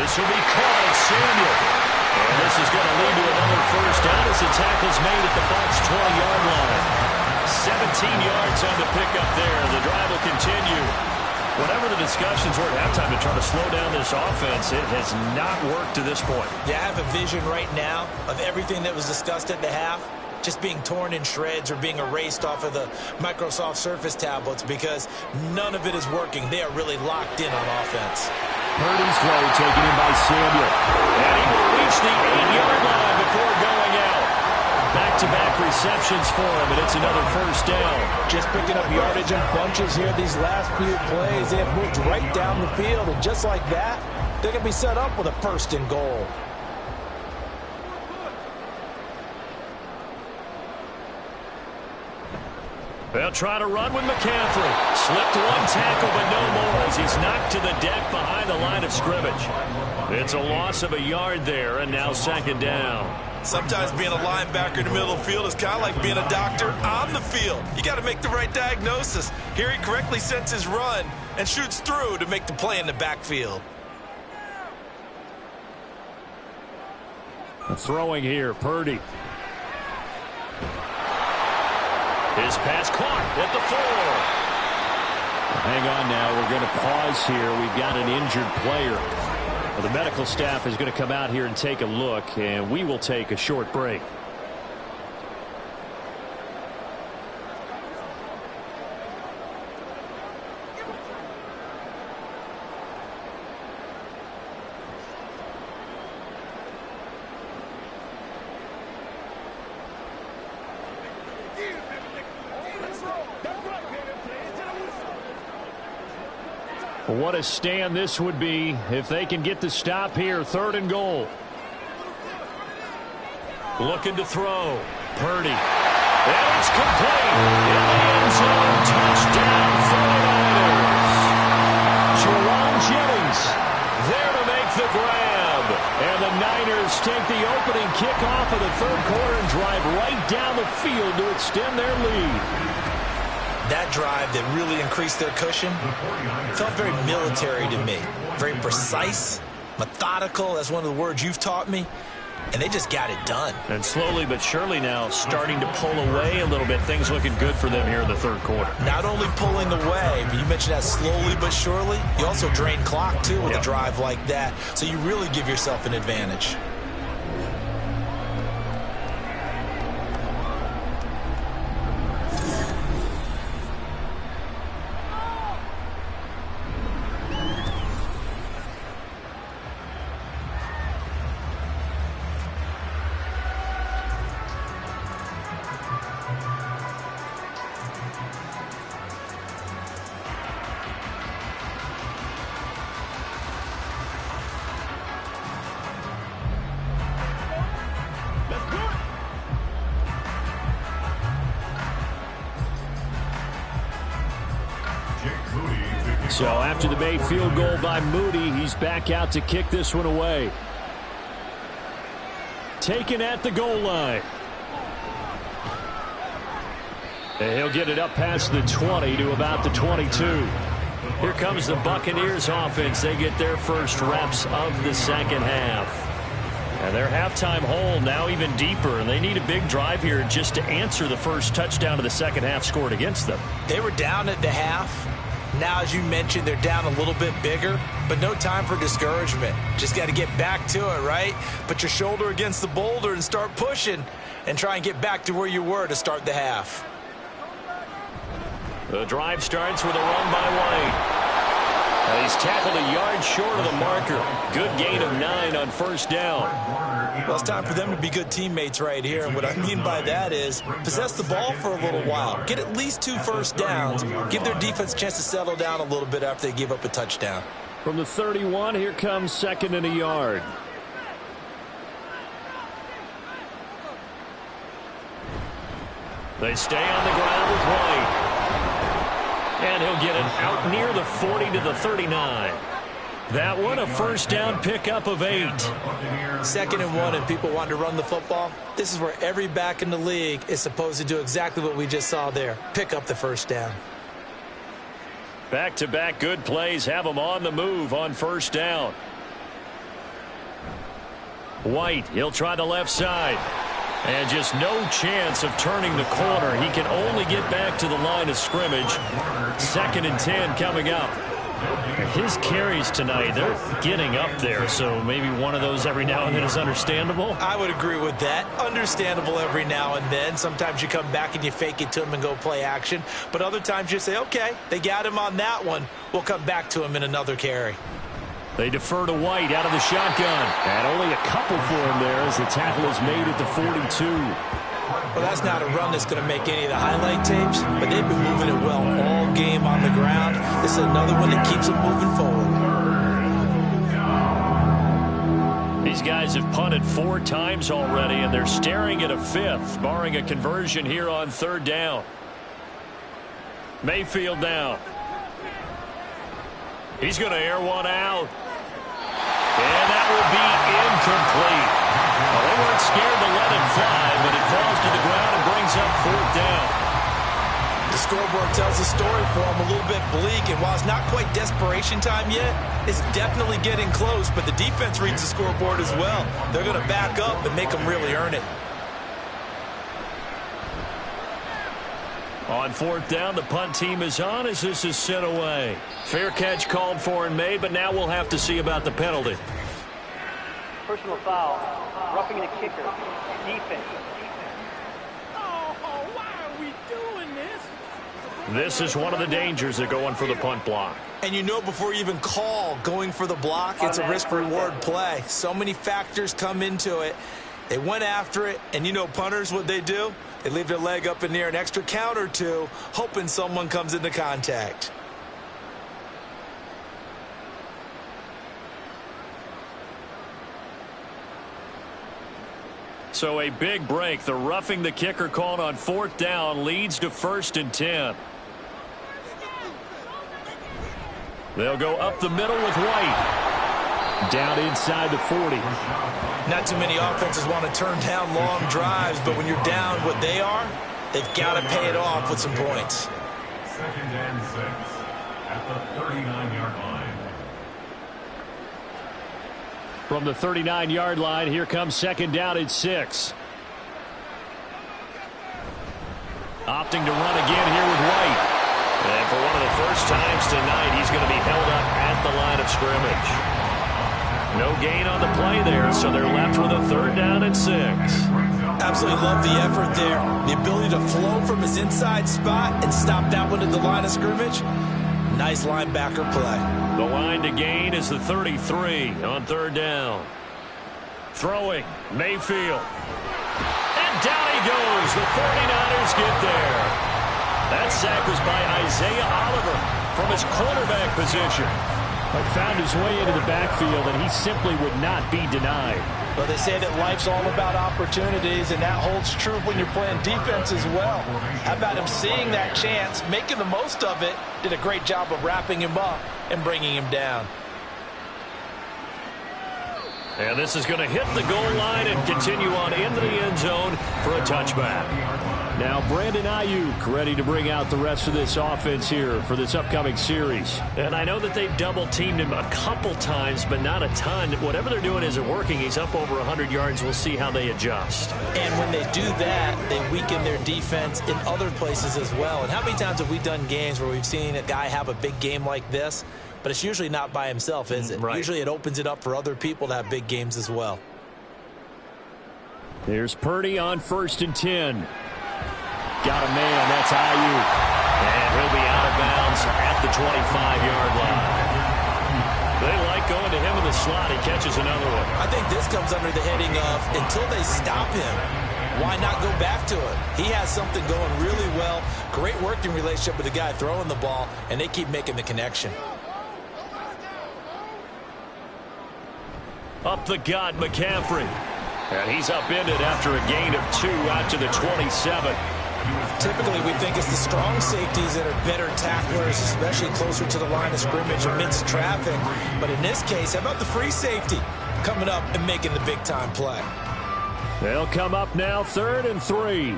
This will be caught at Samuel. And this is going to lead to another first down as the tackle's made at the Bucs' 20-yard line. 17 yards on the pickup there. The drive will continue. Whatever the discussions were at halftime to try to slow down this offense, it has not worked to this point. Yeah, I have a vision right now of everything that was discussed at the half just being torn in shreds or being erased off of the Microsoft Surface tablets because none of it is working. They are really locked in on offense. Purdy's throw taken in by Samuel. And he will reach the 8-yard line before going out. Back-to-back receptions for him, and it's another first down. Just picking up yardage in bunches here these last few plays. They have moved right down the field, and just like that, they're going to be set up with a first and goal. They'll try to run with McCaffrey. Slipped one tackle, but no more as he's knocked to the deck behind the line of scrimmage. It's a loss of a yard there, and now second down. Sometimes being a linebacker in the middle of the field is kind of like being a doctor on the field. You got to make the right diagnosis. Here he correctly sets his run and shoots through to make the play in the backfield. Throwing here, Purdy. His pass caught at the 4. Hang on now. We're going to pause here. We've got an injured player. Well, the medical staff is going to come out here and take a look, and we will take a short break. What a stand this would be if they can get the stop here. 3rd and goal. Looking to throw. Purdy. And it's complete. In the end zone. Touchdown 49ers. Jerome Jennings there to make the grab. And the Niners take the opening kickoff of the 3rd quarter and drive right down the field to extend their lead. That drive that really increased their cushion felt very military to me. Very precise, methodical. That's one of the words you've taught me. And they just got it done. And slowly but surely now starting to pull away a little bit. Things looking good for them here in the 3rd quarter. Not only pulling away, but you mentioned that slowly but surely. You also drain clock, too, with a drive like that. So you really give yourself an advantage. So after the made field goal by Moody, he's back out to kick this one away. Taken at the goal line. And he'll get it up past the 20 to about the 22. Here comes the Buccaneers offense. They get their first reps of the second half. And their halftime hole now even deeper, and they need a big drive here just to answer the first touchdown of the second half scored against them. They were down at the half. Now, as you mentioned, they're down a little bit bigger, but no time for discouragement. Just got to get back to it, right? Put your shoulder against the boulder and start pushing and try and get back to where you were to start the half. The drive starts with a run by White. And he's tackled a yard short of the marker. Good gain of 9 on first down. Well, it's time for them to be good teammates right here. And what I mean by that is possess the ball for a little while. Get at least 2 first downs. Give their defense a chance to settle down a little bit after they give up a touchdown. From the 31, here comes 2nd and a yard. They stay on the ground with White. And he'll get it out near the 40 to the 39. That one, a first down pickup of 8. 2nd and 1, and people want to run the football. This is where every back in the league is supposed to do exactly what we just saw there. Pick up the first down. Back-to-back good plays have them on the move on first down. White, he'll try the left side. And just no chance of turning the corner. He can only get back to the line of scrimmage. 2nd and 10 coming up. His carries tonight, they're getting up there, so maybe one of those every now and then is understandable. I would agree with that. Understandable every now and then. Sometimes you come back and you fake it to him and go play action. But other times you say, okay, they got him on that one. We'll come back to him in another carry. They defer to White out of the shotgun. And only a couple for him there as the tackle is made at the 42. Well, that's not a run that's going to make any of the highlight tapes, but they've been moving it well all game on the ground. This is another one that keeps them moving forward. These guys have punted 4 times already, and they're staring at a 5th, barring a conversion here on 3rd down. Mayfield now. He's going to air one out. And that will be incomplete. Well, they weren't scared to let it fly, but it falls to the ground and brings up 4th down. The scoreboard tells the story for him, a little bit bleak, and while it's not quite desperation time yet, it's definitely getting close, but the defense reads the scoreboard as well. They're going to back up and make them really earn it. On 4th down, the punt team is on as this is sent away. Fair catch called for and made, but now we'll have to see about the penalty. Personal foul. Roughing the kicker. Defense. Oh, why are we doing this? This is one of the dangers of going for the punt block. And you know before you even call going for the block, it's a risk-reward play. So many factors come into it. They went after it, and you know punters, what they do? They leave their leg up in the air an extra count or two, hoping someone comes into contact. So a big break. The roughing the kicker called on 4th down leads to 1st and 10. They'll go up the middle with White. Down inside the 40. Not too many offenses want to turn down long drives, but when you're down what they are, they've got to pay it off with some points. 2nd and 6 at the 39-yard line. From the 39-yard line, here comes 2nd down at 6. Opting to run again here with White. And for one of the first times tonight, he's going to be held up at the line of scrimmage. No gain on the play there, so they're left with a 3rd down and 6. Absolutely love the effort there. The ability to flow from his inside spot and stop that one at the line of scrimmage. Nice linebacker play. The line to gain is the 33 on 3rd down. Throwing, Mayfield. And down he goes. The 49ers get there. That sack was by Isaiah Oliver from his quarterback position. Found his way into the backfield, and he simply would not be denied. Well, they say that life's all about opportunities, and that holds true when you're playing defense as well. How about him seeing that chance, making the most of it, did a great job of wrapping him up and bringing him down. And this is going to hit the goal line and continue on into the end zone for a touchback. Now Brandon Ayuk ready to bring out the rest of this offense here for this upcoming series. And I know that they've double-teamed him a couple times, but not a ton. Whatever they're doing isn't working. He's up over 100 yards. We'll see how they adjust. And when they do that, they weaken their defense in other places as well. And how many times have we done games where we've seen a guy have a big game like this? But it's usually not by himself, is it? Right. Usually it opens it up for other people to have big games as well. Here's Purdy on 1st and 10. Got a man. That's Ayuk. And he'll be out of bounds at the 25-yard line. They like going to him in the slot. He catches another one. I think this comes under the heading of until they stop him, why not go back to it? He has something going really well. Great working relationship with the guy throwing the ball, and they keep making the connection. Up the gut, McCaffrey. And he's upended after a gain of 2 out to the 27. Typically, we think it's the strong safeties that are better tacklers, especially closer to the line of scrimmage amidst traffic. But in this case, how about the free safety coming up and making the big-time play? They'll come up now, 3rd and 3.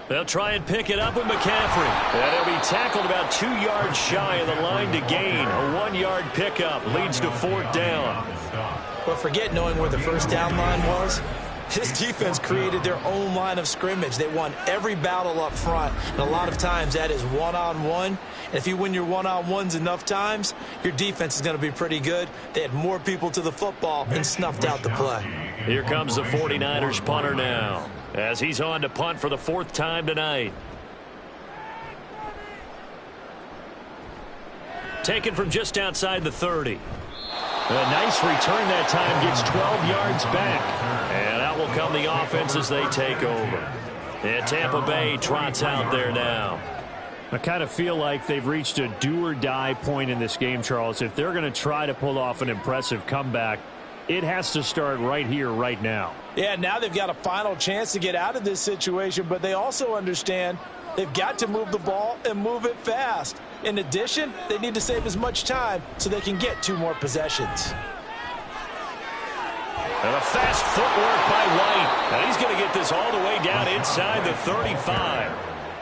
They'll try and pick it up with McCaffrey. And he'll be tackled about 2 yards shy of the line to gain. A 1-yard pickup leads to 4th down. But forget knowing where the first down line was. This defense created their own line of scrimmage. They won every battle up front, and a lot of times that is one-on-one. And if you win your one-on-ones enough times, your defense is going to be pretty good. They had more people to the football and snuffed out the play. Here comes the 49ers punter now, as he's on to punt for the 4th time tonight. Taken from just outside the 30. A nice return that time, gets 12 yards back. And out will come the offense as they take over. And Tampa Bay trots out there now. I kind of feel like they've reached a do-or-die point in this game, Charles. If they're going to try to pull off an impressive comeback, it has to start right here, right now. Yeah, now they've got a final chance to get out of this situation, but they also understand they've got to move the ball and move it fast. In addition, they need to save as much time so they can get 2 more possessions. And a fast footwork by White. And he's going to get this all the way down inside the 35.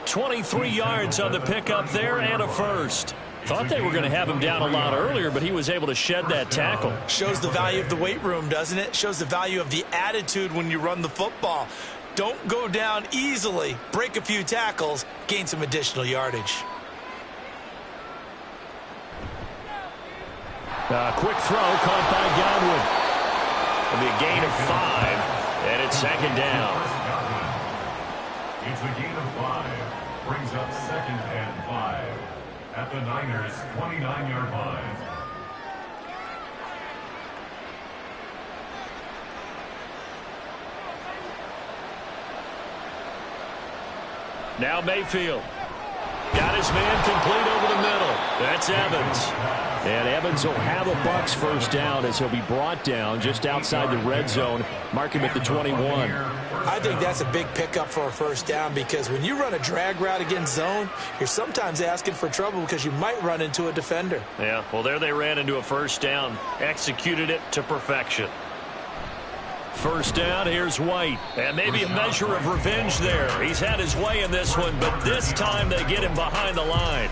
23 yards on the pickup there and a first. Thought they were going to have him down a lot earlier, but he was able to shed that tackle. Shows the value of the weight room, doesn't it? Shows the value of the attitude when you run the football. Don't go down easily. Break a few tackles. Gain some additional yardage. Quick throw caught by Godwin. It'll be a gain of 5, and it's 2nd down. It's a gain of 5. Brings up 2nd and 5 at the Niners' 29-yard line. Now Mayfield. Got his man complete over the middle. That's Evans. And Evans will have a Bucs first down as he'll be brought down just outside the red zone. Mark him at the 21. I think that's a big pickup for a first down because when you run a drag route against zone, you're sometimes asking for trouble because you might run into a defender. Yeah, well, there they ran into a first down. Executed it to perfection. First down, here's White. And maybe a measure of revenge there. He's had his way in this one, but this time they get him behind the line.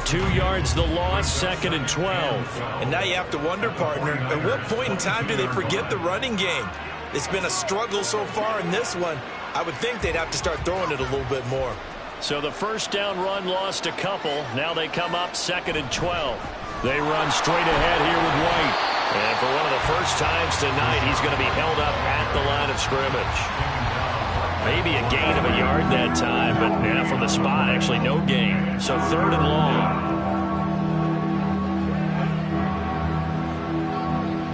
2 yards the loss, 2nd and 12. And now you have to wonder, partner, at what point in time do they forget the running game? It's been a struggle so far in this one. I would think they'd have to start throwing it a little bit more. So the first down run lost a couple. Now they come up 2nd and 12. They run straight ahead here with White. And for one of the first times tonight, he's going to be held up at the line of scrimmage. Maybe a gain of a yard that time, but yeah, from the spot, actually no gain. So 3rd and long.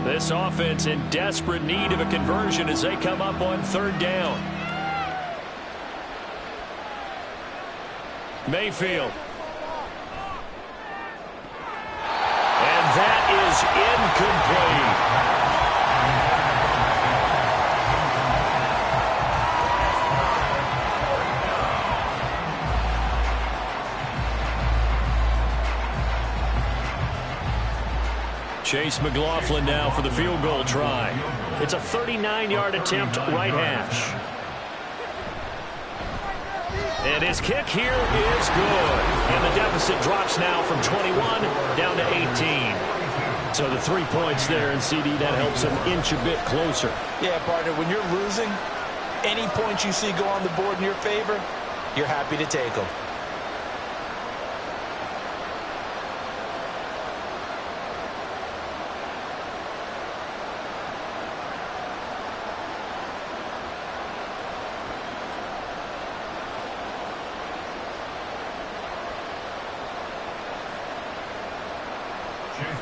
This offense in desperate need of a conversion as they come up on 3rd down. Mayfield. And that is incomplete. Chase McLaughlin now for the field goal try. It's a 39-yard attempt, right hash. And his kick here is good. And the deficit drops now from 21 down to 18. So the 3 points there, and CD, that helps him inch a bit closer. Yeah, partner, when you're losing, any points you see go on the board in your favor, you're happy to take them.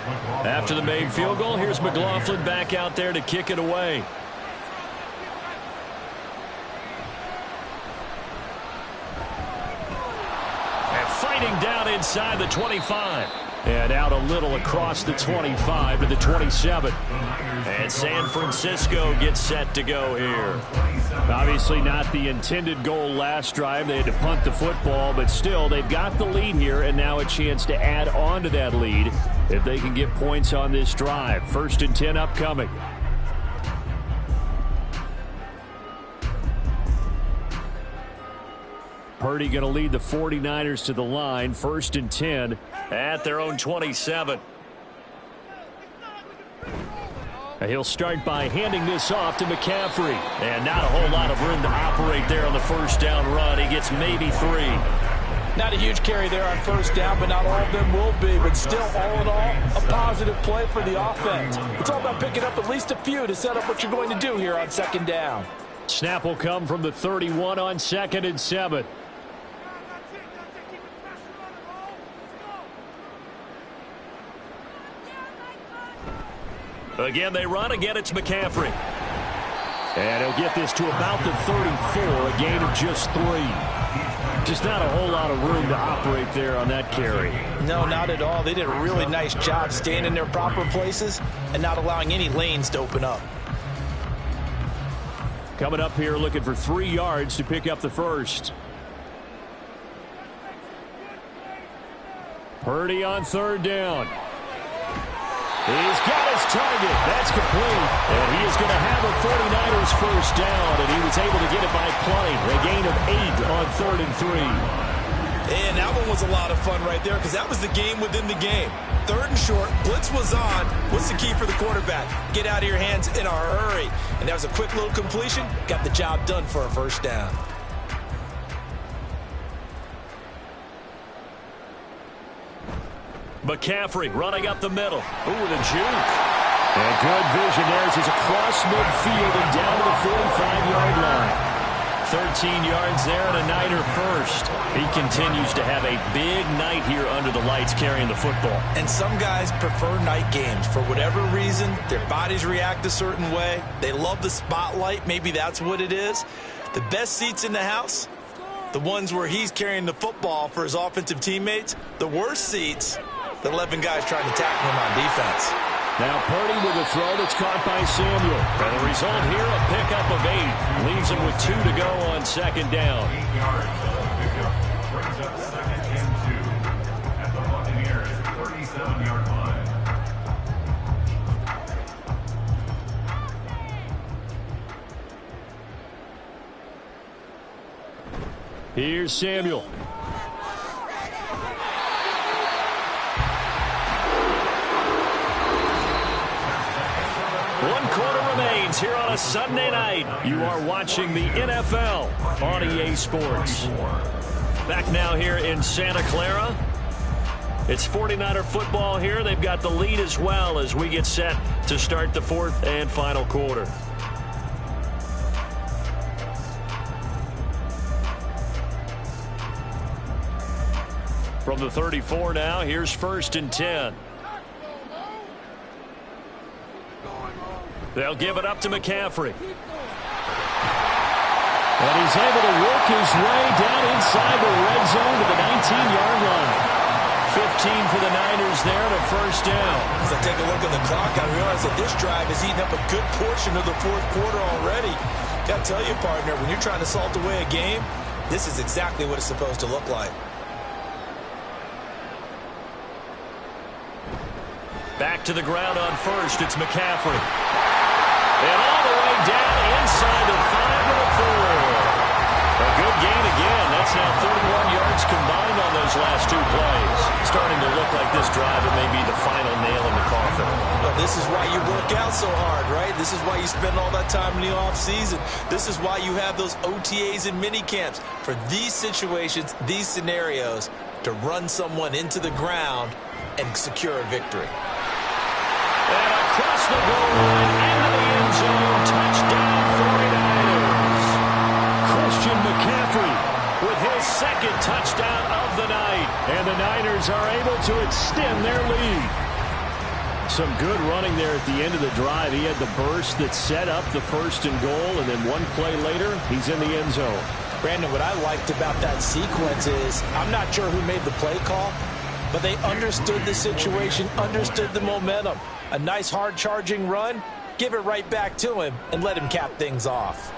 After the made field goal, here's McLaughlin back out there to kick it away. And fighting down inside the 25. And out a little across the 25 to the 27. And San Francisco gets set to go here. Obviously not the intended goal last drive. They had to punt the football, but still they've got the lead here and now a chance to add on to that lead if they can get points on this drive. 1st and 10 upcoming. Purdy going to lead the 49ers to the line. 1st and 10 at their own 27. He'll start by handing this off to McCaffrey. And not a whole lot of room to operate there on the first down run. He gets maybe 3. Not a huge carry there on first down, but not all of them will be. But still, all in all, a positive play for the offense. It's all about picking up at least a few to set up what you're going to do here on 2nd down. Snap will come from the 31 on 2nd and 7. Again, they run. Again, it's McCaffrey. And he'll get this to about the 34, a gain of just 3. Just not a whole lot of room to operate there on that carry. No, not at all. They did a really nice job staying in their proper places and not allowing any lanes to open up. Coming up here looking for 3 yards to pick up the first. Purdy on 3rd down. He's got his target. That's complete. And he is going to have a 49ers first down, and he was able to get it by plenty. A gain of 8 on 3rd and 3. And that one was a lot of fun right there because that was the game within the game. 3rd and short, blitz was on. What's the key for the quarterback? Get out of your hands in a hurry. And that was a quick little completion. Got the job done for a first down. McCaffrey running up the middle. Ooh, with a juke. And good vision there as he's across midfield and down to the 45-yard line. 13 yards there and a Niner first. He continues to have a big night here under the lights carrying the football. And some guys prefer night games. For whatever reason, their bodies react a certain way. They love the spotlight. Maybe that's what it is. The best seats in the house, the ones where he's carrying the football for his offensive teammates. The worst seats, the 11 guys trying to tackle him on defense. Now Purdy with a throw that's caught by Samuel. And the result here, a pickup of 8. Leaves him with 2 to go on 2nd down. 8 yards pickup brings up 2nd and 2 at the Buccaneers 37-yard line. Here's Samuel. One quarter remains here on a Sunday night. You are watching the NFL on EA Sports. Back now here in Santa Clara. It's 49er football here. They've got the lead as well as we get set to start the 4th and final quarter. From the 34 now, here's 1st and 10. They'll give it up to McCaffrey. And he's able to work his way down inside the red zone to the 19-yard line. 15 for the Niners there and a first down. As I take a look at the clock, I realize that this drive has eaten up a good portion of the 4th quarter already. Got to tell you, partner, when you're trying to salt away a game, this is exactly what it's supposed to look like. Back to the ground on 1st. It's McCaffrey. And all the way down inside the 5 to the 4. A good gain again. That's now 31 yards combined on those last 2 plays. Starting to look like this drive, it may be the final nail in the coffin. Well, this is why you work out so hard, right? This is why you spend all that time in the offseason. This is why you have those OTAs and mini camps. For these situations, these scenarios, to run someone into the ground and secure a victory. And across the goal line, into the end zone, touchdown 49ers. Christian McCaffrey with his 2nd touchdown of the night. And the Niners are able to extend their lead. Some good running there at the end of the drive. He had the burst that set up the 1st and goal, and then one play later, he's in the end zone. Brandon, what I liked about that sequence is I'm not sure who made the play call, but they understood the situation, understood the momentum. A nice hard-charging run, give it right back to him, and let him cap things off.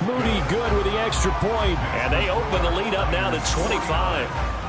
Moody good with the extra point, and they open the lead up now to 25.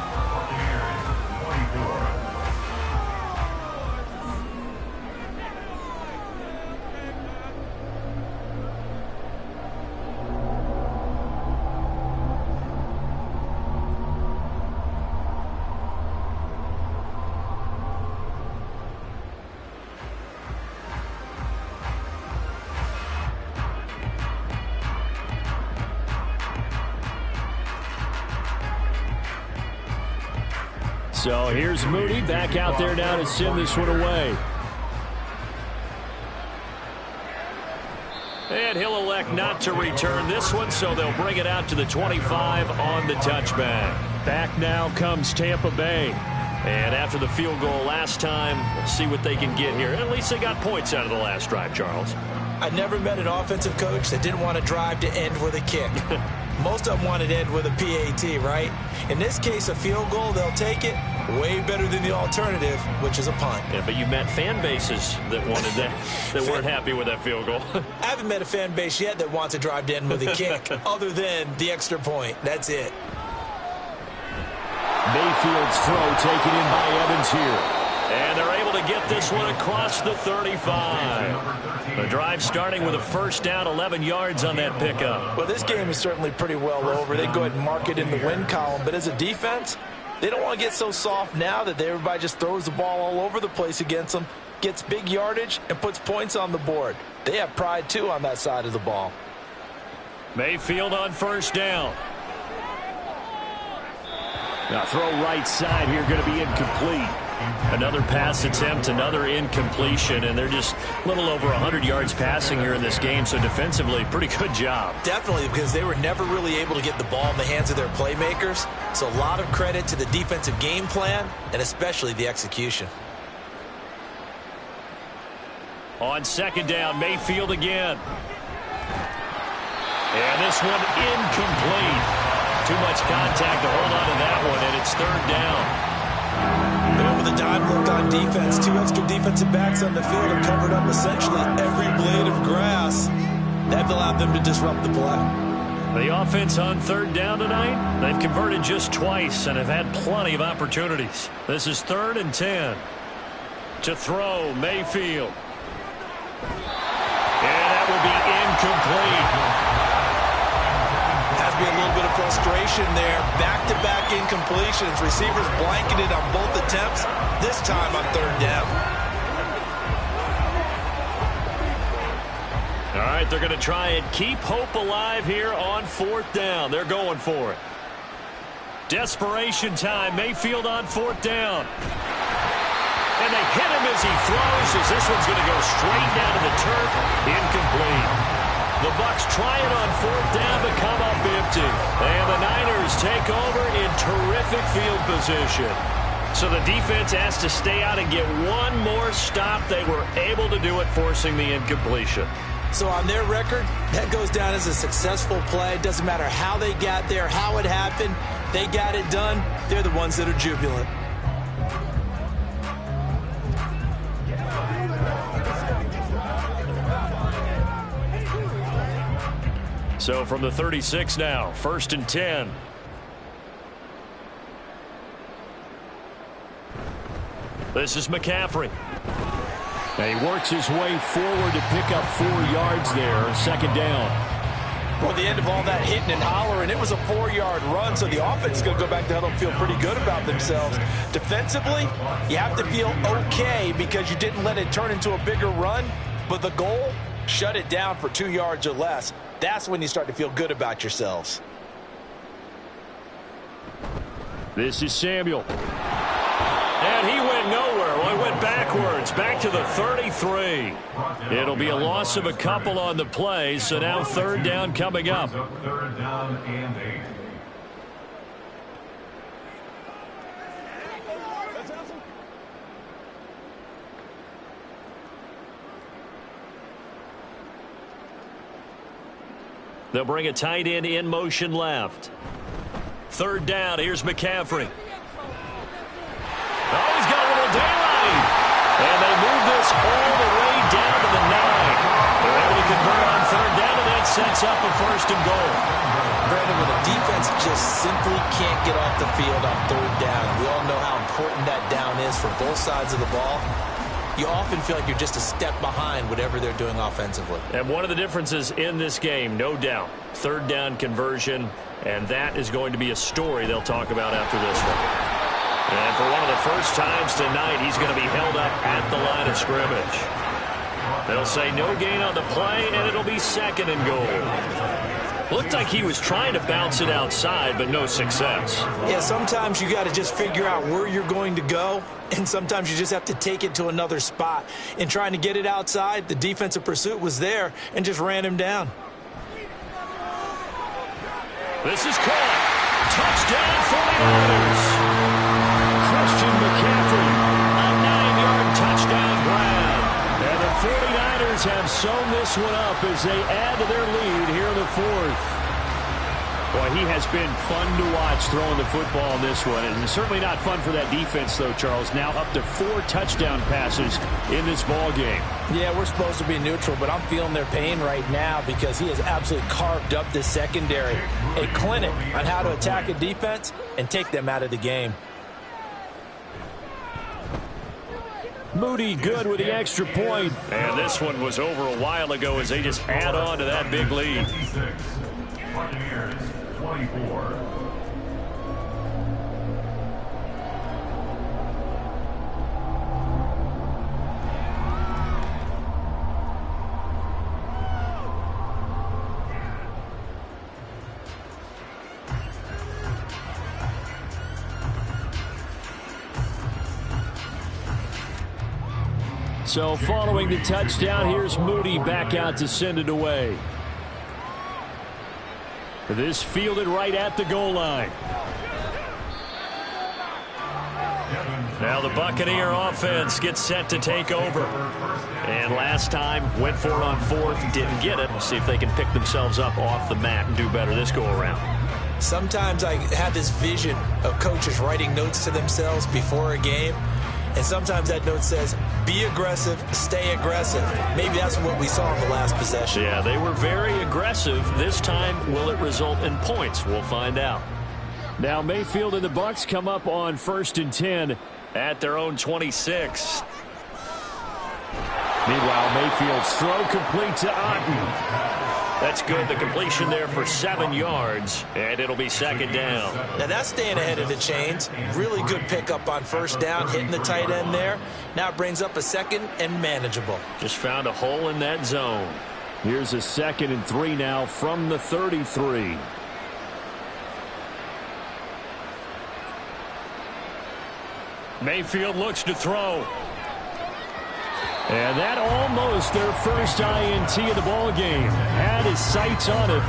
So here's Moody back out there now to send this one away. And he'll elect not to return this one, so they'll bring it out to the 25 on the touchback. Back now comes Tampa Bay. And after the field goal last time, we'll see what they can get here. At least they got points out of the last drive, Charles. I never met an offensive coach that didn't want to drive to end with a kick. Most of them wanted to end with a PAT, right? In this case, a field goal, they'll take it. Way better than the alternative, which is a punt. Yeah, but you met fan bases that wanted that, that weren't happy with that field goal. I haven't met a fan base yet that wants to drive to end with a kick, other than the extra point. That's it. Mayfield's throw taken in by Evans here. And they're able to get this one across the 35. The drive starting with a first down, 11 yards on that pickup. Well, this game is certainly pretty well over. They go ahead and mark it in the win column. But as a defense, they don't want to get so soft now that everybody just throws the ball all over the place against them, gets big yardage, and puts points on the board. They have pride, too, on that side of the ball. Mayfield on first down. Now throw right side here, going to be incomplete. Another pass attempt, another incompletion, and they're just a little over 100 yards passing here in this game, so defensively, pretty good job. Definitely, because they were never really able to get the ball in the hands of their playmakers, so a lot of credit to the defensive game plan, and especially the execution. On second down, Mayfield again. And this one incomplete. Too much contact to hold on to that one, and it's third down. And with a dime look on defense, two extra defensive backs on the field have covered up essentially every blade of grass. That allowed them to disrupt the play. The offense on third down tonight, they've converted just twice and have had plenty of opportunities. This is 3rd and 10. To throw, Mayfield. And that will be incomplete. Be a little bit of frustration there. Back-to-back incompletions. Receivers blanketed on both attempts, this time on third down. All right, they're going to try and keep hope alive here on 4th down. They're going for it. Desperation time. Mayfield on 4th down. And they hit him as he throws, as this one's going to go straight down to the turf. Incomplete. The Bucs try it on 4th down, but come up empty. And the Niners take over in terrific field position. So the defense has to stay out and get one more stop. They were able to do it, forcing the incompletion. So on their record, that goes down as a successful play. Doesn't matter how they got there, how it happened. They got it done. They're the ones that are jubilant. So from the 36 now, 1st and 10. This is McCaffrey. And he works his way forward to pick up 4 yards there, 2nd down. Well, the end of all that hitting and hollering, it was a 4-yard run, so the offense is going to go back to huddle and feel pretty good about themselves. Defensively, you have to feel okay because you didn't let it turn into a bigger run, but the goal, shut it down for 2 yards or less. That's when you start to feel good about yourselves. This is Samuel. And he went nowhere. Well, he went backwards, back to the 33. It'll be a loss of a couple on the play, so now 3rd down coming up. 3rd down and 8. They'll bring a tight end in motion left. Third down, here's McCaffrey. Oh, he's got a little daylight. And they move this all the way down to the 9. They're able to convert on third down, and that sets up a 1st and goal. Brandon, when the defense just simply can't get off the field on third down, we all know how important that down is for both sides of the ball. You often feel like you're just a step behind whatever they're doing offensively. And one of the differences in this game, no doubt, third down conversion, and that is going to be a story they'll talk about after this one. And for one of the first times tonight, he's going to be held up at the line of scrimmage. They'll say no gain on the play, and it'll be 2nd and goal. Looked like he was trying to bounce it outside, but no success. Yeah, sometimes you got to just figure out where you're going to go, and sometimes you just have to take it to another spot. In trying to get it outside, the defensive pursuit was there and just ran him down. This is caught. Touchdown 49ers. Christian McCaffrey, a 9-yard touchdown grab. And the 49ers have sewn this one up as they add to their lead here in the 4th. Boy, he has been fun to watch throwing the football in this one. And certainly not fun for that defense, though, Charles. Now up to 4 touchdown passes in this ball game. Yeah, we're supposed to be neutral, but I'm feeling their pain right now because he has absolutely carved up this secondary. A clinic on how to attack a defense and take them out of the game. Moody good with the extra point. And this one was over a while ago as they just add on to that big lead. 24. So following the touchdown, here's Moody back out to send it away. This fielded right at the goal line. Now the Buccaneer offense gets set to take over. And last time, went for it on 4th, didn't get it. We'll see if they can pick themselves up off the mat and do better this go-around. Sometimes I have this vision of coaches writing notes to themselves before a game. And sometimes that note says, be aggressive, stay aggressive. Maybe that's what we saw in the last possession. Yeah, they were very aggressive. This time, will it result in points? We'll find out. Now Mayfield and the Bucs come up on 1st and 10 at their own 26. Meanwhile, Mayfield's throw complete to Otten. That's good. The completion there for 7 yards, and it'll be 2nd down. Now that's staying ahead of the chains. Really good pickup on 1st down, hitting the tight end there. Now it brings up a 2nd and manageable. Just found a hole in that zone. Here's a 2nd and 3 now from the 33. Mayfield looks to throw. And that almost their first INT of the ball game. Had his sights on it,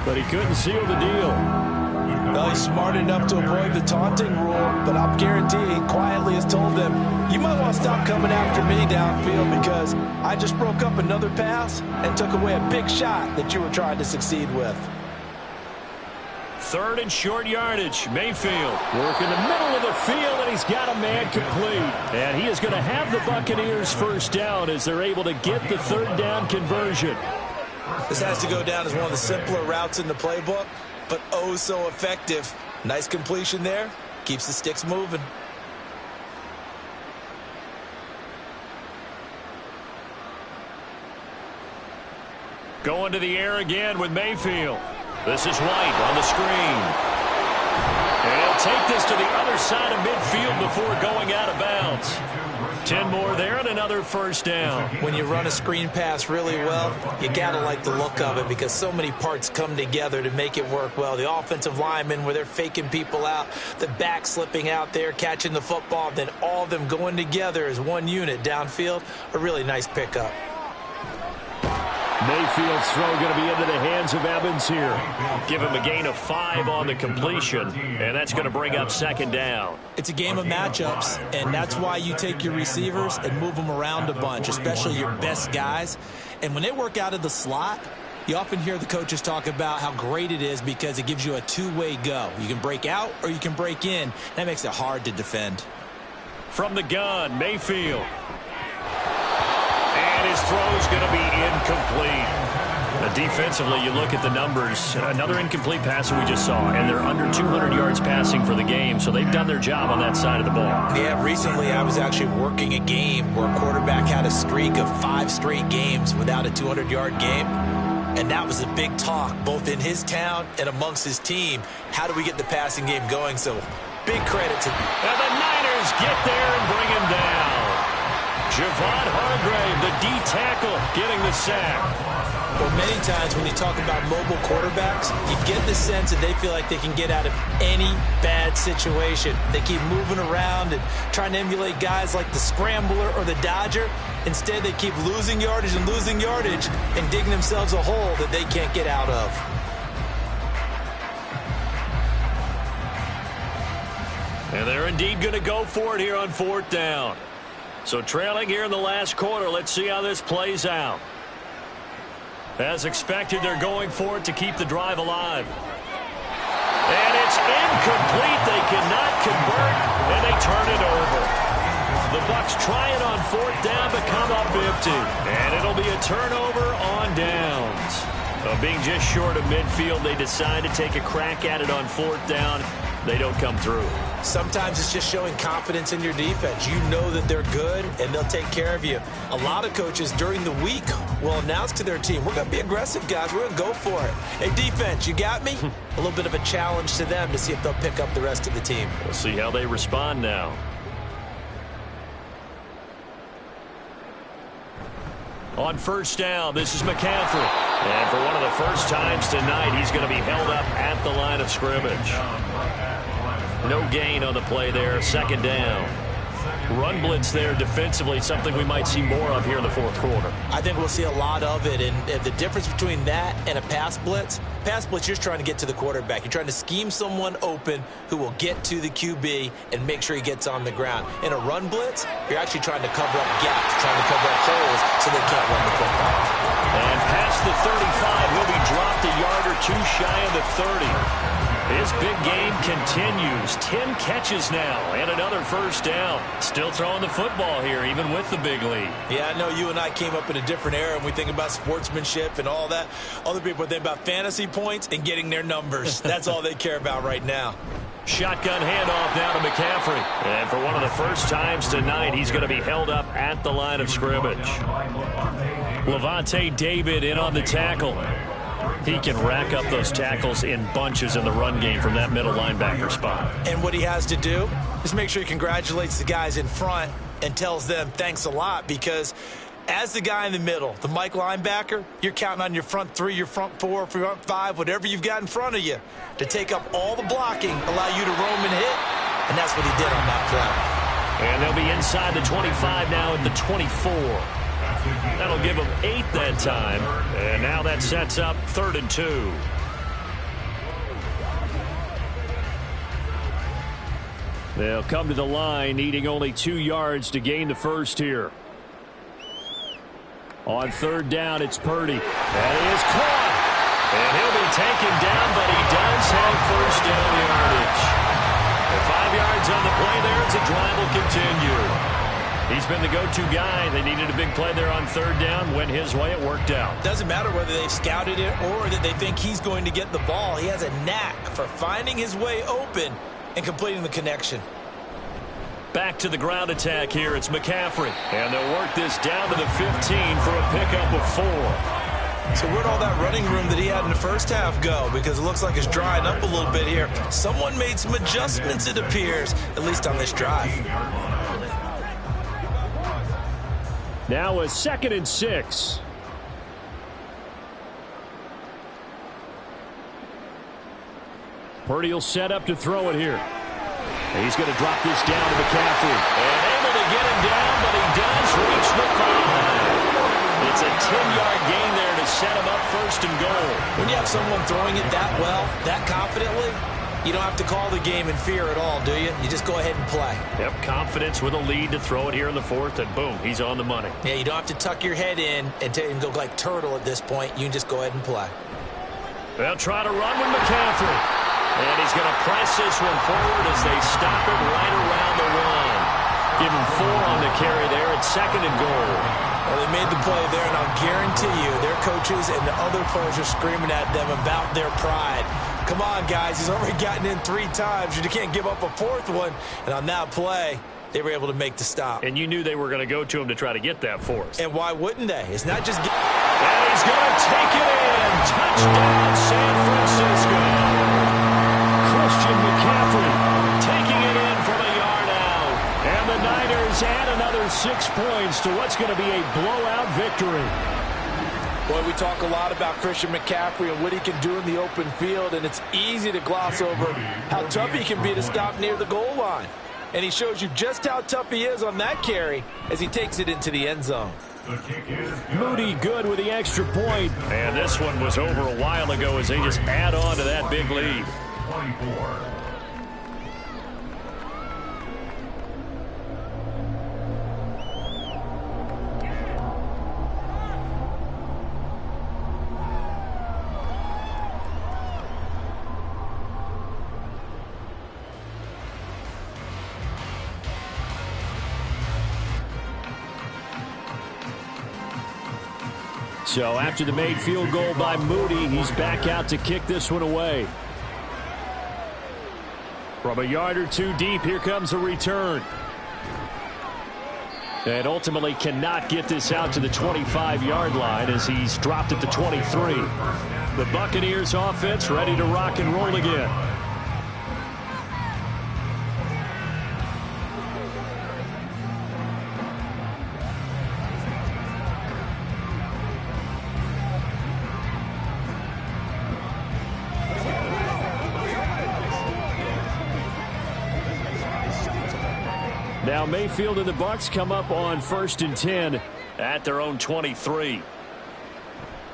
but he couldn't seal the deal. Well, he's smart enough to avoid the taunting rule, but I'll guarantee he quietly has told them, you might want to stop coming after me downfield because I just broke up another pass and took away a big shot that you were trying to succeed with. 3rd and short yardage. Mayfield working the middle of the field, and he's got a man complete. And he is going to have the Buccaneers 1st down as they're able to get the 3rd down conversion. This has to go down as one of the simpler routes in the playbook, but oh so effective. Nice completion there. Keeps the sticks moving. Going to the air again with Mayfield. This is White on the screen. And he'll take this to the other side of midfield before going out of bounds. 10 more there and another 1st down. When you run a screen pass really well, you got to like the look of it because so many parts come together to make it work well. The offensive linemen where they're faking people out, the back slipping out there, catching the football, then all of them going together as one unit downfield. A really nice pickup. Mayfield's throw going to be into the hands of Evans here. Give him a gain of 5 on the completion, and that's going to bring up 2nd down. It's a game of matchups, and that's why you take your receivers and move them around a bunch, especially your best guys. And when they work out of the slot, You often hear the coaches talk about how great it is because it gives you a two-way go. You can break out or you can break in. That makes it hard to defend. From the gun, Mayfield. And his throw's going to be incomplete. Now, defensively, you look at the numbers. Another incomplete pass that we just saw, and they're under 200 yards passing for the game, so they've done their job on that side of the ball. Yeah, recently I was actually working a game where a quarterback had a streak of 5 straight games without a 200-yard game. And that was a big talk, both in his town and amongst his team. How do we get the passing game going? So, big credit to... And the Niners get there and bring him down. Javon Hargrave, the D tackle, getting the sack. Well, many times when you talk about mobile quarterbacks, you get the sense that they feel like they can get out of any bad situation. They keep moving around and trying to emulate guys like the Scrambler or the Dodger. Instead, they keep losing yardage and digging themselves a hole that they can't get out of. And they're indeed going to go for it here on 4th down. So trailing here in the last quarter, let's see how this plays out. As expected, they're going for it to keep the drive alive. And it's incomplete. They cannot convert, and they turn it over. The Bucs try it on 4th down, but come up empty. And it'll be a turnover on downs. Being just short of midfield, they decide to take a crack at it on 4th down. They don't come through. Sometimes it's just showing confidence in your defense. You know that they're good, and they'll take care of you. A lot of coaches during the week will announce to their team, we're going to be aggressive, guys. We're going to go for it. Hey, defense, you got me? A little bit of a challenge to them to see if they'll pick up the rest of the team. We'll see how they respond now. On 1st down, this is McCaffrey. And for one of the first times tonight, he's going to be held up at the line of scrimmage. No gain on the play there. 2nd down. Run blitz there defensively, something we might see more of here in the 4th quarter. I think we'll see a lot of it, and the difference between that and a pass blitz, you're just trying to get to the quarterback. You're trying to scheme someone open who will get to the QB and make sure he gets on the ground. In a run blitz, you're actually trying to cover up gaps, trying to cover up holes so they can't run the football. And past the 35, he'll be dropped a yard or two shy of the 30. His big game continues. 10 catches now and another 1st down. Still throwing the football here, even with the big lead. Yeah, I know you and I came up in a different era, and we think about sportsmanship and all that. Other people think about fantasy points and getting their numbers. That's all they care about right now. Shotgun handoff now to McCaffrey. And for one of the first times tonight, he's going to be held up at the line of scrimmage. Levante David in on the tackle. He can rack up those tackles in bunches in the run game from that middle linebacker spot. And what he has to do is make sure he congratulates the guys in front and tells them thanks a lot, because as the guy in the middle, the Mike linebacker, you're counting on your front 3, your front 4, front 5, whatever you've got in front of you to take up all the blocking, allow you to roam and hit, and that's what he did on that play. And they'll be inside the 25 now at the 24. That'll give them 8 that time. And now that sets up 3rd and 2. They'll come to the line, needing only 2 yards to gain the first here. On 3rd down, it's Purdy. That is caught. And he'll be taken down, but he does have 1st down yardage. 5 yards on the play there as the drive will continue. He's been the go-to guy. They needed a big play there on 3rd down. Went his way. It worked out. Doesn't matter whether they've scouted it or that they think he's going to get the ball. He has a knack for finding his way open and completing the connection. Back to the ground attack here. It's McCaffrey. And they'll work this down to the 15 for a pickup of 4. So where'd all that running room that he had in the first half go? Because it looks like it's drying up a little bit here. Someone made some adjustments, it appears, at least on this drive. Now a 2nd and 6. Purdy will set up to throw it here. He's going to drop this down to McCaffrey. And able to get him down, but he does reach the 5. It's a 10-yard gain there to set him up 1st and goal. When you have someone throwing it that well, that confidently, You don't have to call the game in fear at all, do you? You just go ahead and play. Yep, confidence with a lead to throw it here in the fourth, and boom, he's on the money. Yeah, you don't have to tuck your head in and go like turtle at this point. You can just go ahead and play. They'll try to run with McCaffrey. And he's going to press this one forward as they stop him right around the one. Give him 4 on the carry there. It's 2nd and goal. Well, they made the play there, and I'll guarantee you their coaches and the other players are screaming at them about their pride. Come on, guys. He's already gotten in 3 times. You can't give up a 4th one. And on that play, they were able to make the stop. And you knew they were going to go to him to try to get that 4th. And why wouldn't they? It's not just... And he's going to take it in. Touchdown, San Francisco. Christian McCaffrey taking it in from a yard out. And the Niners add another 6 points to what's going to be a blowout victory. Boy, we talk a lot about Christian McCaffrey and what he can do in the open field, and it's easy to gloss over how tough he can be to stop near the goal line. And he shows you just how tough he is on that carry as he takes it into the end zone. Moody good with the extra point. And this one was over a while ago as they just add on to that big lead. 24. So after the made field goal by Moody, he's back out to kick this one away. From a yard or 2 deep, here comes a return. And ultimately cannot get this out to the 25-yard line as he's dropped at the 23. The Buccaneers offense ready to rock and roll again. Now Mayfield and the Bucs come up on 1st and 10 at their own 23.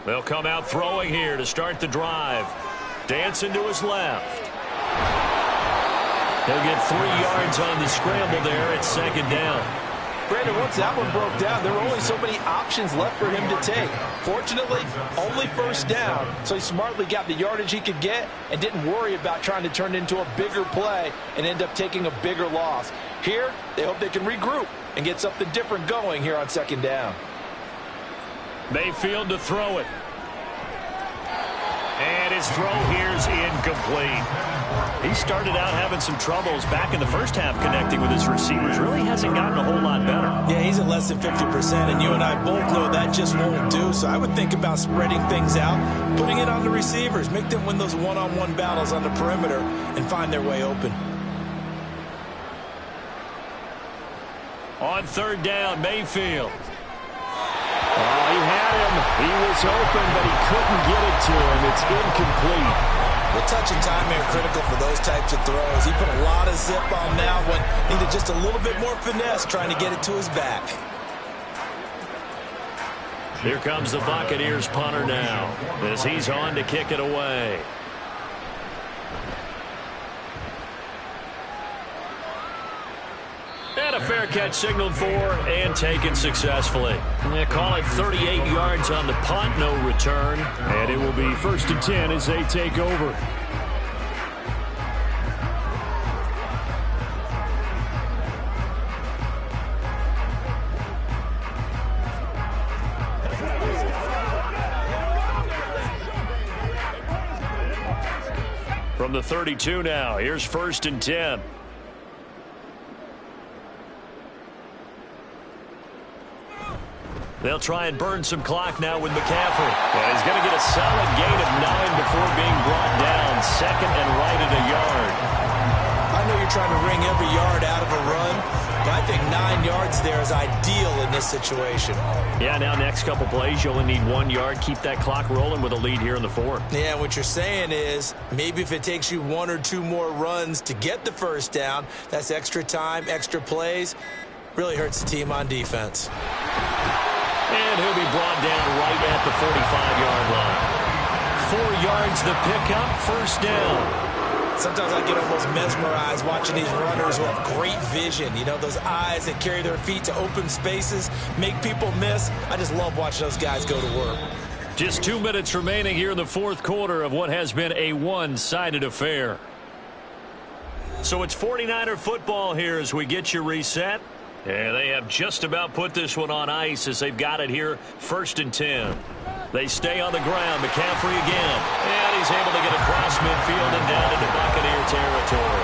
They'll come out throwing here to start the drive. Dancing to his left. He'll get 3 yards on the scramble there. It's 2nd down. Brandon, once that one broke down, there were only so many options left for him to take. Fortunately, only 1st down, so he smartly got the yardage he could get and didn't worry about trying to turn it into a bigger play and end up taking a bigger loss. Here, they hope they can regroup and get something different going here on 2nd down. Mayfield to throw it. And his throw here's incomplete. He started out having some troubles back in the first half connecting with his receivers. Really hasn't gotten a whole lot better. Yeah, he's at less than 50%, and you and I both know that just won't do. So I would think about spreading things out, putting it on the receivers, make them win those one-on-one battles on the perimeter and find their way open. On 3rd down, Mayfield. Oh, he had him. He was open, but he couldn't get it to him. It's incomplete. The touch and timing are critical for those types of throws. He put a lot of zip on that one. Needed just a little bit more finesse trying to get it to his back. Here comes the Buccaneers punter now as he's on to kick it away. And a fair catch signaled for and taken successfully. They call it 38 yards on the punt, no return. And it will be 1st and 10 as they take over. From the 32 now, here's 1st and 10. They'll try and burn some clock now with McCaffrey. And he's going to get a solid gain of 9 before being brought down. 2nd and right at a yard. I know you're trying to wring every yard out of a run, but I think 9 yards there is ideal in this situation. Yeah, now next couple plays, you only need 1 yard. Keep that clock rolling with a lead here in the 4th. Yeah, what you're saying is maybe if it takes you 1 or 2 more runs to get the 1st down, that's extra time, extra plays. Really hurts the team on defense. And he'll be brought down right at the 45-yard line. 4 yards the pickup, 1st down. Sometimes I get almost mesmerized watching these runners who have great vision. You know, those eyes that carry their feet to open spaces, make people miss. I just love watching those guys go to work. Just 2 minutes remaining here in the fourth quarter of what has been a one-sided affair. So it's 49er football here as we get you reset. And they have just about put this one on ice as they've got it here, 1st and 10. They stay on the ground. McCaffrey again. And he's able to get across midfield and down into Buccaneer territory.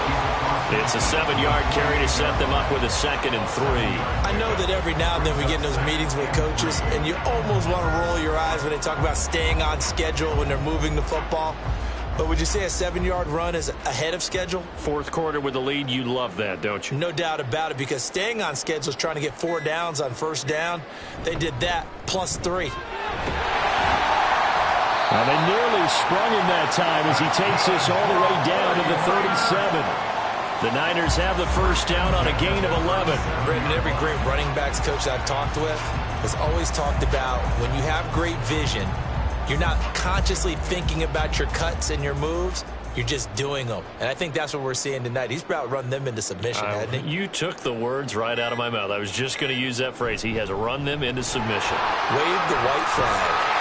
It's a 7-yard carry to set them up with a 2nd and 3. I know that every now and then we get in those meetings with coaches, and you almost want to roll your eyes when they talk about staying on schedule when they're moving the football. But would you say a 7-yard run is ahead of schedule? Fourth quarter with the lead, you love that, don't you? No doubt about it, because staying on schedule is trying to get 4 downs on 1st down. They did that plus 3. Now they nearly sprung him that time as he takes this all the way down to the 37. The Niners have the 1st down on a gain of 11. Brandon, every great running backs coach I've talked with has always talked about when you have great vision, you're not consciously thinking about your cuts and your moves. You're just doing them. And I think that's what we're seeing tonight. He's about run them into submission, hasn't he? You took the words right out of my mouth. I was just going to use that phrase. He has run them into submission. Wave the white flag.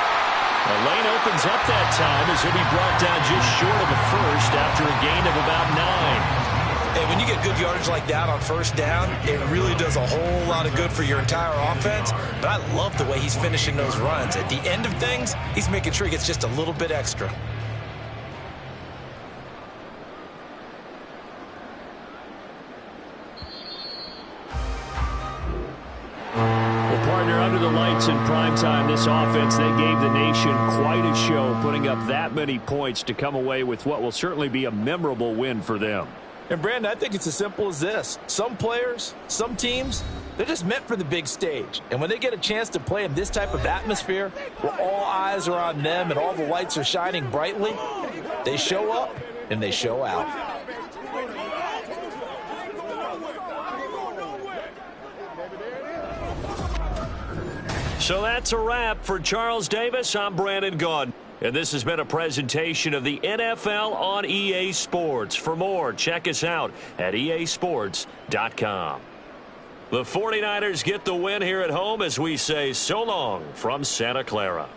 The lane opens up that time as he'll be brought down just short of the 1st after a gain of about 9. And when you get good yardage like that on 1st down, it really does a whole lot of good for your entire offense. But I love the way he's finishing those runs. At the end of things, he's making sure he gets just a little bit extra. Well, partner, under the lights in primetime, this offense, they gave the nation quite a show, putting up that many points to come away with what will certainly be a memorable win for them. And, Brandon, I think it's as simple as this. Some players, some teams, they're just meant for the big stage. And when they get a chance to play in this type of atmosphere where all eyes are on them and all the lights are shining brightly, they show up and they show out. So that's a wrap for Charles Davis. I'm Brandon Gaudin. And this has been a presentation of the NFL on EA Sports. For more, check us out at easports.com. The 49ers get the win here at home as we say so long from Santa Clara.